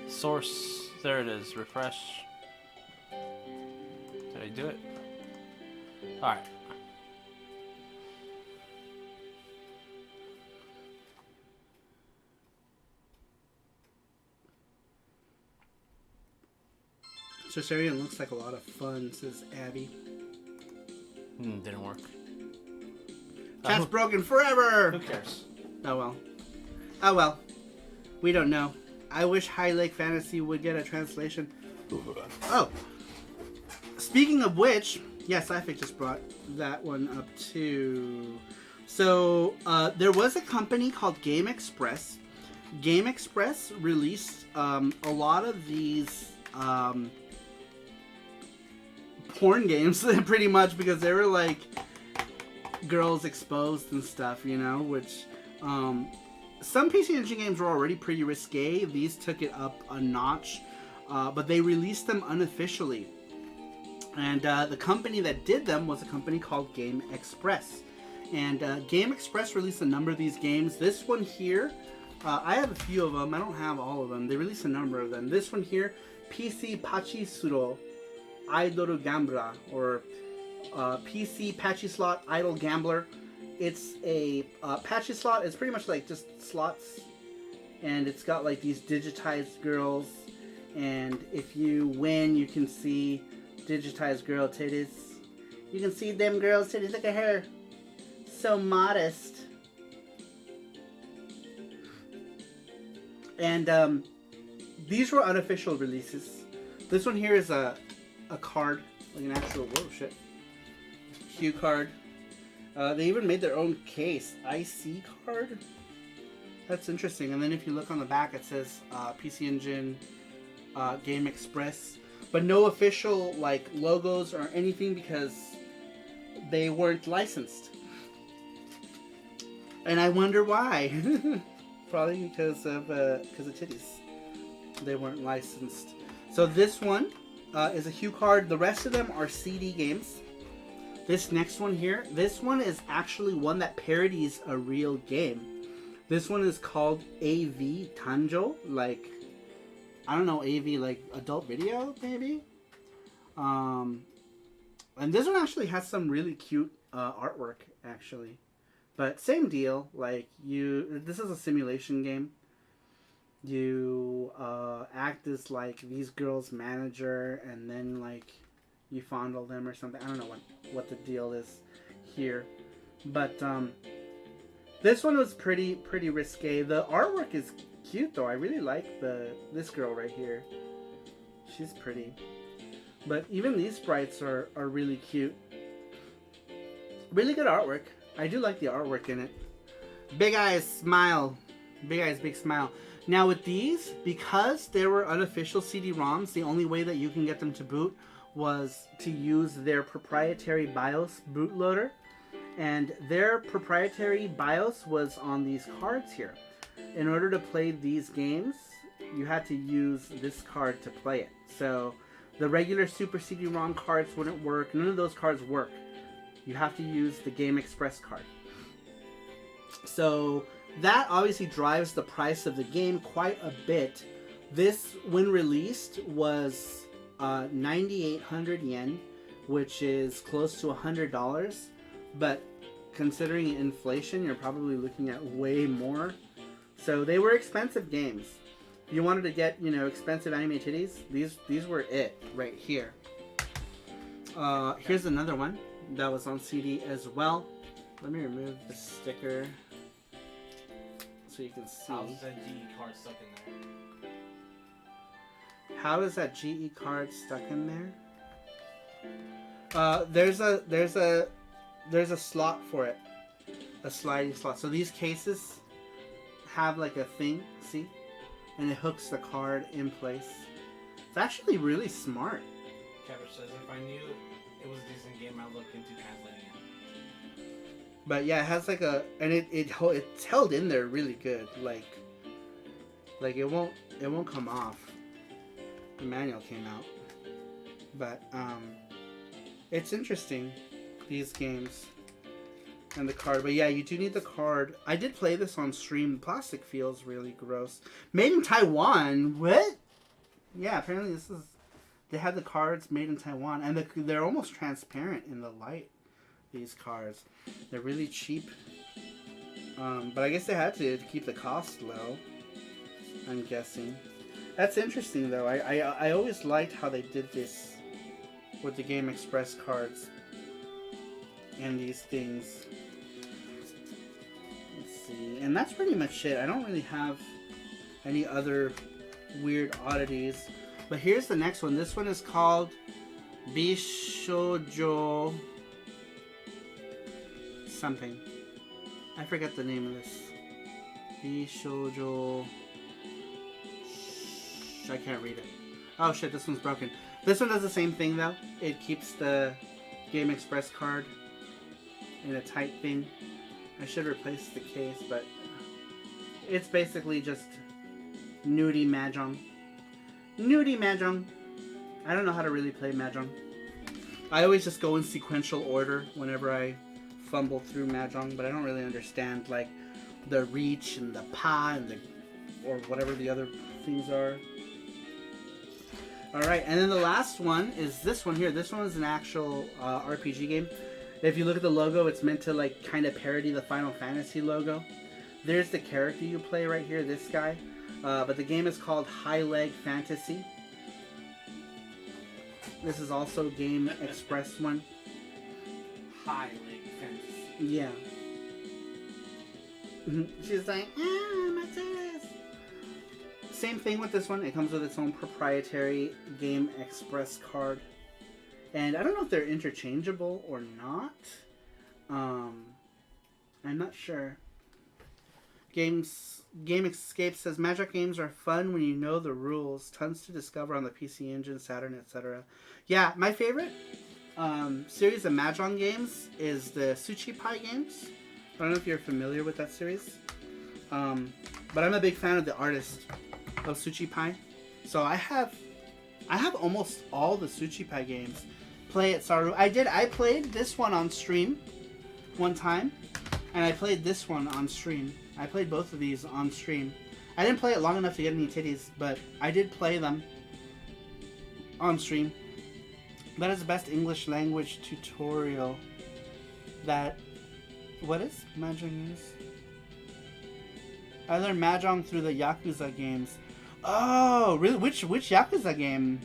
Source. There it is. Refresh. Did I do it? Alright. So Syrian looks like a lot of fun, says Abby. Didn't work. Chat's broken forever! Who cares? Oh well. Oh well. We don't know. I wish High Lake Fantasy would get a translation. Oh. Speaking of which, yes, Sci-Fi just brought that one up too. So, there was a company called Game Express. Game Express released a lot of these porn games, pretty much, because they were like girls exposed and stuff, you know, which some PC Engine games were already pretty risque. These took it up a notch, but they released them unofficially. And the company that did them was a company called Game Express. And Game Express released a number of these games. This one here, I have a few of them. I don't have all of them. They released a number of them. This one here, PC Pachisuro Idol Gambler, or PC Patchy Slot Idol Gambler. It's a patchy slot. It's pretty much like just slots, and it's got like these digitized girls, and if you win, you can see digitized girl titties. You can see them girls titties. Look at her, so modest. And these were unofficial releases. This one here is a card, like an actual cue card. They even made their own case, IC card. That's interesting. And then if you look on the back, it says PC Engine, Game Express, but no official like logos or anything because they weren't licensed. And I wonder why. Probably because of titties. They weren't licensed. So this one is a cue card. The rest of them are CD games. This next one here, this one is actually one that parodies a real game. This one is called AV Tanjo, like, I don't know, AV, like adult video, maybe? And this one actually has some really cute artwork, actually. But same deal, like, this is a simulation game. You act as, like, these girls' manager, and then, like, you fondle them or something. I don't know what the deal is here. But this one was pretty risque. The artwork is cute though. I really like this girl right here. She's pretty. But even these sprites are really cute. Really good artwork. I do like the artwork in it. Big eyes, smile. Big eyes, big smile. Now with these, because they were unofficial CD-ROMs, the only way that you can get them to boot was to use their proprietary BIOS bootloader, and their proprietary BIOS was on these cards here. In order to play these games, you had to use this card to play it. So the regular Super CD-ROM cards wouldn't work. None of those cards work. You have to use the Game Express card. So that obviously drives the price of the game quite a bit. This, when released, was 9,800 yen, which is close to $100, but considering inflation, you're probably looking at way more. So they were expensive games. If you wanted to get, expensive anime titties, these were it right here. Here's another one that was on CD as well. Let me remove the sticker so so you can see. How's that GE card stuck in there? How is that GE card stuck in there? There's a slot for it, a sliding slot. So these cases have like a thing, see, and it hooks the card in place. It's actually really smart. Kevin says if I knew it was a decent game, I'd look into translating it. But yeah, it has like a, and it's held in there really good. Like it won't come off. The manual came out, but it's interesting, these games and the card. But yeah, you do need the card. I did play this on stream. Plastic feels really gross. Made in Taiwan. What? Yeah, apparently they had the cards made in Taiwan, and they're almost transparent in the light. These cards, they're really cheap. But I guess they had to keep the cost low, I'm guessing. That's interesting though. I always liked how they did this with the Game Express cards and these things. Let's see. And that's pretty much it. I don't really have any other weird oddities. But here's the next one. This one is called Bishoujo something. I forget the name of this. Bishoujo. I can't read it. Oh shit, this one's broken. This one does the same thing though. It keeps the Game Express card in a tight thing. I should replace the case, but it's basically just nudie mahjong. Nudie mahjong. I don't know how to really play mahjong. I always just go in sequential order whenever I fumble through mahjong, but I don't really understand like the reach and the pa and the or whatever the other things are. Alright, and then the last one is this one here. This one is an actual RPG game. If you look at the logo, it's meant to like kind of parody the Final Fantasy logo. There's the character you play right here, this guy. But the game is called High Leg Fantasy. This is also Game Express one. High Leg Fantasy. Yeah. She's like, my titties. Same thing with this one. It comes with its own proprietary Game Express card. And I don't know if they're interchangeable or not. I'm not sure. Game Escape says, Magic games are fun when you know the rules. Tons to discover on the PC Engine, Saturn, etc. Yeah, my favorite series of Mahjong games is the Suchi Pai games. I don't know if you're familiar with that series. But I'm a big fan of the artist of Suchi Pai. So I have almost all the Suchi Pai games. Play at Saru. I played this one on stream one time. And I played this one on stream. I played both of these on stream. I didn't play it long enough to get any titties, but I did play them on stream. That is the best English language tutorial that... What is Mahjong games? I learned Mahjong through the Yakuza games. Oh, really? Which Yakuza game?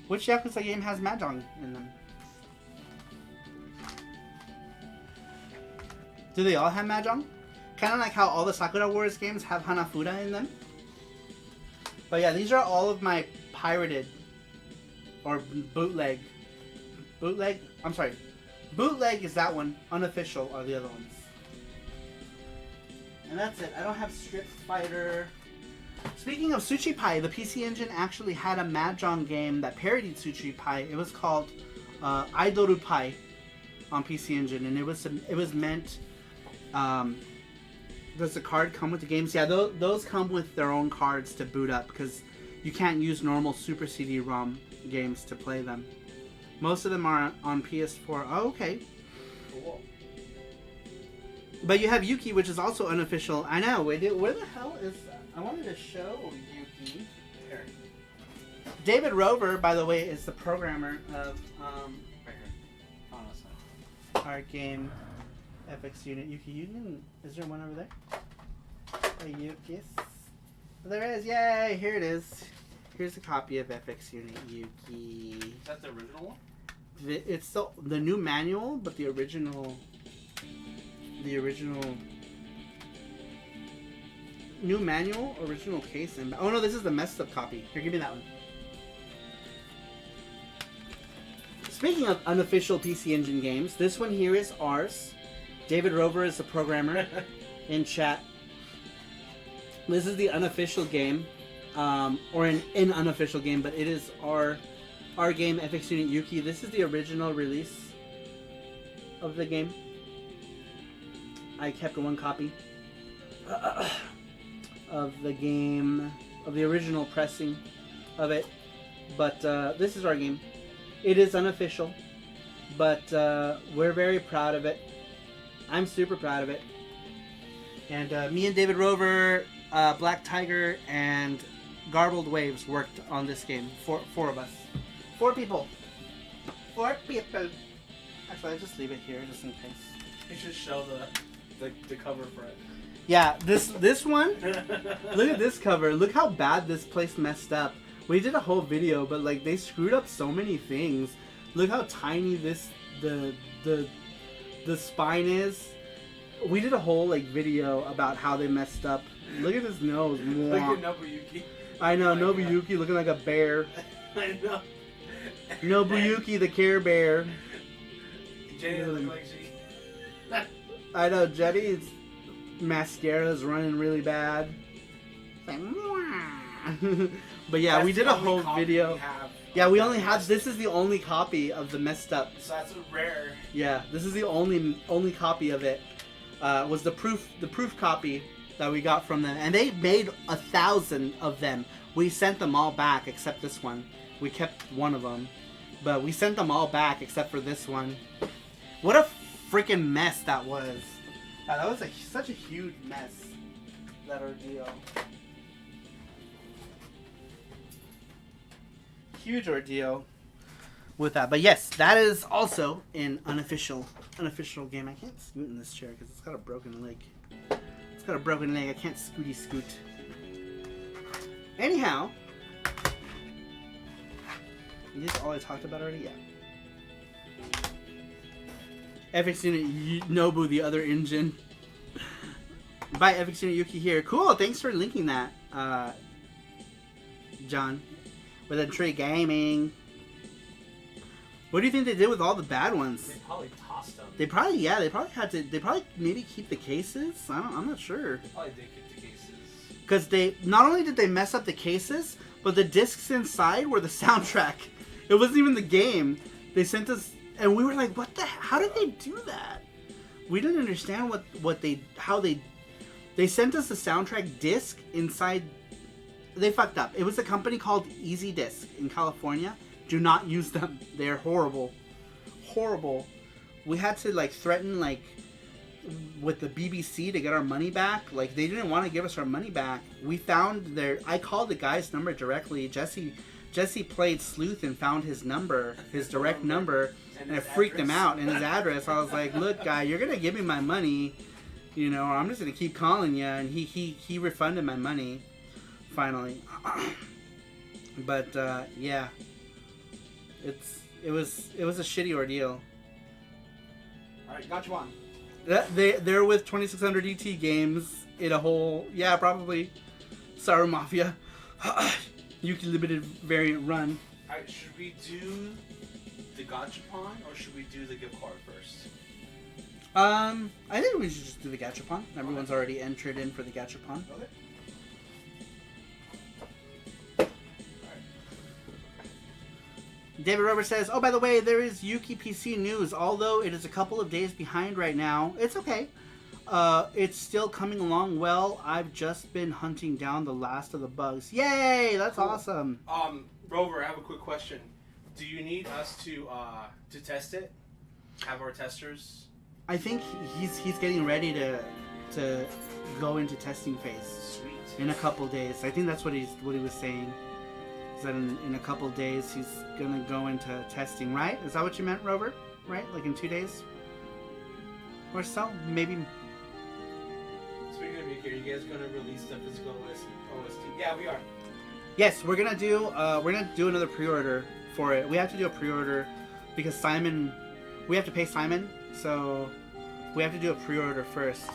Which Yakuza game has Mahjong in them? Do they all have Mahjong? Kind of like how all the Sakura Wars games have Hanafuda in them. But yeah, these are all of my pirated or bootleg. I'm sorry. Bootleg is that one. Unofficial are the other ones. And that's it. I don't have Street Fighter. Speaking of Suchi Pai, the PC Engine actually had a Mahjong game that parodied Suchi Pai. It was called Idoru Pai on PC Engine, and it was meant. Does the card come with the games? Yeah, those come with their own cards to boot up because you can't use normal Super CD-ROM games to play them. Most of them are on PS4. Oh, okay. Cool. But you have Yuki, which is also unofficial. I know. Where the hell is that? I wanted to show Yuki. Here. David Rover, by the way, is the programmer of Right here. On the side. our game FX Unit. Yuki, is there one over there? A Yuki. There is. Yay! Here it is. Here's a copy of FX Unit Yuki. Is that the original one? It's the new manual, but the original new manual, original case, and oh no, this is the messed up copy. Here, give me that one. Speaking of unofficial PC Engine games, this one here is ours. David Rover is the programmer in chat. This is the unofficial game, or an unofficial game, but it is our game, FX Unit Yuki. This is the original release of the game. I kept one copy of the game, of the original pressing of it, but this is our game. It is unofficial, but we're very proud of it. I'm super proud of it. And me and David Rover, Black Tiger, and Garbled Waves worked on this game. Four of us. 4 people. 4 people. Actually, I'll just leave it here just in case. You should show the cover for it. Yeah, this one. Look at this cover. Look how bad this place messed up. We did a whole video, but like they screwed up so many things. Look how tiny the spine is. We did a whole like video about how they messed up. Look at his nose. Look at Nobuyuki. I know, Nobuyuki looking like a bear. I know. Nobuyuki the Care Bear. Jenny looked like she... I know, Jenny's mascara is running really bad. But yeah, That's we did the a only whole copy video. we have Yeah, of we that only have. messed This is the only copy of the messed up. So that's a rare. Yeah, this is the only copy of it. Was the proof copy that we got from them, and they made 1,000 of them. We sent them all back except this one. We kept one of them, but we sent them all back except for this one. What a freaking mess that was! That was such a huge mess. That ordeal. Huge ordeal with that. But yes, that is also an unofficial game. I can't scoot in this chair because it's got a broken leg. It's got a broken leg. I can't scooty scoot. Anyhow, is this all I talked about already? Yeah. FX Unit Nobu, the other engine. By FX Unit Yuki here. Cool. Thanks for linking that, John. With Untitled Gaming. What do you think they did with all the bad ones? They probably tossed them. They probably had to. They probably maybe keep the cases. I'm not sure. They probably did keep the cases. Because they not only did they mess up the cases, but the discs inside were the soundtrack. It wasn't even the game. They sent us, and we were like, "What the? How did they do that?" We didn't understand how they sent us the soundtrack disc inside. They fucked up. It was a company called Easy Disc in California. Do not use them. They're horrible. Horrible. We had to like threaten like with the BBC to get our money back. Like they didn't want to give us our money back. We found I called the guy's number directly. Jesse played sleuth and found his number, his direct number, and it freaked him out and his address. I was like, "Look, guy, you're going to give me my money, you know, or I'm just going to keep calling you." And he refunded my money finally. But yeah. It was a shitty ordeal. Alright, got you on. They're with 2600 ET games in a whole, yeah, probably Saru Mafia Yuki Limited variant run. Alright, should we do the Gachapon or should we do the gift card first? I think we should just do the Gachapon. Everyone's already entered in for the Gachapon. Okay. David Rober says, "Oh, by the way, there is Yuki PC news. Although it is a couple of days behind right now, it's okay. It's still coming along well. I've just been hunting down the last of the bugs. Yay! That's cool. Awesome." Rover, I have a quick question. Do you need us to test it? Have our testers? I think he's getting ready to go into testing phase. Sweet. In a couple days. I think that's what he was saying. Is that in a couple days he's gonna go into testing, right? Is that what you meant, Rover? Right? Like in 2 days? Or so? Maybe. Speaking of Yuki, are you guys gonna release the physical OST? Yeah, we are. Yes, we're gonna do another pre-order for it. We have to do a pre-order because we have to pay Simon, so we have to do a pre-order first.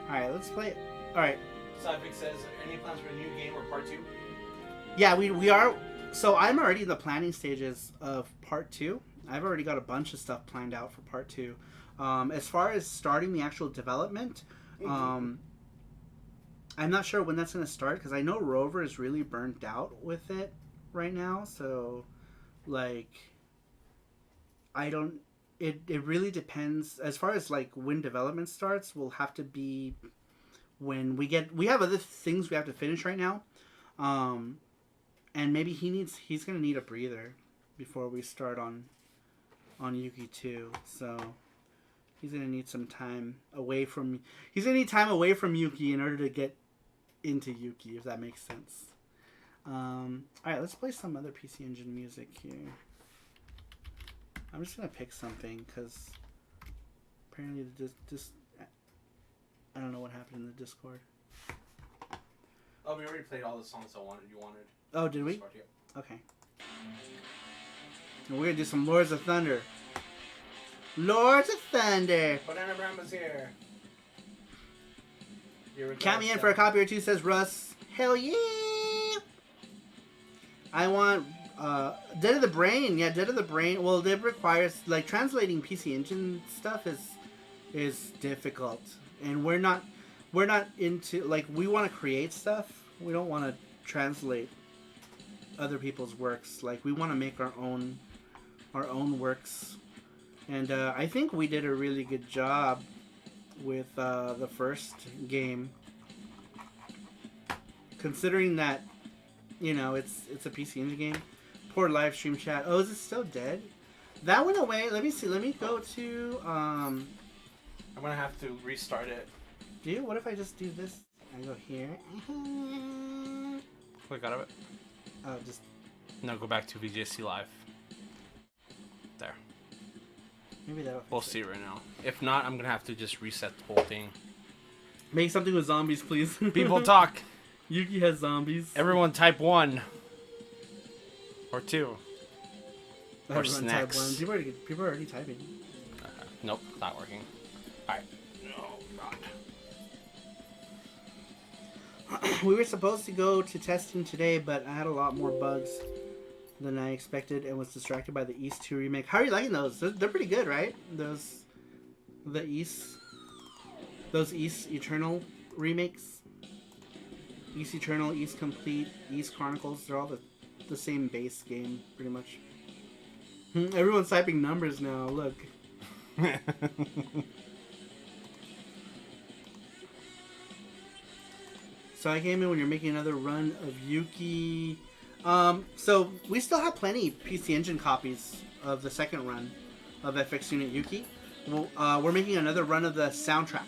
Alright, let's play it. Alright, Cyvic says, any plans for a new game or part 2? Yeah, we are. So I'm already in the planning stages of part 2. I've already got a bunch of stuff planned out for part 2. As far as starting the actual development, I'm not sure when that's going to start because I know Rover is really burnt out with it right now. So, like, I don't. It really depends. As far as like when development starts, will have to be when we have other things we have to finish right now, and maybe he's gonna need a breather before we start on Yuki 2. So he's gonna need some time away from. He's gonna need time away from Yuki in order to get into Yuki, if that makes sense. All right, let's play some other PC Engine music here. I'm just gonna pick something because apparently this I don't know what happened in the Discord. Oh, we already played all the songs you wanted. Oh, did we? Discord, yeah. Okay. And we're gonna do some Lords of Thunder. Lords of Thunder. Banana Brahma's here. Count me in for a copy or two, says Russ. Hell yeah! I want Dead of the Brain. Yeah, Dead of the Brain. Well, it requires like translating PC Engine stuff is difficult, and we're not into like we want to create stuff. We don't want to translate other people's works. Like we want to make our own works, and I think we did a really good job with the first game, considering that it's a PC Engine game. Poor live stream chat. Oh, is it still dead? That went away. Let me see. Let me go to I'm gonna have to restart it. Dude, what if I just do this? I go here. Click out of it. Oh, just No, go back to VJC Live. There. maybe that'll. We'll see right now. If not, I'm gonna have to just reset the whole thing. Make something with zombies, please. People talk. Yuki has zombies. Everyone type 1 or 2 or Everyone snacks. type 1. People are already typing. Nope, not working. Alright. No, God. We were supposed to go to testing today, but I had a lot more bugs than I expected and was distracted by the East 2 remake. How are you liking those? They're pretty good, right? Those East Eternal remakes. East Eternal, East Complete, East Chronicles, they're all the same base game, pretty much. Everyone's typing numbers now, look. So I came in when you're making another run of Yuki. So we still have plenty PC Engine copies of the second run of FX Unit Yuki. We're making another run of the soundtrack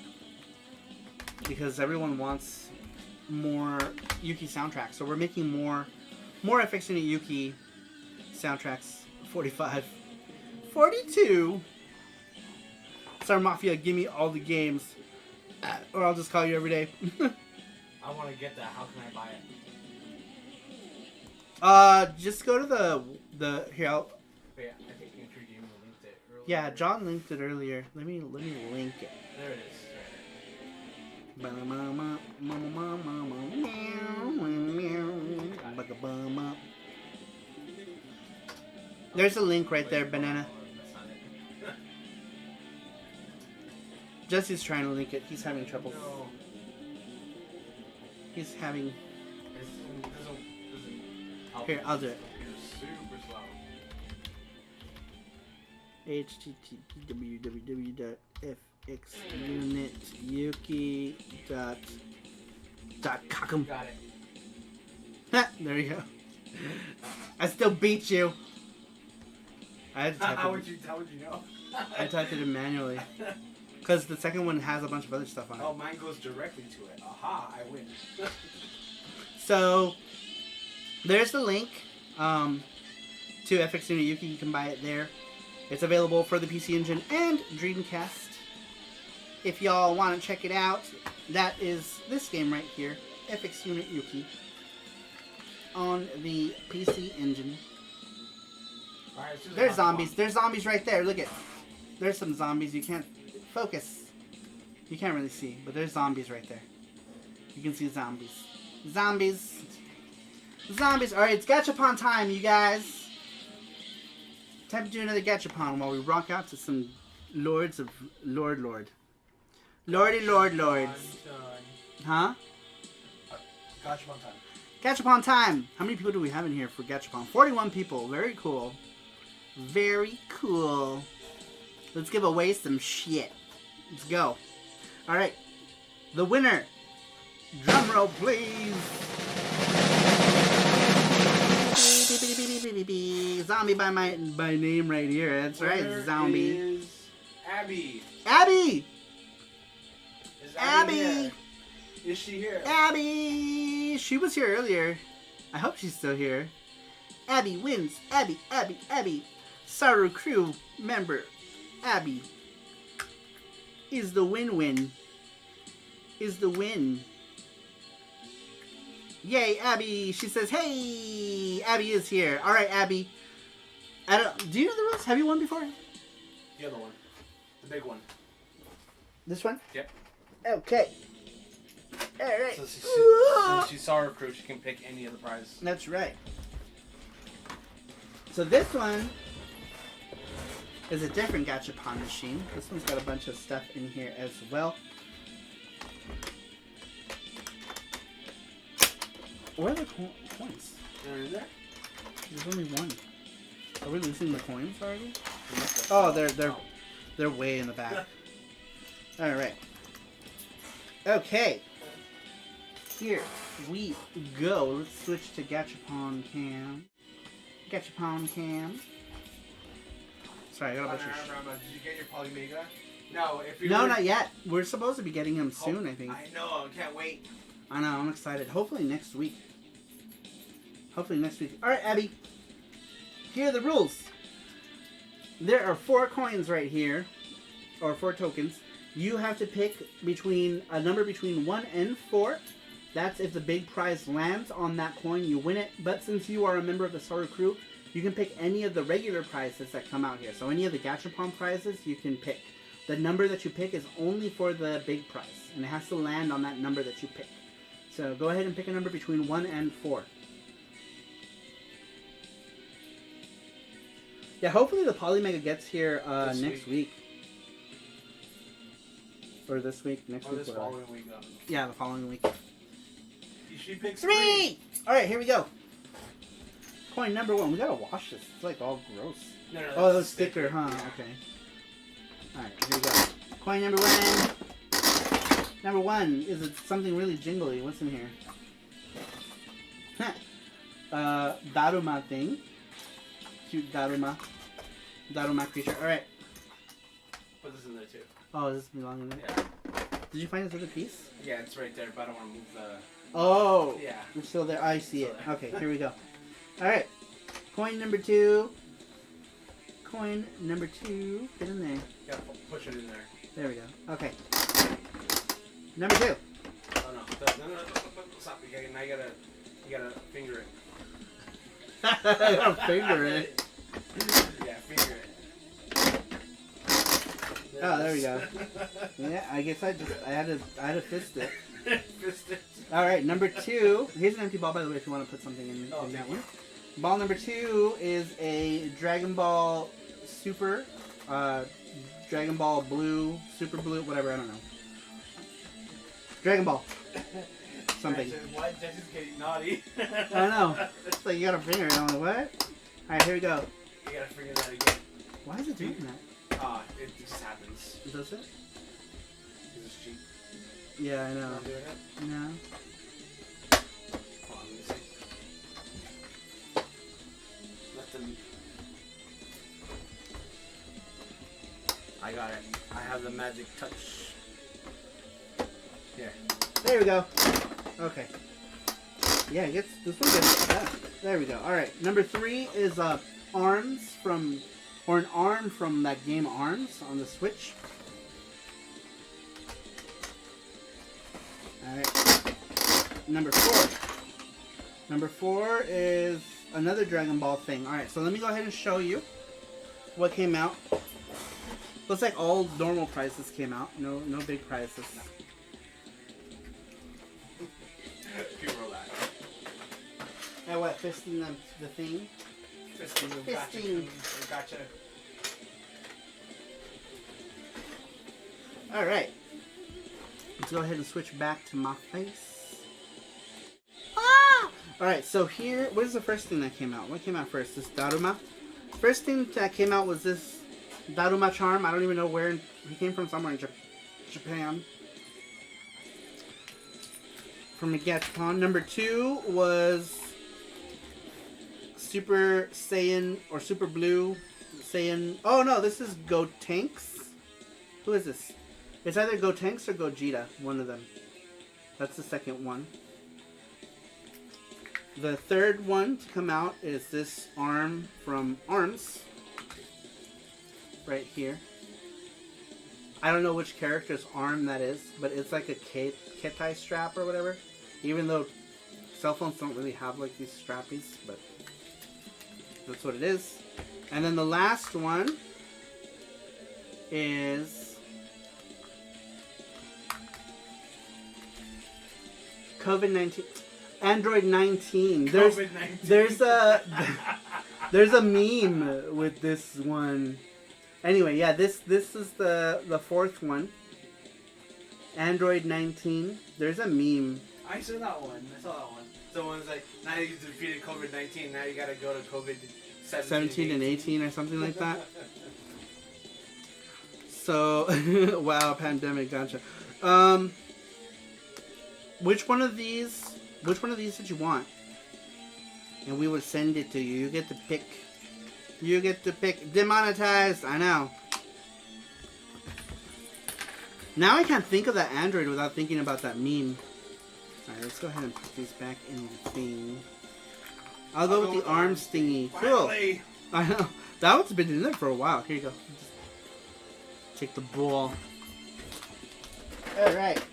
because everyone wants more Yuki soundtracks. So we're making more FX Unit Yuki soundtracks. 45. 42. Star Mafia, give me all the games. Or I'll just call you every day. I want to get that. How can I buy it? Just go to the here. Yeah, I think Entry Game linked it earlier. Yeah, John linked it earlier. Let me link it. There it is. There's a link right there, Banana. That's not it. Jesse's trying to link it. He's having trouble. No. He's having. Doesn't Here, I'll do it. It's super slow. http://fxunityuki.com. Got it. There you go. I still beat you. I had to type How it. would you know? I typed it in manually. Because the second one has a bunch of other stuff on it. Oh, mine goes directly to it. Aha, I win. So, there's the link to FX Unit Yuki. You can buy it there. It's available for the PC Engine and Dreamcast. If y'all want to check it out, that is this game right here, FX Unit Yuki, on the PC Engine. All right, There's zombies. There's zombies right there. Look at. There's some zombies. You can't focus. You can't really see, but there's zombies right there. You can see zombies. Zombies. Zombies. Alright, it's gachapon time, you guys. Time to do another gachapon while we rock out to some lords of Lord. Lordy Lords. Huh? Gachapon time. Gachapon time. How many people do we have in here for gachapon? 41 people. Very cool. Very cool. Let's give away some shit. Let's go. Alright. The winner. Drum roll, please. Zombie by name right here. That's right, zombie. Is Abby. Abby! Is Abby! Here? Is she here? Abby! She was here earlier. I hope she's still here. Abby wins. Abby. Saru crew member Abby is the win. Is the win. Yay, Abby! She says, hey! Abby is here. Alright, Abby. Do you know the rules? Have you won before? The other one. The big one. This one? Yep. Okay. Alright. So since she's SaruPro, she can pick any of the prize. That's right. So this one is a different gachapon machine. This one's got a bunch of stuff in here as well. Where are the coins? They're in there? There's only one. Are we losing the coins already? Oh, they're way in the back. All right. Okay. Here we go. Let's switch to gachapon cam. Gachapon cam. Sorry, I got a bunch of. Did you get your Polymega? No, if you. No, not yet. We're supposed to be getting him soon, I think. I know. I can't wait. I know. I'm excited. Hopefully next week. All right, Abby. Here are the rules. There are 4 coins right here, or 4 tokens. You have to pick a number between 1 and 4. That's if the big prize lands on that coin, you win it. But since you are a member of the Saru crew, you can pick any of the regular prizes that come out here. So any of the gachapon prizes you can pick. The number that you pick is only for the big prize, and it has to land on that number that you pick. So go ahead and pick a number between 1 and 4. Yeah, hopefully the Polymega gets here next week. Or this week, next week. This following week. Yeah, the following week. She picks 3! Alright, here we go. Coin number 1. We gotta wash this. It's like all gross. No, Oh, the sticker, huh? Okay. Alright, here we go. Coin number 1. Number 1. Is it something really jingly? What's in here? Daruma thing. Cute Daruma. Daruma creature. Alright. Put this in there too. Oh, does this belong in there? Yeah. Did you find this other piece? Yeah, it's right there, but I don't want to move the. Oh! Yeah. It's still there. I see it. Still Okay, here we go. Alright. Coin number 2. Coin number 2. Get in there. Yeah, push it in there. There we go. Okay. Number 2. Oh no. No. Stop. Now you gotta finger it. I gotta finger it. Yeah, finger it. Oh, there we go. Yeah, I guess I had to fist it. Fist it. All right, number 2. Here's an empty ball, by the way, if you want to put something in that one. Ball number 2 is a Dragon Ball Super, Dragon Ball Blue, Super Blue, whatever. I don't know. Dragon Ball. Something. Why is Jess getting naughty? I don't know. It's like you got a finger. I'm like, what? All right, here we go. You gotta figure that again. Why is it doing that? It just happens. Does it? Because it's cheap. Yeah, I know. Not doing it? No. Hold on, let me see. Let them. I got it. I have the magic touch. Here. There we go. Okay. Yeah, this one gets that. There we go. All right. Number 3 is arms from, or an arm from that game Arms on the Switch. All right. Number 4. Number 4 is another Dragon Ball thing. All right. So let me go ahead and show you what came out. Looks like all normal prizes came out. No big prizes. Yeah, what? Fisting the thing? Fisting. Gotcha. Alright. Let's go ahead and switch back to my face. Ah! Alright, so here, what is the first thing that came out? What came out first? This Daruma? First thing that came out was this Daruma charm. I don't even know where he came from, somewhere in Japan. From a Gachapon. Number 2 was Super Saiyan or Super Blue Saiyan. Oh no, this is Gotenks. Who is this? It's either Gotenks or Gogeta, one of them. That's the second one. The third one to come out is this arm from ARMS. Right here. I don't know which character's arm that is, but it's like a ketai strap or whatever. Even though cell phones don't really have like these strappies, but that's what it is. And then the last one is COVID-19. Android 19. There's a meme with this one. Anyway, yeah, this is the fourth one. Android 19. There's a meme. I saw that one. Someone's like, now you defeated COVID-19, now you gotta go to COVID-17. 17 and 18 or something like that. So, wow, pandemic, gotcha. Which one of these did you want? And we would send it to you. You get to pick. You get to pick. Demonetized, I know. Now I can't think of that Android without thinking about that meme. Alright, let's go ahead and put these back in the thing. I'll go with the arms thingy. Cool. Finally. I know. That one's been in there for a while. Here you go. Just take the ball. Alright.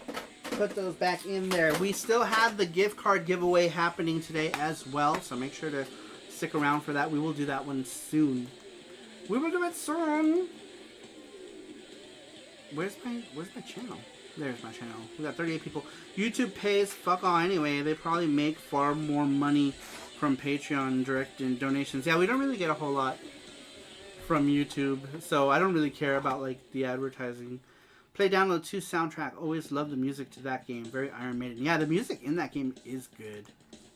Put those back in there. We still have the gift card giveaway happening today as well. So make sure to stick around for that. We will do that one soon. We will do it soon. Where's my channel? There's my channel. We got 38 people. YouTube pays fuck all anyway. They probably make far more money from Patreon direct and donations. Yeah, we don't really get a whole lot from YouTube, so I don't really care about like the advertising. Play, download 2 soundtrack. Always love the music to that game. Very Iron Maiden. Yeah, the music in that game is good.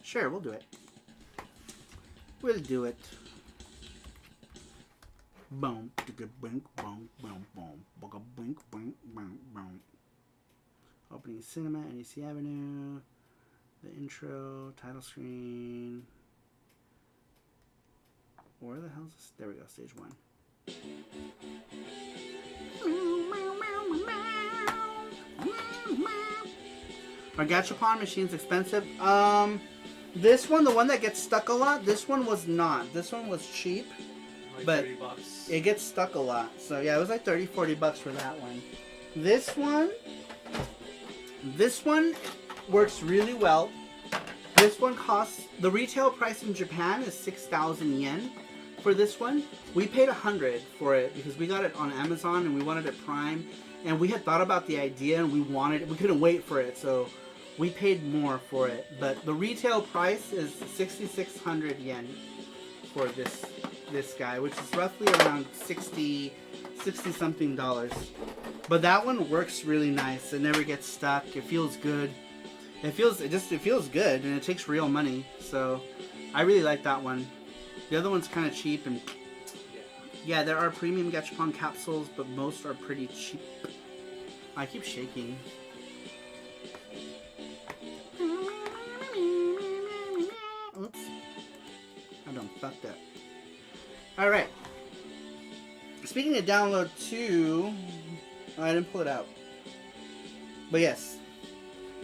Sure, we'll do it. We'll do it. Boom, boom, boom, boom, boom, boom, boom, boom. Opening cinema, NEC Avenue. The intro, title screen. Where the hell is this? There we go, stage 1. Are Gachapon machines expensive? This one, the one that gets stuck a lot, this one was not. This one was cheap, Like but $30. it gets stuck a lot. So yeah, it was like 30-40 bucks for that one. This one works really well. This one costs, the retail price in Japan is 6,000 yen for this one. We paid 100 for it because we got it on Amazon and we wanted it Prime, and we had thought about the idea and we couldn't wait for it, so we paid more for it. But the retail price is 6,600 yen for this guy, which is roughly around 60 something dollars. But that one works really nice. It never gets stuck. It feels good. It feels good, and it takes real money. So I really like that one. The other one's kind of cheap, and yeah, there are premium Gachapon capsules, but most are pretty cheap. I keep shaking. Oops. I done fucked up. Alright. Speaking of download 2, I didn't pull it out. But yes.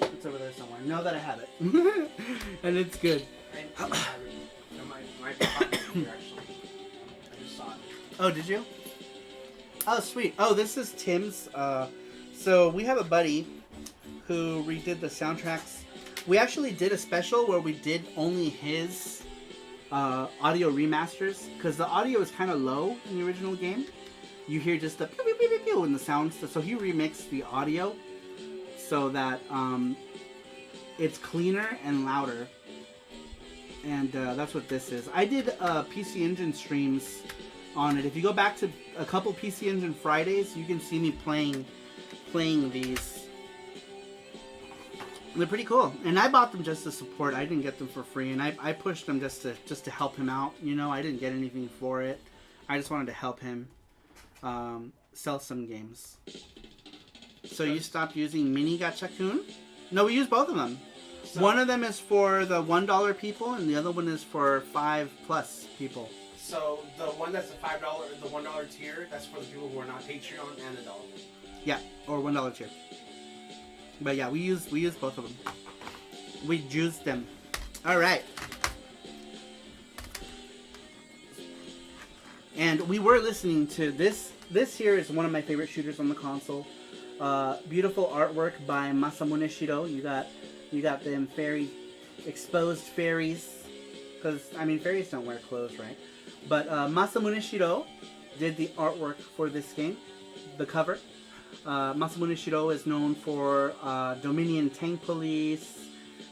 It's over there somewhere. Know that I have it. And it's good. I have it. My pocket here, actually. I just saw it. Oh, did you? Oh, sweet. Oh, this is Tim's. So we have a buddy who redid the soundtracks. We actually did a special where we did only his audio remasters, because the audio is kind of low in the original game. You hear just the pew pew pew pew pew and the sounds. So he remixed the audio so that it's cleaner and louder And that's what this is. I did PC Engine streams on it. If you go back to a couple PC Engine Fridays, you can see me playing these. They're pretty cool, and I bought them just to support. I didn't get them for free, and I pushed them just to help him out. You know, I didn't get anything for it. I just wanted to help him sell some games. So you stopped using Mini Gacha-kun? No, we use both of them. So, One of them is for the $1 people, and the other one is for 5+ people. So the one that's the $5, the $1 tier, that's for the people who are not Patreon and the $1. Yeah, or $1 tier. But yeah, we use both of them. We juice them. All right. And we were listening to this. This here is one of my favorite shooters on the console. Beautiful artwork by Masamune Shiro. You got them exposed fairies. Because I mean, fairies don't wear clothes, right? But Masamune Shiro did the artwork for this game, the cover. Masamune Shiro is known for Dominion Tank Police,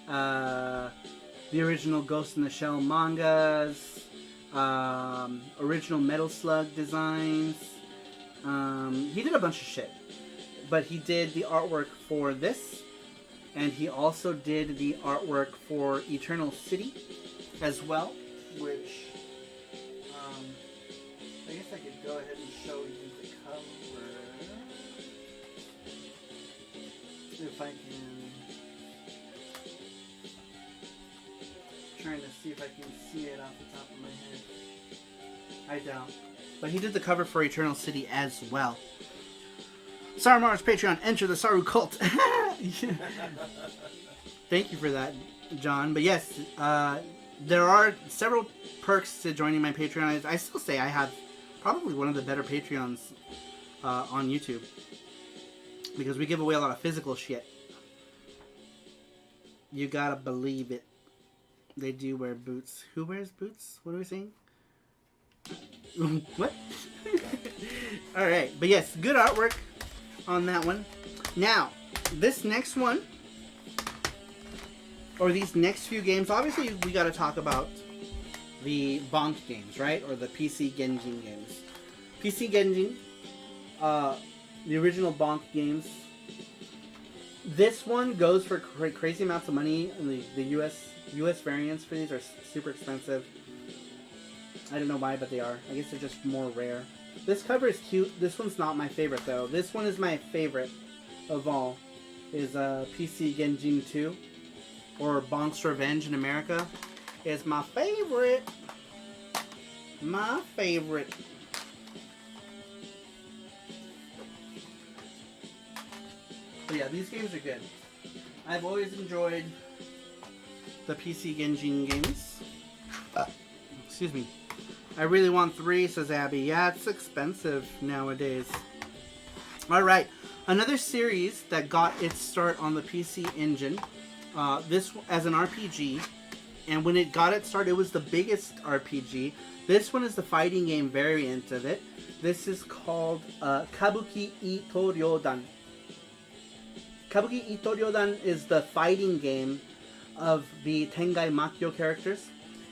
the original Ghost in the Shell mangas, original Metal Slug designs. He did a bunch of shit. But he did the artwork for this, and he also did the artwork for Eternal City as well, which I guess I could go ahead and show you the cover. If I can. Trying to see if I can see it off the top of my head. I don't. But he did the cover for Eternal City as well. SaruMaru's Patreon, enter the Saru cult. Thank you for that, John. But yes, there are several perks to joining my Patreon. I still say I have probably one of the better Patreons on YouTube. Because we give away a lot of physical shit. You gotta believe it. They do wear boots. Who wears boots? What are we saying? What? Alright, but yes, good artwork on that one. Now, this next one, or these next few games, obviously we gotta talk about the Bonk games, right? Or the PC Genjin games. PC Genjin, the original Bonk games. This one goes for crazy amounts of money, and the US variants for these are super expensive. I don't know why, but they are. I guess they're just more rare. This cover is cute. This one's not my favorite, though. This one is my favorite of all. Is PC Genjin 2, or Bonk's Revenge in America. Is my favorite. My favorite. But yeah, these games are good. I've always enjoyed the PC Genjin games. Excuse me. I really want 3, says Abby. Yeah, it's expensive nowadays. Alright, another series that got its start on the PC Engine. This as an RPG. And when it got its start, it was the biggest RPG. This one is the fighting game variant of it. This is called Kabuki Ito Ryodan. Kabuki Ito Ryodan is the fighting game of the Tengai Makyo characters,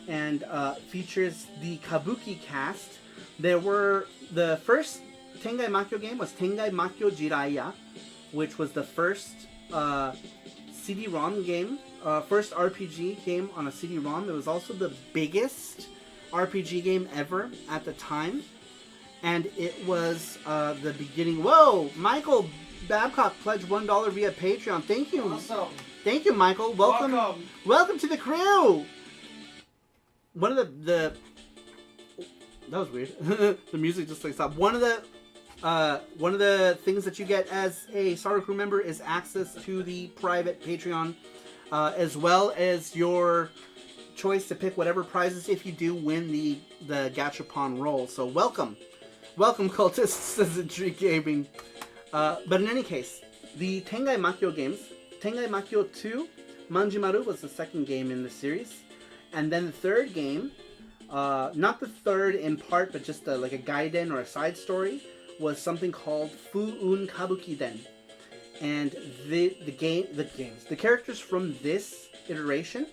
and features the Kabuki cast. There were the first Tengai Makyo game was Tengai Makyo Jiraiya, which was the first Cd-Rom game, first RPG game on a Cd-Rom. It was also the biggest RPG game ever at the time, and it was the beginning. Whoa, Michael Babcock pledged $1 via Patreon. Thank you. Awesome. Thank you, Michael. Welcome to the crew. One of the that was weird. The music just like stopped. One of the things that you get as a Saru crew member is access to the private Patreon, as well as your choice to pick whatever prizes if you do win the Gachapon roll. So welcome cultists, says Tree Gaming. But in any case, the Tengai Makyo games, Tengai Makyo 2, Manjimaru was the second game in the series. And then the third game, not the third in part, but just like a gaiden or a side story, was something called Fu-Un Kabuki Den. And the characters from this iteration,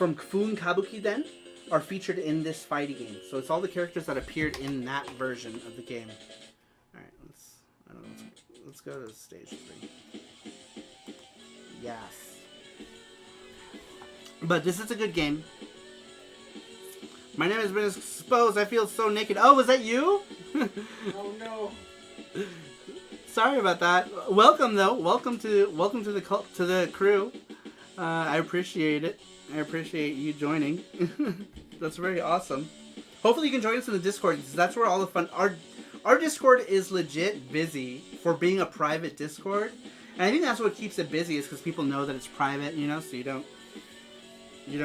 from Kufun Kabuki Den are featured in this fighting game. So it's all the characters that appeared in that version of the game. All right, let's go to stage 3. Yes. But this is a good game. My name has been exposed. I feel so naked. Oh, was that you? Oh no. Sorry about that. Welcome though. Welcome to the crew. I appreciate it. I appreciate you joining. That's very awesome. Hopefully you can join us in the Discord. That's where all the fun. Our Discord is legit busy for being a private Discord, and I think that's what keeps it busy is because people know that it's private. You know, so you don't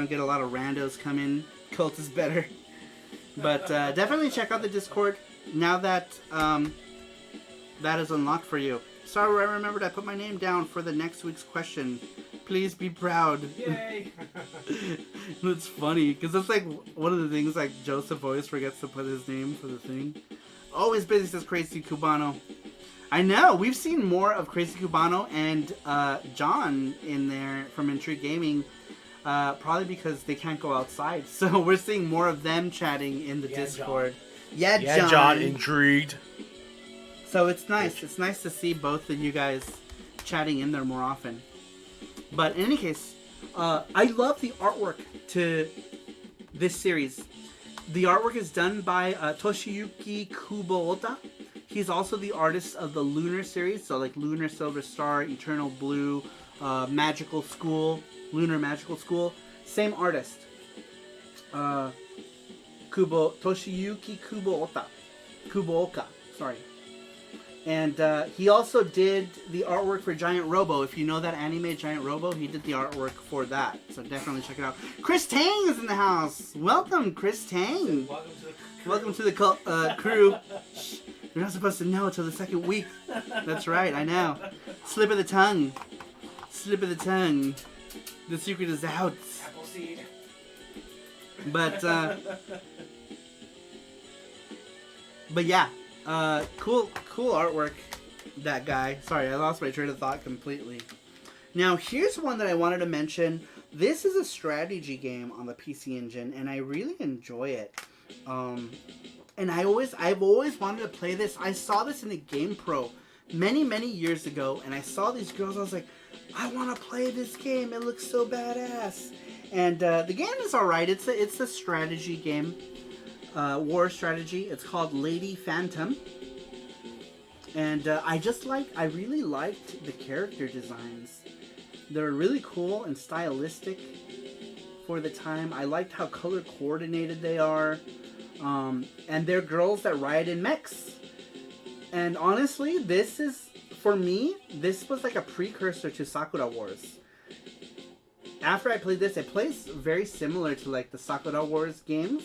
get a lot of randos come in. Cult is better. But definitely check out the Discord now that that is unlocked for you. Saru, I remembered I put my name down for the next week's question. Please be proud. Yay! That's funny because that's like one of the things like Joseph always forgets to put his name for the thing. Always busy, says Crazy Cubano. I know we've seen more of Crazy Cubano and John in there from Intrigue Gaming. Probably because they can't go outside. So we're seeing more of them chatting in the Discord. John. Yeah, John, intrigued. So it's nice. It's nice to see both of you guys chatting in there more often. But in any case, I love the artwork to this series. The artwork is done by Toshiyuki Kubota. He's also the artist of the Lunar series. So like Lunar Silver Star, Eternal Blue, Magical School. Lunar Magical School, same artist. Toshiyuki Kubooka, sorry. And he also did the artwork for Giant Robo. If you know that anime, Giant Robo, he did the artwork for that. So definitely check it out. Chris Tang is in the house. Welcome, Chris Tang. Welcome to the crew. You're not supposed to know until the second week. That's right, I know. Slip of the tongue. Slip of the tongue. The secret is out. Appleseed. But yeah, cool artwork. That guy. Sorry, I lost my train of thought completely. Now here's one that I wanted to mention. This is a strategy game on the PC Engine, and I really enjoy it. And I've always wanted to play this. I saw this in a Game Pro many years ago, and I saw these girls. I was like, I want to play this game. It looks so badass. And the game is alright. It's a strategy game, war strategy. It's called Lady Phantom. And I really liked the character designs. They're really cool and stylistic for the time. I liked how color coordinated they are. And they're girls that ride in mechs. And honestly, this is, for me, this was like a precursor to Sakura Wars. After I played this, it plays very similar to like the Sakura Wars games.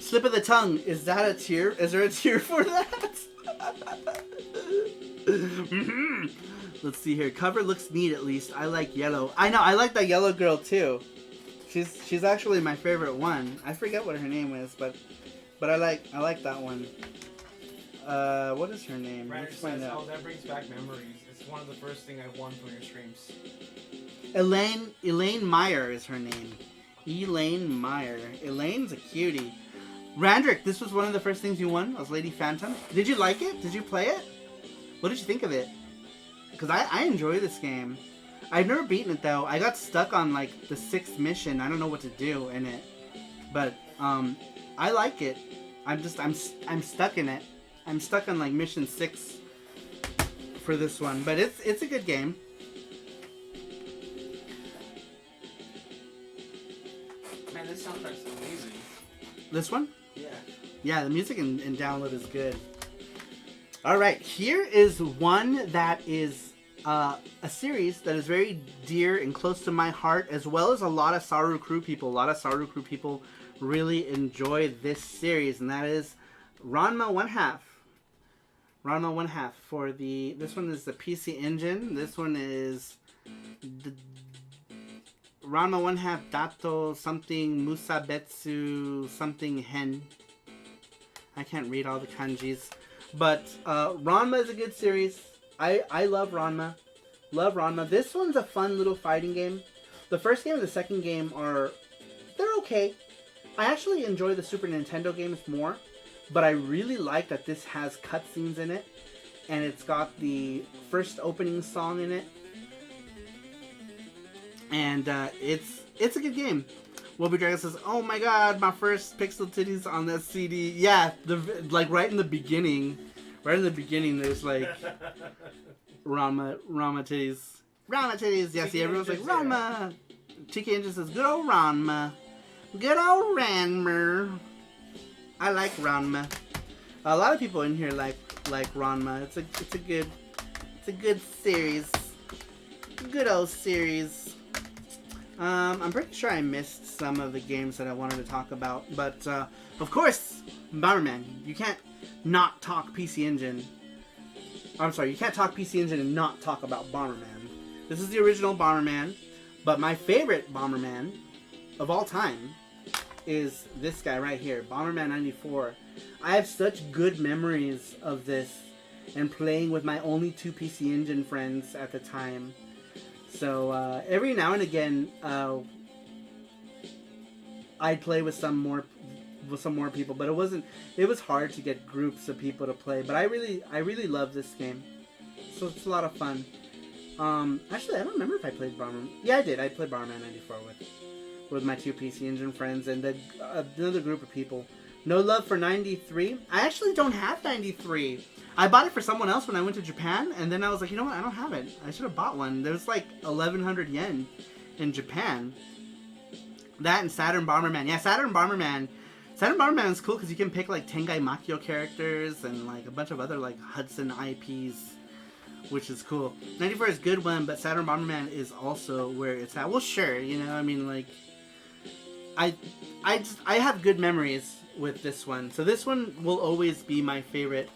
Slip of the tongue, is that a tear? Is there a tear for that? Let's see here. Cover looks neat at least. I like yellow. I know, I like that yellow girl too. She's actually my favorite one. I forget what her name is, but I like that one. What is her name? Let's find out. Oh, that brings back memories. It's one of the first thing I won from your streams. Elaine Meyer is her name. Elaine Meyer. Elaine's a cutie. Randrick, this was one of the first things you won, was Lady Phantom. Did you like it? Did you play it? What did you think of it? Because I enjoy this game. I've never beaten it though. I got stuck on like the 6th mission. I don't know what to do in it. But I like it. I'm stuck in it. I'm stuck on like mission 6 for this one, but it's a good game. Man, this soundtrack's amazing. This one? Yeah. Yeah, the music in download is good. All right, here is one that is a series that is very dear and close to my heart, as well as a lot of Saru Crew people. A lot of Saru Crew people really enjoy this series, and that is Ranma 1/2. Ranma 1/2 for this one is the PC Engine. This one is the Ranma 1/2 Dato something Musabetsu something Hen. I can't read all the kanjis. But Ranma is a good series. I love Ranma. Love Ranma. This one's a fun little fighting game. The first game and the second game they're okay. I actually enjoy the Super Nintendo games more, but I really like that this has cutscenes in it, and it's got the first opening song in it, and it's a good game. Wolby Dragon says, "Oh my God, my first pixel titties on that CD." Yeah, like right in the beginning, there's like Rama titties. Yeah, see, everyone's like Rama. TK Engine says, "Good old Ranma. Good old Ranma." I like Ranma. A lot of people in here like Ranma. It's a good series. Good old series. I'm pretty sure I missed some of the games that I wanted to talk about, but of course, Bomberman. You can't not talk PC Engine. I'm sorry, you can't talk PC Engine and not talk about Bomberman. This is the original Bomberman, but my favorite Bomberman of all time is this guy right here, Bomberman 94. I have such good memories of this and playing with my only 2 PC Engine friends at the time. So every now and again, I'd play with some more people, but it was hard to get groups of people to play. But I really love this game, so it's a lot of fun. Actually, I don't remember if I played Bomberman. Yeah, I did. I played Bomberman 94 with my 2 PC Engine friends and another group of people. No love for 93. I actually don't have 93. I bought it for someone else when I went to Japan, and then I was like, you know what? I don't have it. I should have bought one. There was like 1,100 yen in Japan. That and Saturn Bomberman. Yeah, Saturn Bomberman. Saturn Bomberman is cool because you can pick like Tengai Makyo characters and like a bunch of other like Hudson IPs, which is cool. 94 is a good one, but Saturn Bomberman is also where it's at. Well, sure, you know, I mean, like, I have good memories with this one. So this one will always be my favorite,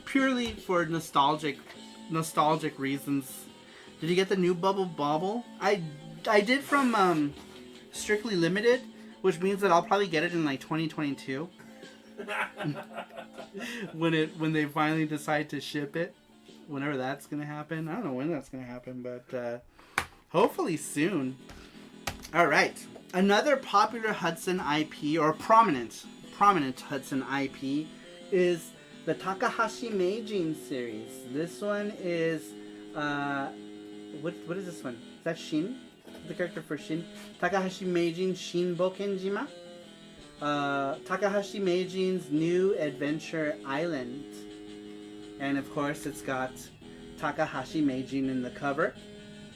purely for nostalgic reasons. Did you get the new Bubble Bobble? I did from Strictly Limited, which means that I'll probably get it in like 2022 when they finally decide to ship it. Whenever that's gonna happen, I don't know when that's gonna happen, but hopefully soon. All right, another popular Hudson IP, or prominent Hudson IP, is the Takahashi Meijin series. This one is what is this one? Is that Shin? The character for Shin? Takahashi Meijin Shin Bokenjima. Takahashi Meijin's New Adventure Island. And of course it's got Takahashi Meijin in the cover.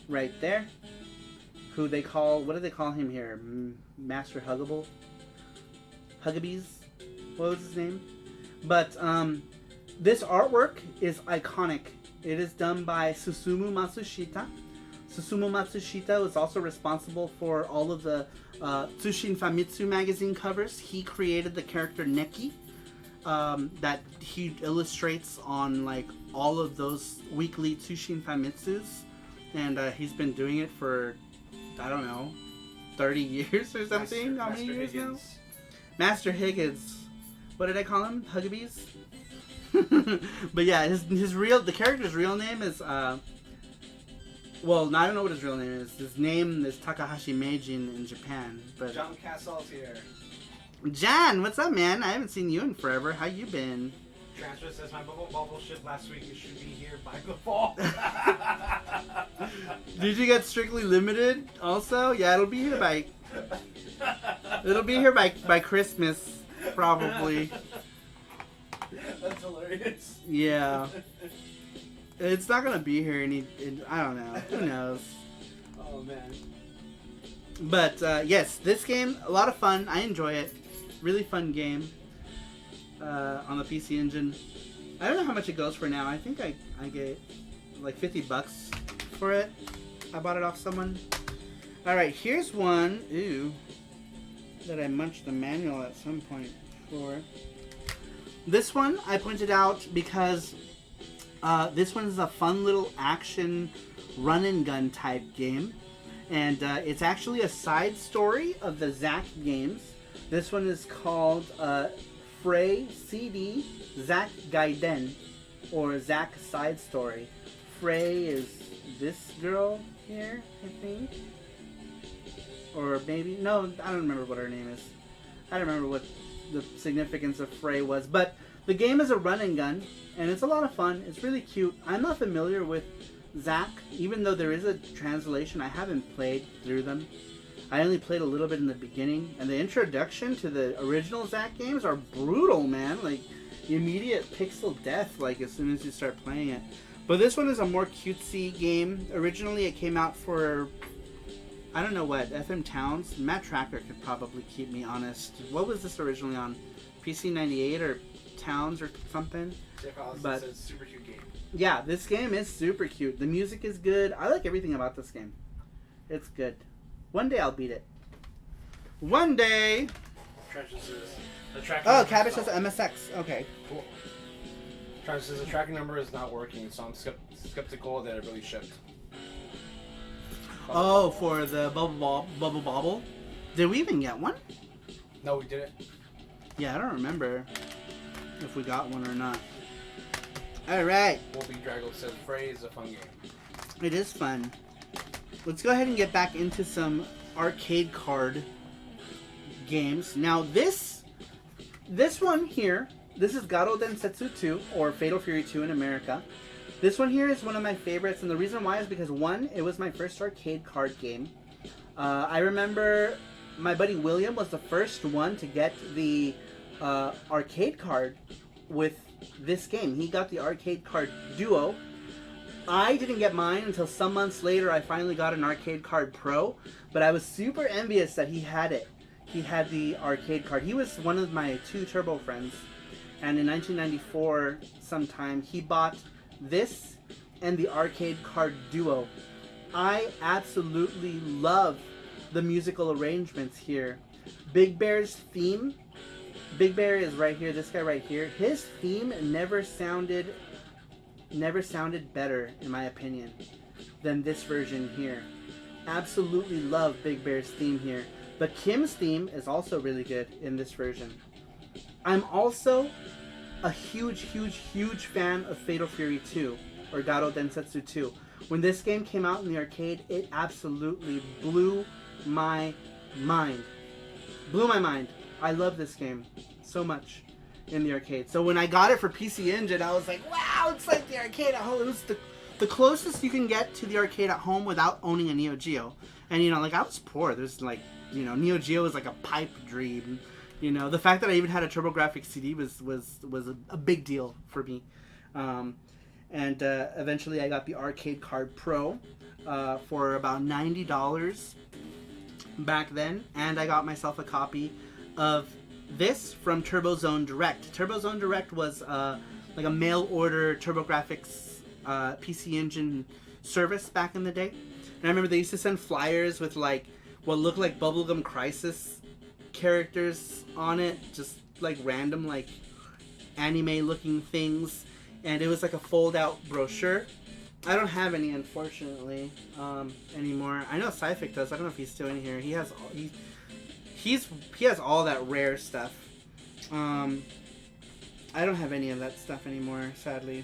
Right there. Who they call, what do they call him here? Master Huggable? Huggabees? What was his name? But this artwork is iconic. It is done by Susumu Matsushita. Susumu Matsushita was also responsible for all of the Tsushin Famitsu magazine covers. He created the character Neki, that he illustrates on like all of those weekly Tsushin Famitsus, and he's been doing it for, I don't know, 30 years or something. How many years now? Master Higgins. What did I call him? Huggabees? But yeah, the character's real name is well, I don't know what his real name is. His name is Takahashi Meijin in Japan. But John Castle's here. John, what's up, man? I haven't seen you in forever. How you been? Transfer says my bubble shipped last week. It should be here by the fall. Did you get Strictly Limited also? Yeah, it'll be here by Christmas, probably. That's hilarious. Yeah. It's not gonna be here I don't know. Who knows? Oh man. But yes, this game, a lot of fun. I enjoy it. Really fun game on the PC Engine. I don't know how much it goes for now. I think I get like $50 for it. I bought it off someone. All right, here's one. Ooh, that I munched the manual at some point for. This one I pointed out because this one is a fun little action run and gun type game, and it's actually a side story of the Zack games. This one is called Frey CD Zack Gaiden, or Zack Side Story. Frey is this girl here, I think. or maybe no, I don't remember what her name is. I don't remember what the significance of Frey was, but the game is a run and gun, and it's a lot of fun. It's really cute. I'm not familiar with Zack, even though there is a translation. I haven't played through them. I only played a little bit in the beginning, and the introduction to the original Zack games are brutal, man. Like, immediate pixel death, like, as soon as you start playing it. But this one is a more cutesy game. Originally, it came out for, I don't know what, FM Towns? Matt Tracker could probably keep me honest. What was this originally on? PC 98 or Towns or something? But it's a super cute game. Yeah, this game is super cute. The music is good. I like everything about this game. It's good. One day I'll beat it. One day! Trench says the tracking Oh, number Cabbage is says not- MSX. Okay. Cool. Trench says the tracking number is not working, so I'm skeptical that it really shipped. Oh, for the Bubble Bobble. Did we even get one? No, we didn't. Yeah, I don't remember if we got one or not. Alright. Wolfie Draggle says Frey is a fun game. It is fun. Let's go ahead and get back into some arcade card games. Now this one here, this is Garo Densetsu 2, or Fatal Fury 2 in America. This one here is one of my favorites, and the reason why is because, one, it was my first arcade card game. I remember my buddy William was the first one to get the arcade card with this game. He got the arcade card Duo. I didn't get mine until some months later. I finally got an arcade card Pro, but I was super envious that he had it. He had the arcade card. He was one of my 2 Turbo friends, and in 1994 sometime he bought this and the arcade card Duo. I absolutely love the musical arrangements here. Big Bear's theme, Big Bear is right here, this guy right here. His theme never sounded better, in my opinion, than this version here. Absolutely love Big Bear's theme here. But Kim's theme is also really good in this version. I'm also a huge fan of Fatal Fury 2, or Garo Densetsu 2. When this game came out in the arcade, it absolutely blew my mind. Blew my mind. I love this game so much in the arcade. So when I got it for PC Engine, I was like, wow, it's like the arcade at home. It was the closest you can get to the arcade at home without owning a Neo Geo. And, you know, like, I was poor. There's, like, you know, Neo Geo was like a pipe dream. You know, the fact that I even had a TurboGrafx CD was a big deal for me. And eventually I got the Arcade Card Pro for about $90 back then. And I got myself a copy of this from TurboZone Direct. TurboZone Direct was like a mail order TurboGrafx PC Engine service back in the day. And I remember they used to send flyers with like what looked like Bubblegum Crisis characters on it, just like random like anime looking things, and it was like a fold out brochure. I don't have any, unfortunately, anymore. I know Syphic does. I don't know if he's still in here. He has all that rare stuff. I don't have any of that stuff anymore, sadly.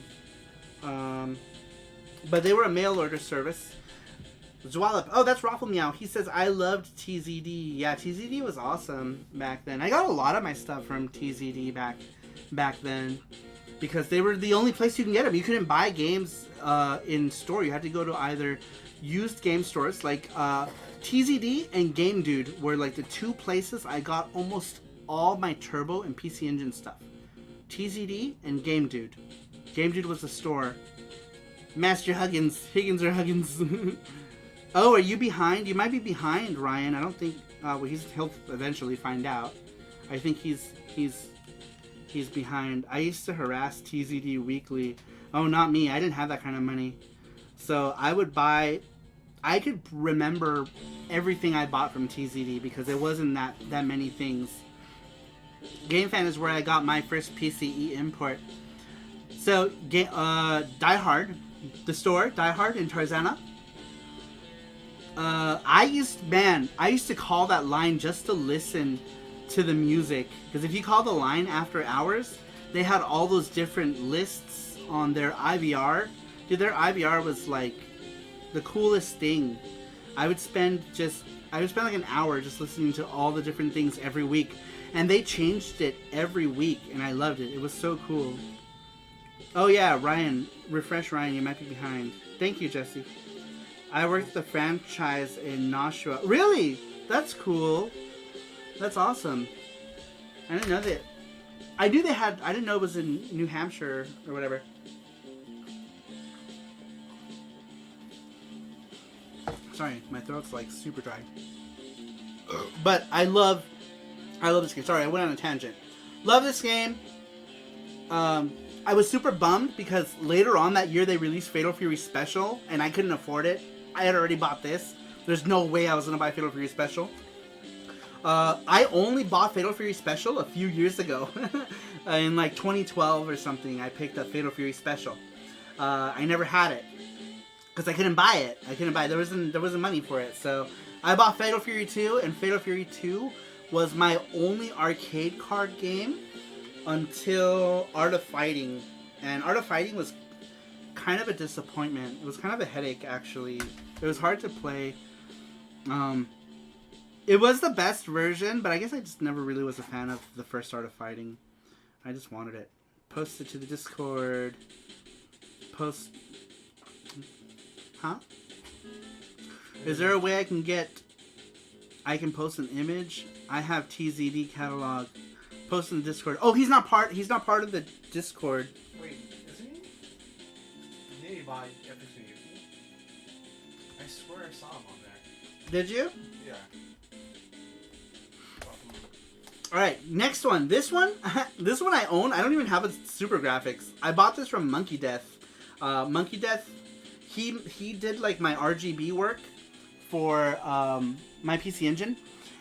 But they were a mail order service. Zwallop. Oh, that's Raffle Meow. He says, I loved TZD. Yeah, TZD was awesome back then. I got a lot of my stuff from TZD back then, because they were the only place you can get them. You couldn't buy games in store. You had to go to either used game stores, like TZD and Game Dude were like the 2 places I got almost all my Turbo and PC Engine stuff. TZD and Game Dude. Game Dude was the store. Master Huggins. Higgins or Huggins. Oh, are you behind? You might be behind, Ryan. I don't think... well, he'll eventually find out. I think he's behind. I used to harass TZD weekly. Oh, not me. I didn't have that kind of money. So I would buy... I could remember everything I bought from TZD because it wasn't that many things. GameFan is where I got my first PCE import. So, Die Hard, the store, Die Hard in Tarzana. I used to call that line just to listen to the music. Because if you call the line after hours, they had all those different lists on their IVR. Dude, their IVR was like the coolest thing. I would spend just I would spend like an hour just listening to all the different things every week. And they changed it every week, and I loved it. It was so cool. Oh yeah, Ryan. Refresh Ryan, you might be behind. Thank you, Jesse. I worked at the franchise in Nashua. Really? That's cool. That's awesome. I didn't know that. I didn't know it was in New Hampshire or whatever. Sorry, my throat's like super dry. But I love this game. Sorry, I went on a tangent. Love this game. I was super bummed because later on that year they released Fatal Fury Special and I couldn't afford it. I had already bought this. There's no way I was going to buy Fatal Fury Special. I only bought Fatal Fury Special a few years ago. In like 2012 or something, I picked up Fatal Fury Special. I never had it. Because I couldn't buy it. There wasn't money for it. So I bought Fatal Fury 2, and Fatal Fury 2 was my only arcade card game until Art of Fighting. And Art of Fighting was kind of a disappointment. It was kind of a headache, actually. It was hard to play. It was the best version, but I guess I just never really was a fan of the first Art of Fighting. I just wanted it. Post it to the Discord. Huh? Is there a way I can post an image? I have TZD catalog. Post in the Discord. Oh, he's not part of the Discord. Wait, isn't he? Did he buy everything? I swear I saw him on there. Did you? Yeah. Alright, next one. This one I own. I don't even have a super graphics. I bought this from Monkey Death. Monkey Death, he did like my RGB work for my PC Engine.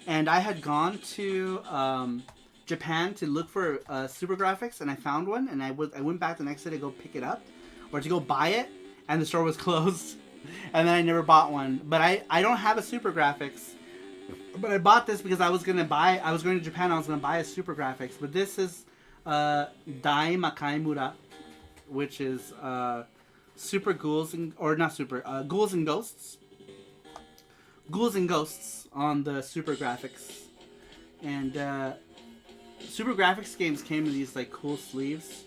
And I had gone to Japan to look for super graphics, and I found one, and I went back the next day to go pick it up, or to go buy it, and the store was closed. And then I never bought one. But I don't have a super graphics. But I bought this because I was going to Japan, I was going to buy a super graphics. But this is Dai Makaimura, which is Super Ghouls and, or not Super, Ghouls and Ghosts. Ghouls and Ghosts on the super graphics. And super graphics games came in these like cool sleeves.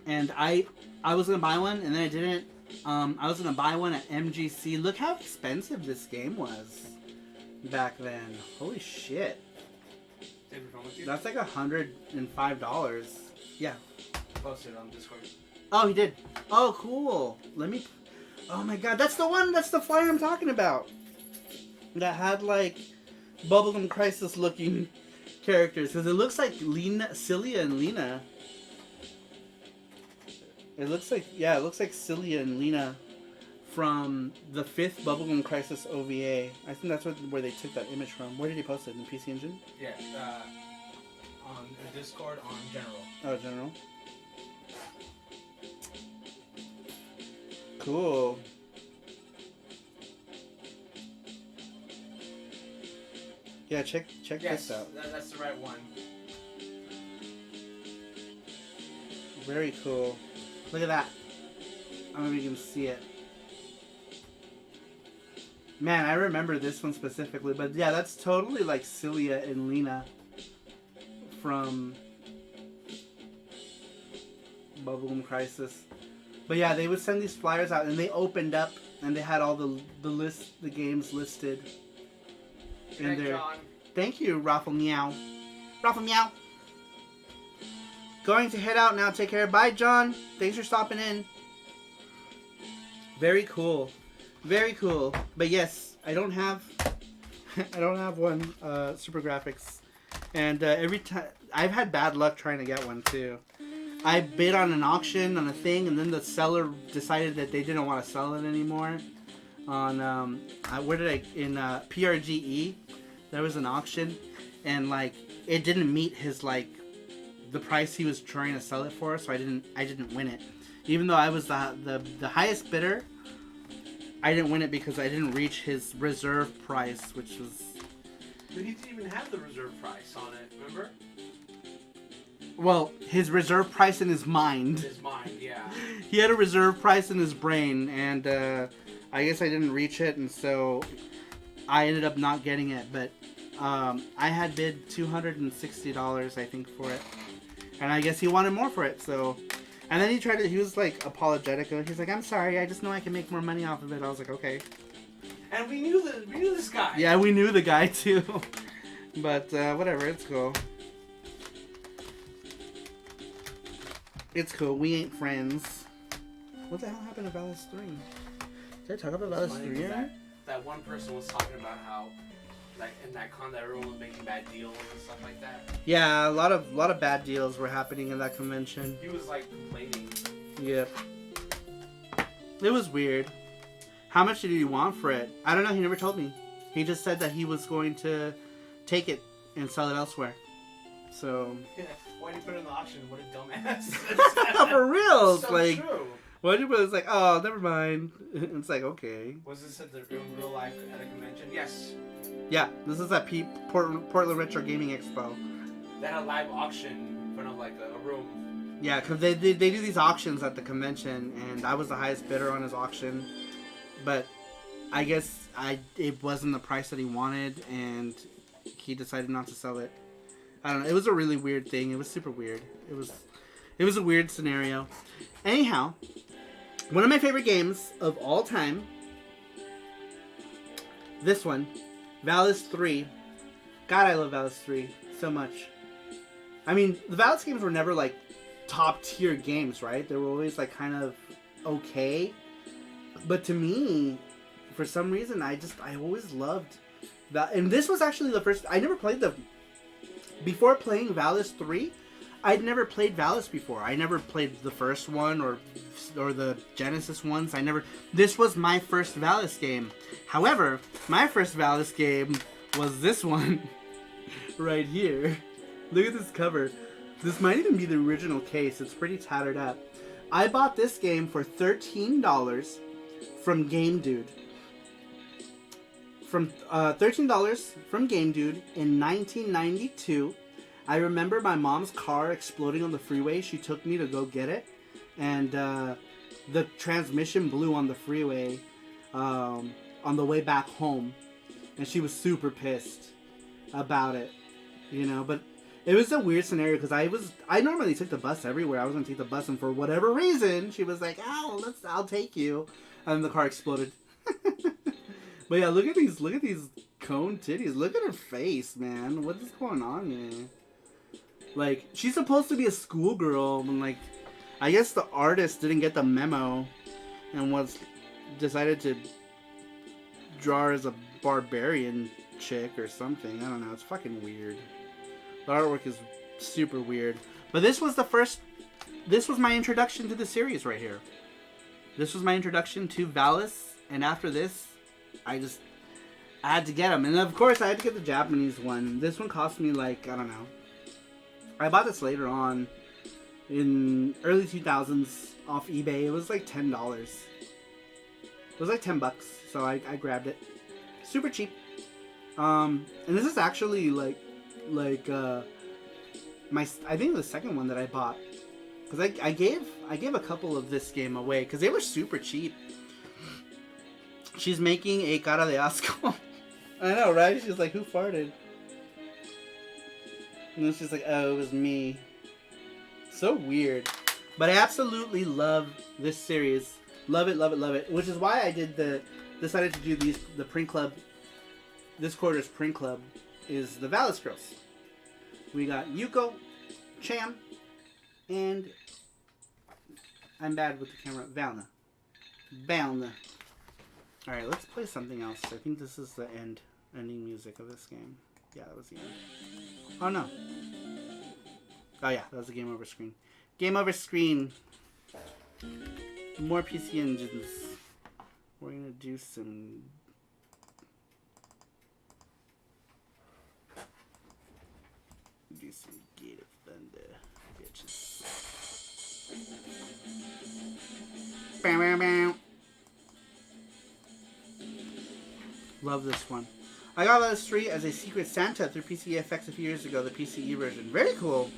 And I was going to buy one, and then I didn't. I was going to buy one at MGC. Look how expensive this game was back then. Holy shit. That's like $105. Yeah. Posted on Discord. Oh, he did. Oh, cool. Oh my god, that's the one. That's the flyer I'm talking about. That had like Bubblegum Crisis looking characters. Because it looks like Cilia and Lena. It looks like Cilia and Lena from the 5th Bubblegum Crisis OVA. I think that's where they took that image from. Where did he post it? In PC Engine? Yeah, on the Discord on General. Oh, General. Cool. Yeah, check Yes, this out. that's the right one. Very cool. Look at that. I don't know if you can see it. Man, I remember this one specifically, but yeah, that's totally like Cilia and Lena from Bubblegum Crisis. But yeah, they would send these flyers out, and they opened up, and they had all the games listed in there. John. Thank you, Raffle Meow. Raffle Meow. Going to head out now. Take care. Bye, John. Thanks for stopping in. Very cool. Very cool. But yes, I don't have one super graphics, and every time I've had bad luck trying to get one too. I bid on an auction on a thing, and then the seller decided that they didn't want to sell it anymore. On in PRGE, there was an auction, and like it didn't meet his like the price he was trying to sell it for, so I didn't win it, even though I was the highest bidder. I didn't win it because I didn't reach his reserve price, which was... But he didn't even have the reserve price on it, remember? Well, his reserve price in his mind. His mind, yeah. He had a reserve price in his brain, and I guess I didn't reach it, and so I ended up not getting it, but I had bid $260, I think, for it. And I guess he wanted more for it, so... And then he was like apologetic. He's like, I'm sorry, I just know I can make more money off of it. I was like, okay. And we knew this guy. Yeah, we knew the guy too. But whatever, it's cool. It's cool, we ain't friends. What the hell happened to Valis 3? Did I talk about Valis 3 yet? That one person was talking about how, like, in that con that everyone was making bad deals and stuff like that. Yeah, a lot of bad deals were happening in that convention. He was like complaining. Yep. It was weird. How much did he want for it? I don't know, he never told me. He just said that he was going to take it and sell it elsewhere. So... Yeah, why did he put it in the auction? What a dumbass. For real! So Like, true. why did it's like, oh, never mind. It's like, okay. Was this at the real life at a convention? Yes. Yeah, this is at Portland Retro Gaming Expo. They had a live auction in front of like a room. Yeah, because they do these auctions at the convention, and I was the highest bidder on his auction. But I guess it wasn't the price that he wanted, and he decided not to sell it. I don't know. It was a really weird thing. It was super weird. It was a weird scenario. Anyhow, one of my favorite games of all time. This one, Valis 3. God, I love Valis 3 so much. I mean, the Valis games were never like top tier games, right? They were always like kind of okay. But to me, for some reason, I always loved that. And this was actually the first. I never played before playing Valis 3. I'd never played Valis before. I never played the first one or the Genesis ones. This was my first Valis game. However, my first Valis game was this one right here. Look at this cover. This might even be the original case. It's pretty tattered up. I bought this game for $13 from Game Dude. From $13 from Game Dude in 1992. I remember my mom's car exploding on the freeway. She took me to go get it, and the transmission blew on the freeway on the way back home, and she was super pissed about it, you know. But it was a weird scenario because I normally took the bus everywhere. I was gonna take the bus, and for whatever reason, she was like, "Oh, I'll take you," and then the car exploded. But yeah, look at these cone titties. Look at her face, man. What is going on here? Like, she's supposed to be a schoolgirl, and like, I guess the artist didn't get the memo and decided to draw her as a barbarian chick or something. I don't know. It's fucking weird. The artwork is super weird. But this was my introduction to the series right here. This was my introduction to Valis, and after this, I had to get them. And of course, I had to get the Japanese one. This one cost me like, I don't know. I bought this later on in early 2000s off eBay. It was like $10. It was like $10, so I grabbed it. Super cheap. And this is actually like I think the second one that I bought, because I gave a couple of this game away because they were super cheap. She's making a cara de asco. I know, right? She's like, who farted? And then she's like, oh, it was me. So weird. But I absolutely love this series. Love it, love it, love it. Which is why I decided to do the print club. This quarter's print club is the Valis girls. We got Yuko, Cham, and I'm bad with the camera, Valna. Alright, let's play something else. I think this is the ending music of this game. Yeah, that was the end. Oh no. Oh yeah, that was the game over screen. Game over screen. More PC engines. We're gonna do some... Gate of Thunder, bitches. Bow, bow, bow. Love this one. I got Valis 3 as a Secret Santa through PCFX a few years ago, the PCE version. Very cool.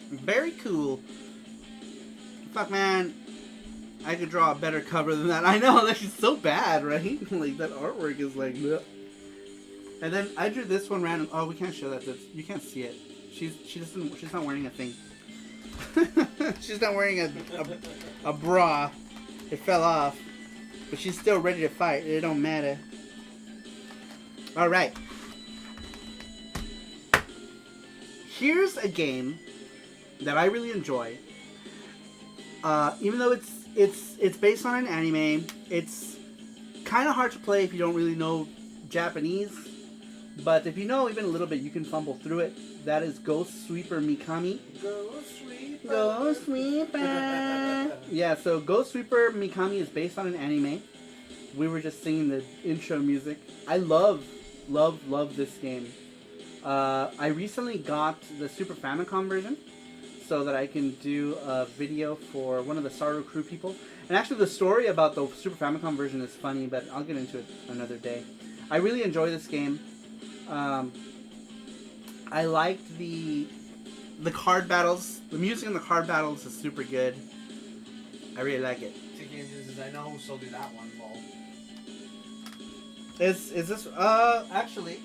Very cool. Fuck, man. I could draw a better cover than that. I know, that's so bad, right? Like, that artwork is like, bleh. And then I drew this one random. Oh, we can't show that. You can't see it. She's not wearing a thing. She's not wearing a bra. It fell off. But she's still ready to fight. It don't matter. Alright. Here's a game that I really enjoy. Even though it's based on an anime, it's kind of hard to play if you don't really know Japanese. But if you know even a little bit, you can fumble through it. That is Ghost Sweeper Mikami. Ghost Sweeper. Ghost Sweeper. Yeah, so Ghost Sweeper Mikami is based on an anime. We were just singing the intro music. I love this game. I recently got the Super Famicom version so that I can do a video for one of the Saru crew people. And actually the story about the Super Famicom version is funny, but I'll get into it another day. I really enjoy this game. I liked the card battles. The music in the card battles is super good. I really like it. I know who sold you that one, Paul. Is this actually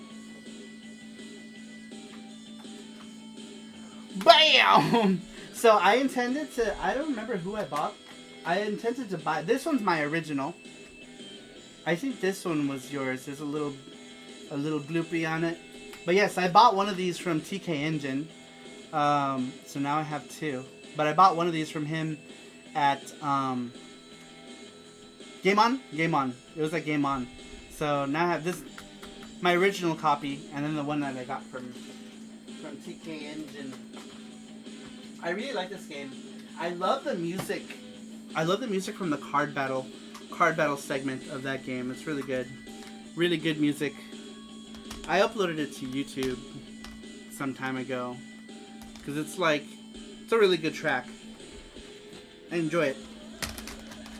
BAM! So I intended to, I don't remember who I bought. I intended to buy, this one's my original. I think this one was yours. There's a little bloopy on it. But yes, I bought one of these from TK Engine. So now I have two. But I bought one of these from him at Game On? Game On. It was at Game On. So now I have this, my original copy, and then the one that I got from TK Engine. I really like this game. I love the music. I love the music from the card battle segment of that game. It's really good. Really good music. I uploaded it to YouTube some time ago because it's a really good track. I enjoy it.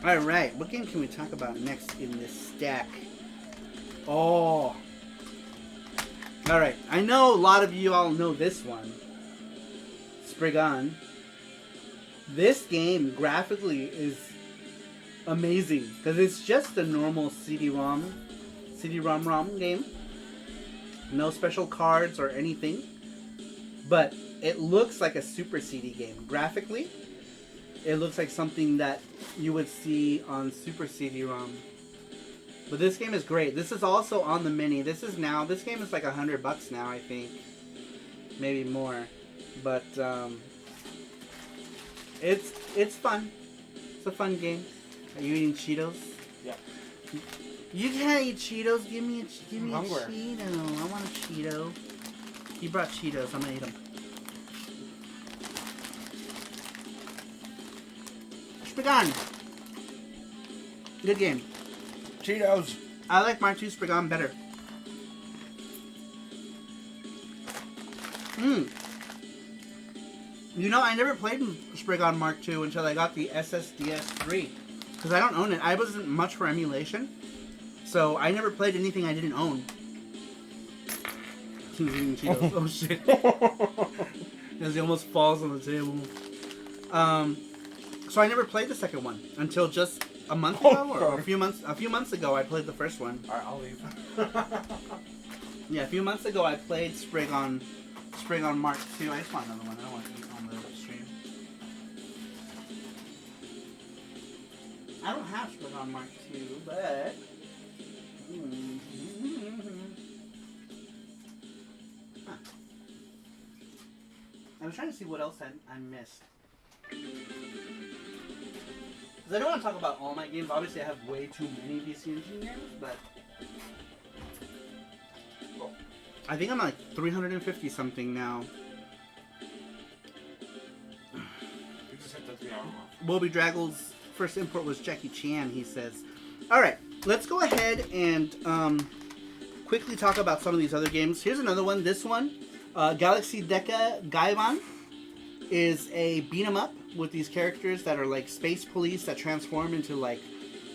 Alright, what game can we talk about next in this stack? Oh. Alright, I know a lot of you all know this one. Spriggan. This game graphically is amazing because it's just a normal Cd-Rom game. No special cards or anything. But it looks like a Super CD game. Graphically, it looks like something that you would see on Super CD-ROM. But this game is great. This is also on the Mini. This game is like $100 now, I think. Maybe more. But it's fun. It's a fun game. Are you eating Cheetos? Yeah. You can't eat Cheetos. Give me a Cheeto. I want a Cheeto. He brought Cheetos. I'm gonna eat them. Spriggan. Good game. Cheetos. I like Mark II Spriggan better. You know, I never played Spriggan Mark II until I got the SSDS3. Because I don't own it. I wasn't much for emulation. So I never played anything I didn't own. He's eating Cheetos. Oh shit. As he almost falls on the table. So I never played the second one until just a month ago or a few months ago I played the first one. Alright, I'll leave. Yeah, a few months ago I played Spriggan Mark II. I just want another one. I don't want to eat on the stream. I don't have Spriggan Mark II, but huh. I was trying to see what else I missed. Because I don't want to talk about all my games. Obviously, I have way too many PC Engine games, but I think I'm like 350 something now. You just hit the 3 hour mark. Bobby Draggle's first import was Jackie Chan, he says. Alright, let's go ahead and quickly talk about some of these other games. Here's another one. This one, Galaxy Deca Gaimon, is a beat 'em up with these characters that are like space police that transform into like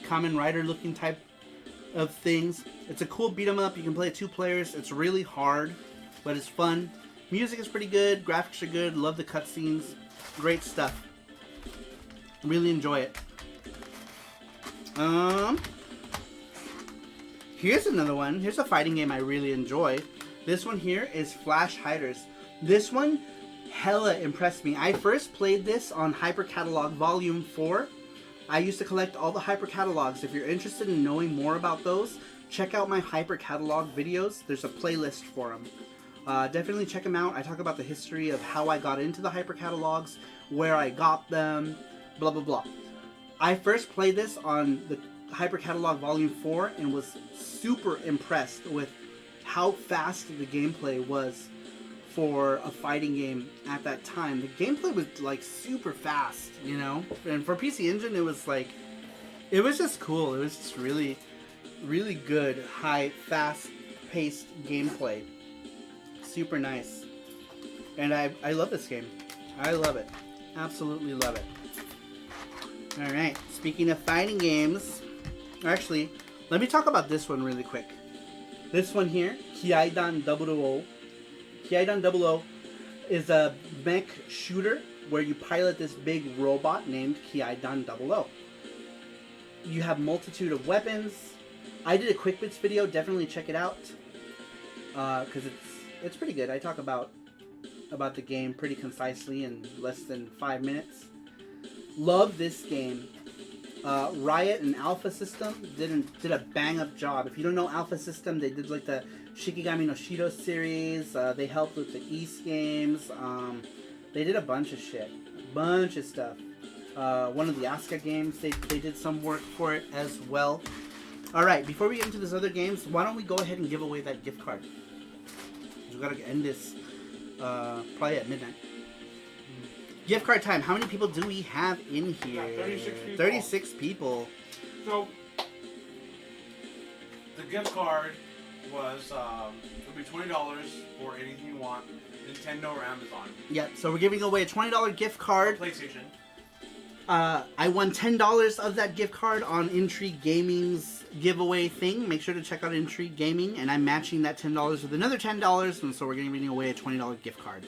Kamen Rider looking type of things. It's a cool beat 'em up. You can play 2 players. It's really hard, but it's fun. Music is pretty good. Graphics are good. Love the cutscenes. Great stuff. Really enjoy it. Here's another one. Here's a fighting game I really enjoy. This one here is Flash Hiders. This one hella impressed me. I first played this on Hyper Catalog Volume 4. I used to collect all the Hyper Catalogs. If you're interested in knowing more about those, check out my Hyper Catalog videos. There's a playlist for them. Definitely check them out. I talk about the history of how I got into the Hyper Catalogs, where I got them, blah blah blah. I first played this on the Hyper Catalog Volume 4 and was super impressed with how fast the gameplay was for a fighting game at that time. The gameplay was like super fast, you know? And for PC Engine, it was like, it was just cool. It was just really, really good, high, fast-paced gameplay. Super nice. And I love this game. I love it. Absolutely love it. Alright, speaking of fighting games, actually, let me talk about this one really quick. This one here, Kiaidan 00. Kiaidan 00 is a mech shooter where you pilot this big robot named Kiaidan 00. You have multitude of weapons. I did a quick bits video, definitely check it out. Because it's pretty good. I talk about the game pretty concisely in less than 5 minutes. Love this game. Riot and Alpha System did a bang up job. If you don't know Alpha System, they did like the Shikigami no Shido series. They helped with the East games. They did a bunch of shit, bunch of stuff. One of the Asuka games, they did some work for it as well. All right, before we get into these other games, why don't we go ahead and give away that gift card? We gotta end this probably at midnight. Gift card time. How many people do we have in here? 36 people. 36 people. So, the gift card was, it'll be $20 for anything you want, Nintendo or Amazon. Yep, so we're giving away a $20 gift card. PlayStation. I won $10 of that gift card on Intrigue Gaming's giveaway thing. Make sure to check out Intrigue Gaming, and I'm matching that $10 with another $10, and so we're giving away a $20 gift card.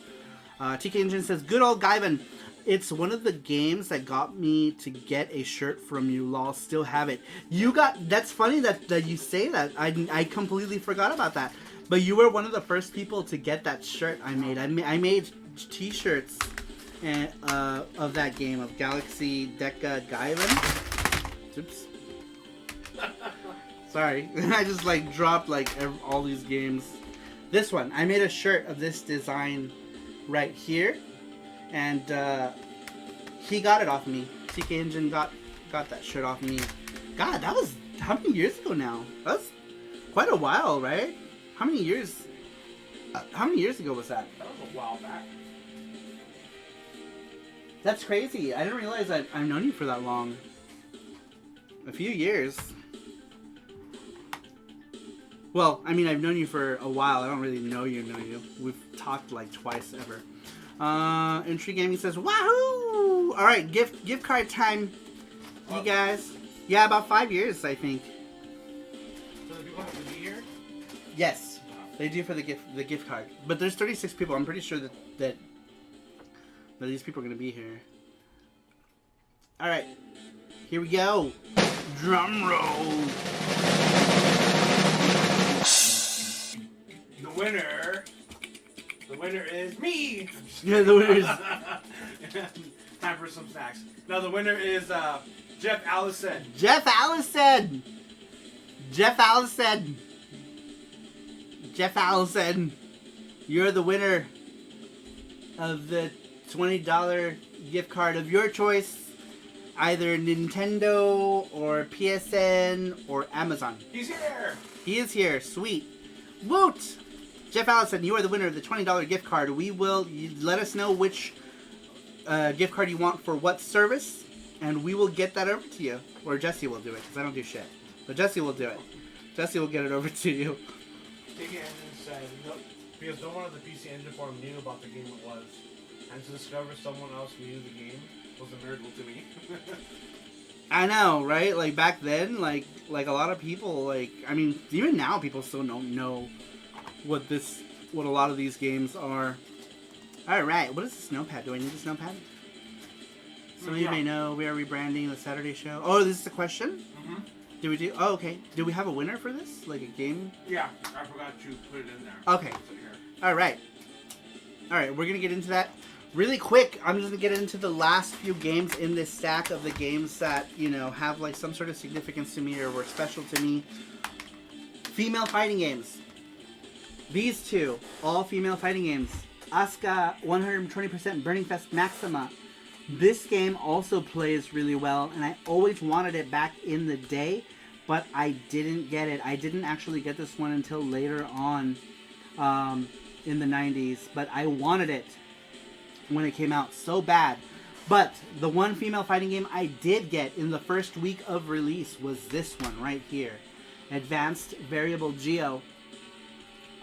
TK Engine says, good old Guyvan. It's one of the games that got me to get a shirt from you, lol. Still have it. You got, that's funny that you say that. I completely forgot about that. But you were one of the first people to get that shirt I made. I made t-shirts of that game, of Galaxy Deca Guyvan. Oops. Sorry. I just like dropped like all these games. This one, I made a shirt of this design right here, and he got it off me. TK Engine got that shirt off me. God, that was how many years ago now? That's quite a while, right? How many years ago was that? That was a while back. That's crazy. I didn't realize I've known you for that long. A few years. Well, I mean, I've known you for a while. I don't really know you. We've talked like twice ever. Intrigue Gaming says, wahoo! Alright, gift card time, you guys. Yeah, about 5 years, I think. So the people have to be here? Yes, they do for the gift card. But there's 36 people. I'm pretty sure that these people are going to be here. Alright, here we go. Drum roll. The winner is me! Yeah, the winner is... Time for some snacks. Now the winner is Jeff Allison. Jeff Allison! You're the winner of the $20 gift card of your choice. Either Nintendo or PSN or Amazon. He's here! He is here. Sweet. Woot! Jeff Allison, you are the winner of the $20 gift card. You let us know which gift card you want for what service, and we will get that over to you. Or Jesse will do it, because I don't do shit. But Jesse will do it. Jesse will get it over to you. TK Engine said, no, because no one on the PC Engine forum knew about the game it was. And to discover someone else who knew the game was a miracle to me. I know, right? Like, back then, like a lot of people, like, I mean, even now people still don't know what a lot of these games are. Alright, what is this notepad? Do I need this notepad? Some of you may know we are rebranding the Saturday show. Oh, this is a question? Mm-hmm. Do we do... Oh, okay. Do we have a winner for this? Like a game? Yeah, I forgot to put it in there. Okay. All right. All right, we're going to get into that really quick. I'm just going to get into the last few games in this stack of the games that, you know, have like some sort of significance to me or were special to me. Female fighting games. These two, all female fighting games. Asuka 120% Burning Fest Maxima. This game also plays really well, and I always wanted it back in the day, but I didn't get it. I didn't actually get this one until later on in the 90s, but I wanted it when it came out so bad. But the one female fighting game I did get in the first week of release was this one right here, Advanced Variable Geo.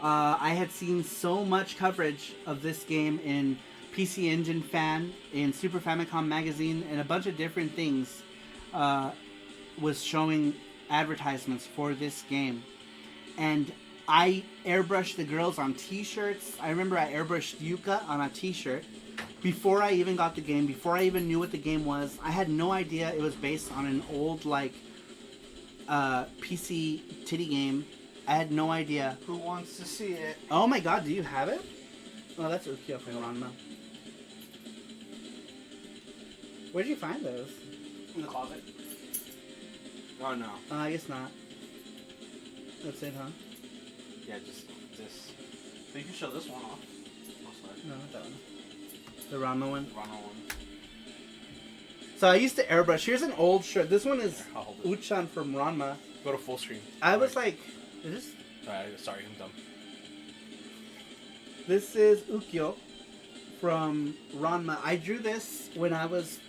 I had seen so much coverage of this game in PC Engine Fan, in Super Famicom Magazine, and a bunch of different things was showing advertisements for this game. And I airbrushed the girls on t-shirts. I remember I airbrushed Yuka on a t-shirt before I even got the game, before I even knew what the game was. I had no idea it was based on an old, like, PC titty game. I had no idea. Who wants to see it? Oh my god, do you have it? Oh, that's Ukyo from Ranma. Where'd you find those? In the closet. Oh no. I guess not. That's it, huh? Yeah, just this. So you can show this one off. No, not that one. The Ranma one? The Ranma one. So I used to airbrush. Here's an old shirt. This one is I'll hold it. Uchan from Ranma. Go to full screen. I was like, is this... Sorry, I'm dumb. This is Ukyo from Ranma. I drew this when I was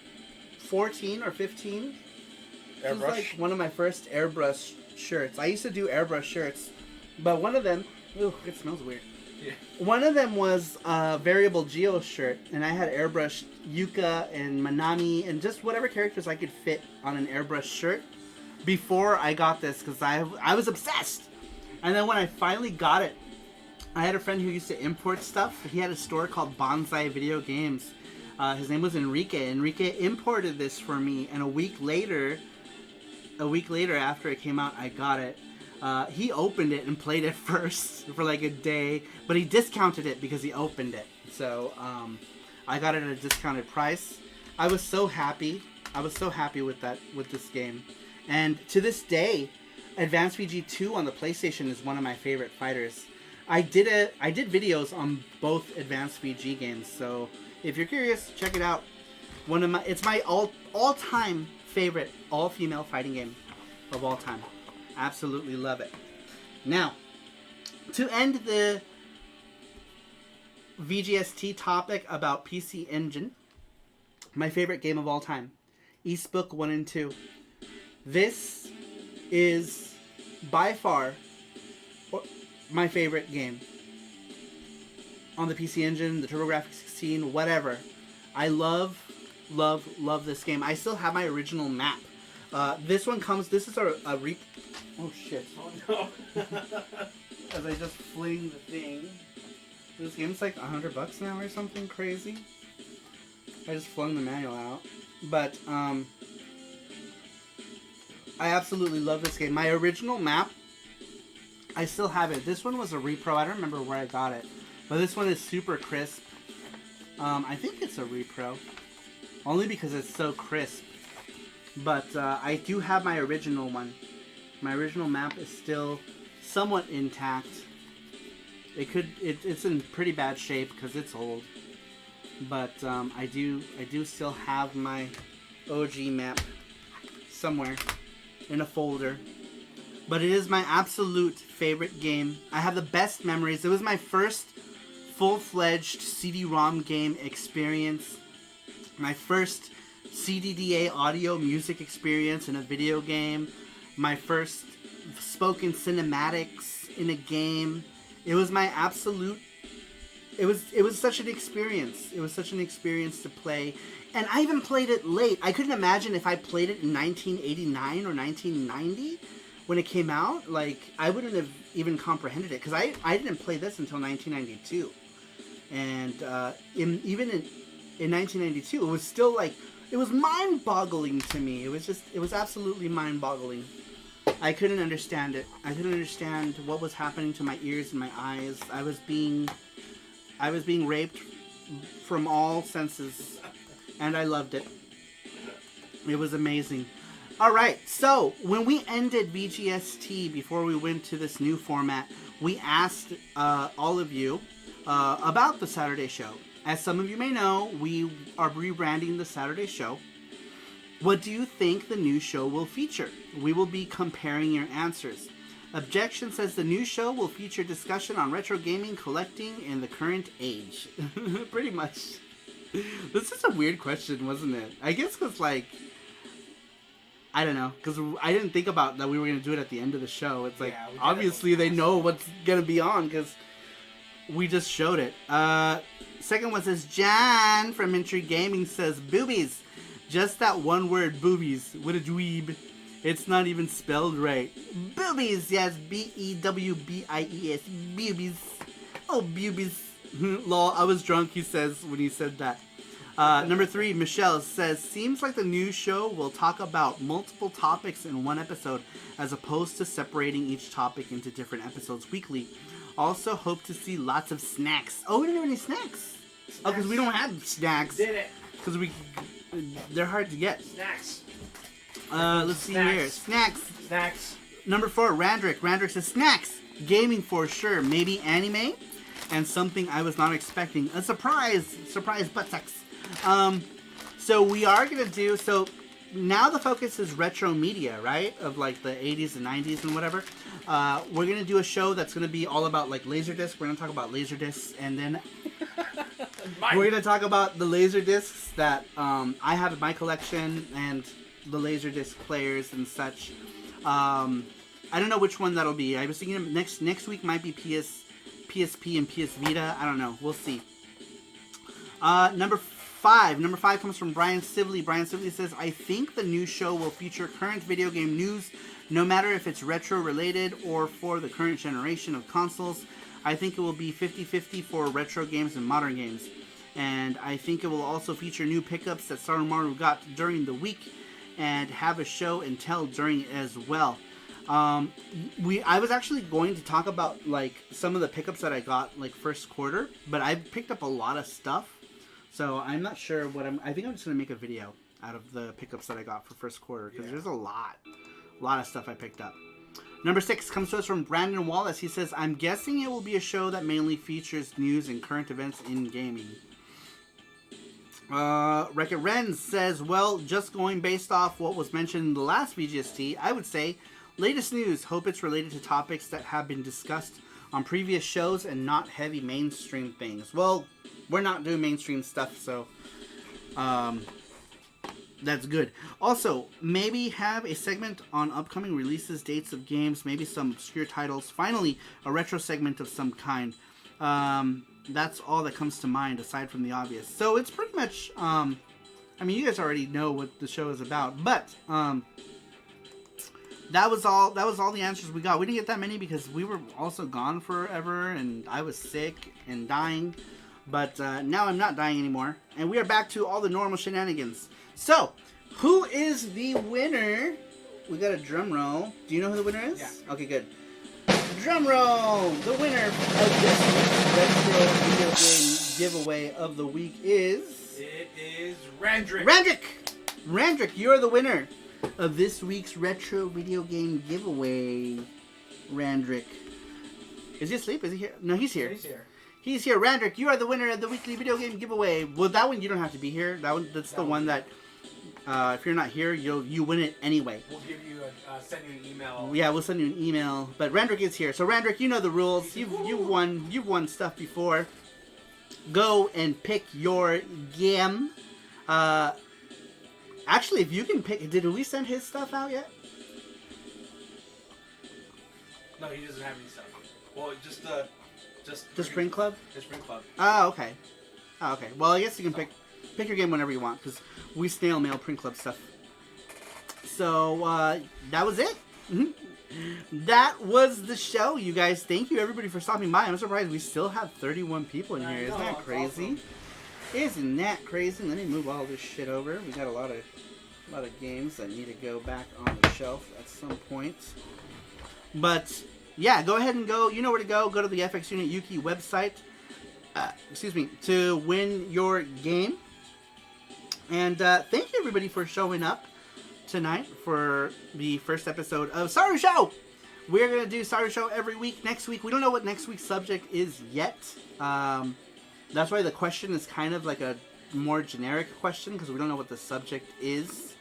14 or 15. This was like one of my first airbrush shirts. I used to do airbrush shirts, but one of them, ooh, it smells weird. Yeah. One of them was a Variable Geo shirt, and I had airbrushed Yuka and Manami and just whatever characters I could fit on an airbrush shirt before I got this, because I was obsessed. And then when I finally got it, I had a friend who used to import stuff. He had a store called Bonsai Video Games. His name was Enrique. Enrique imported this for me, and a week later after it came out, I got it. He opened it and played it first for like a day, but he discounted it because he opened it. So I got it at a discounted price. I was so happy. I was so happy with this game. And to this day, Advanced VG 2 on the PlayStation is one of my favorite fighters. I did videos on both Advanced VG games, so if you're curious, check it out. It's my all-time favorite all-female fighting game of all time. Absolutely love it. Now, to end the VGST topic about PC Engine, my favorite game of all time, Eastbook 1 and 2. This is by far my favorite game on the PC Engine, the TurboGrafx 16, whatever. I love this game. I still have my original map. This is a oh shit. Oh no. As I just fling the thing. This game's like $100 now or something crazy. I just flung the manual out. But, I absolutely love this game. My original map, I still have it. This one was a repro. I don't remember where I got it. But this one is super crisp. I think it's a repro. Only because it's so crisp. But I do have my original one. My original map is still somewhat intact. It's in pretty bad shape because it's old. But I do still have my OG map somewhere in a folder. But it is my absolute favorite game. I have the best memories. It was my first full-fledged CD-ROM game experience. My first CDDA audio music experience in a video game. My first spoken cinematics in a game. It was my absolute... It was such an experience. It was such an experience to play. And I even played it late. I couldn't imagine if I played it in 1989 or 1990 when it came out. Like, I wouldn't have even comprehended it. Because I didn't play this until 1992. And even in 1992, it was mind-boggling to me. It was absolutely mind-boggling. I couldn't understand it. I couldn't understand what was happening to my ears and my eyes. I was being raped from all senses, and I loved it. It was amazing. All right, so when we ended VGST, before we went to this new format, we asked all of you about the Saturday show. As some of you may know, we are rebranding the Saturday show. What do you think the new show will feature? We will be comparing your answers. Objection says the new show will feature discussion on retro gaming, collecting, and the current age. Pretty much. This is a weird question, wasn't it? I guess because, like, I don't know. Because I didn't think about that we were going to do it at the end of the show. It's like, obviously they know what's going to be on because we just showed it. Second one says, John from Intrigue Gaming says, boobies. Just that one word, boobies. What a dweeb. It's not even spelled right. Boobies, yes, B-E-W-B-I-E-S. Boobies. Oh, boobies. Lol, I was drunk, he says, when he said that. Number 3, Michelle says, seems like the new show will talk about multiple topics in one episode, as opposed to separating each topic into different episodes weekly. Also, hope to see lots of snacks. Oh, we didn't have any snacks. Oh, because we don't have snacks. Did it. Because they're hard to get. Snacks. Let's see here. Snacks. Snacks. Number 4, Randrick. Randrick says, snacks. Gaming for sure. Maybe anime. And something I was not expecting. A surprise. Surprise butt sex. So we are going to do... So now the focus is retro media, right? Of like the 80s and 90s and whatever. We're going to do a show that's going to be all about like Laserdisc. We're going to talk about Laserdiscs. And then... we're going to talk about the Laserdiscs that I have in my collection and the Laserdisc players and such. I don't know which one that'll be. I was thinking next week might be PSP and PS Vita. I don't know. We'll see. Number 5. Number 5 comes from Brian Sibley. Brian Sibley says, I think the new show will feature current video game news, no matter if it's retro related or for the current generation of consoles. I think it will be 50-50 for retro games and modern games. And I think it will also feature new pickups that Sarumaru got during the week and have a show and tell during it as well. I was actually going to talk about like some of the pickups that I got like first quarter, but I picked up a lot of stuff. So I'm not sure what I think I'm just going to make a video out of the pickups that I got for first quarter because there's a lot of stuff I picked up. Number 6 comes to us from Brandon Wallace. He says, I'm guessing it will be a show that mainly features news and current events in gaming. Wreck-It Ren says, well, just going based off what was mentioned in the last VGST, I would say, latest news. Hope it's related to topics that have been discussed on previous shows and not heavy mainstream things. Well, we're not doing mainstream stuff, so that's good. Also, maybe have a segment on upcoming releases, dates of games, maybe some obscure titles. Finally, a retro segment of some kind. That's all that comes to mind aside from the obvious. So it's pretty much, I mean, you guys already know what the show is about, but that was all the answers we got. We didn't get that many because we were also gone forever and I was sick and dying. But now I'm not dying anymore. And we are back to all the normal shenanigans. So, who is the winner? We got a drum roll. Do you know who the winner is? Yeah. Okay, good. Drum roll! The winner of this retro video game giveaway of the week is... It is Randrick. Randrick! Randrick, you're the winner of this week's retro video game giveaway. Randrick. Is he asleep? Is he here? No, he's here. He's here. He's here. Randrick, you are the winner of the weekly video game giveaway. Well, that one you don't have to be here. That's the one that, if you're not here, you win it anyway. We'll give you send you an email. Yeah, we'll send you an email. But Randrick is here. So Randrick, you know the rules. You've won stuff before. Go and pick your game. Actually, if you can pick, did we send his stuff out yet? No, he doesn't have any stuff. Well, just The Spring Club? The Spring Club. Oh, okay. Oh, okay. Well, I guess you can pick your game whenever you want, because we snail mail Print Club stuff. So, that was it. That was the show, you guys. Thank you, everybody, for stopping by. I'm surprised we still have 31 people in here. Isn't that crazy? Awesome. Isn't that crazy? Let me move all this shit over. We got a lot of games that need to go back on the shelf at some point. But yeah, go ahead and go. You know where to go. Go to the FX Unit Yuki website. To win your game. And thank you everybody for showing up tonight for the first episode of SARUSHOW. We're gonna do SARUSHOW every week. Next week, we don't know what next week's subject is yet. That's why the question is kind of like a more generic question because we don't know what the subject is.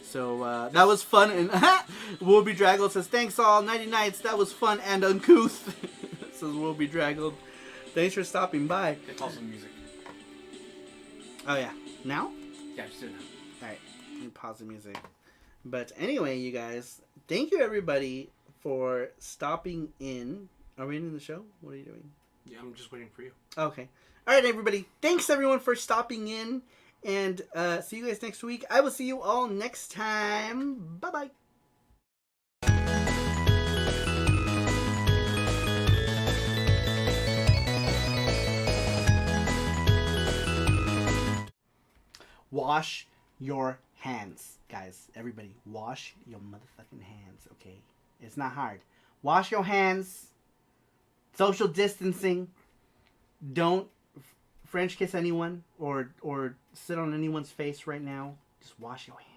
So that was fun. And Will Be Draggled says, thanks all, nighty nights. That was fun and uncouth. Says Will Be Draggled. Thanks for stopping by. They call some music. Oh yeah. Now? Yeah, just do it now. Alright. Let me pause the music. But anyway, you guys, thank you everybody for stopping in. Are we ending the show? What are you doing? Yeah, I'm just waiting for you. Okay. Alright, everybody. Thanks everyone for stopping in. And see you guys next week. I will see you all next time. Bye-bye. Wash your hands, guys. Everybody, wash your motherfucking hands, okay? It's not hard. Wash your hands. Social distancing. Don't French kiss anyone or sit on anyone's face right now. Just wash your hands.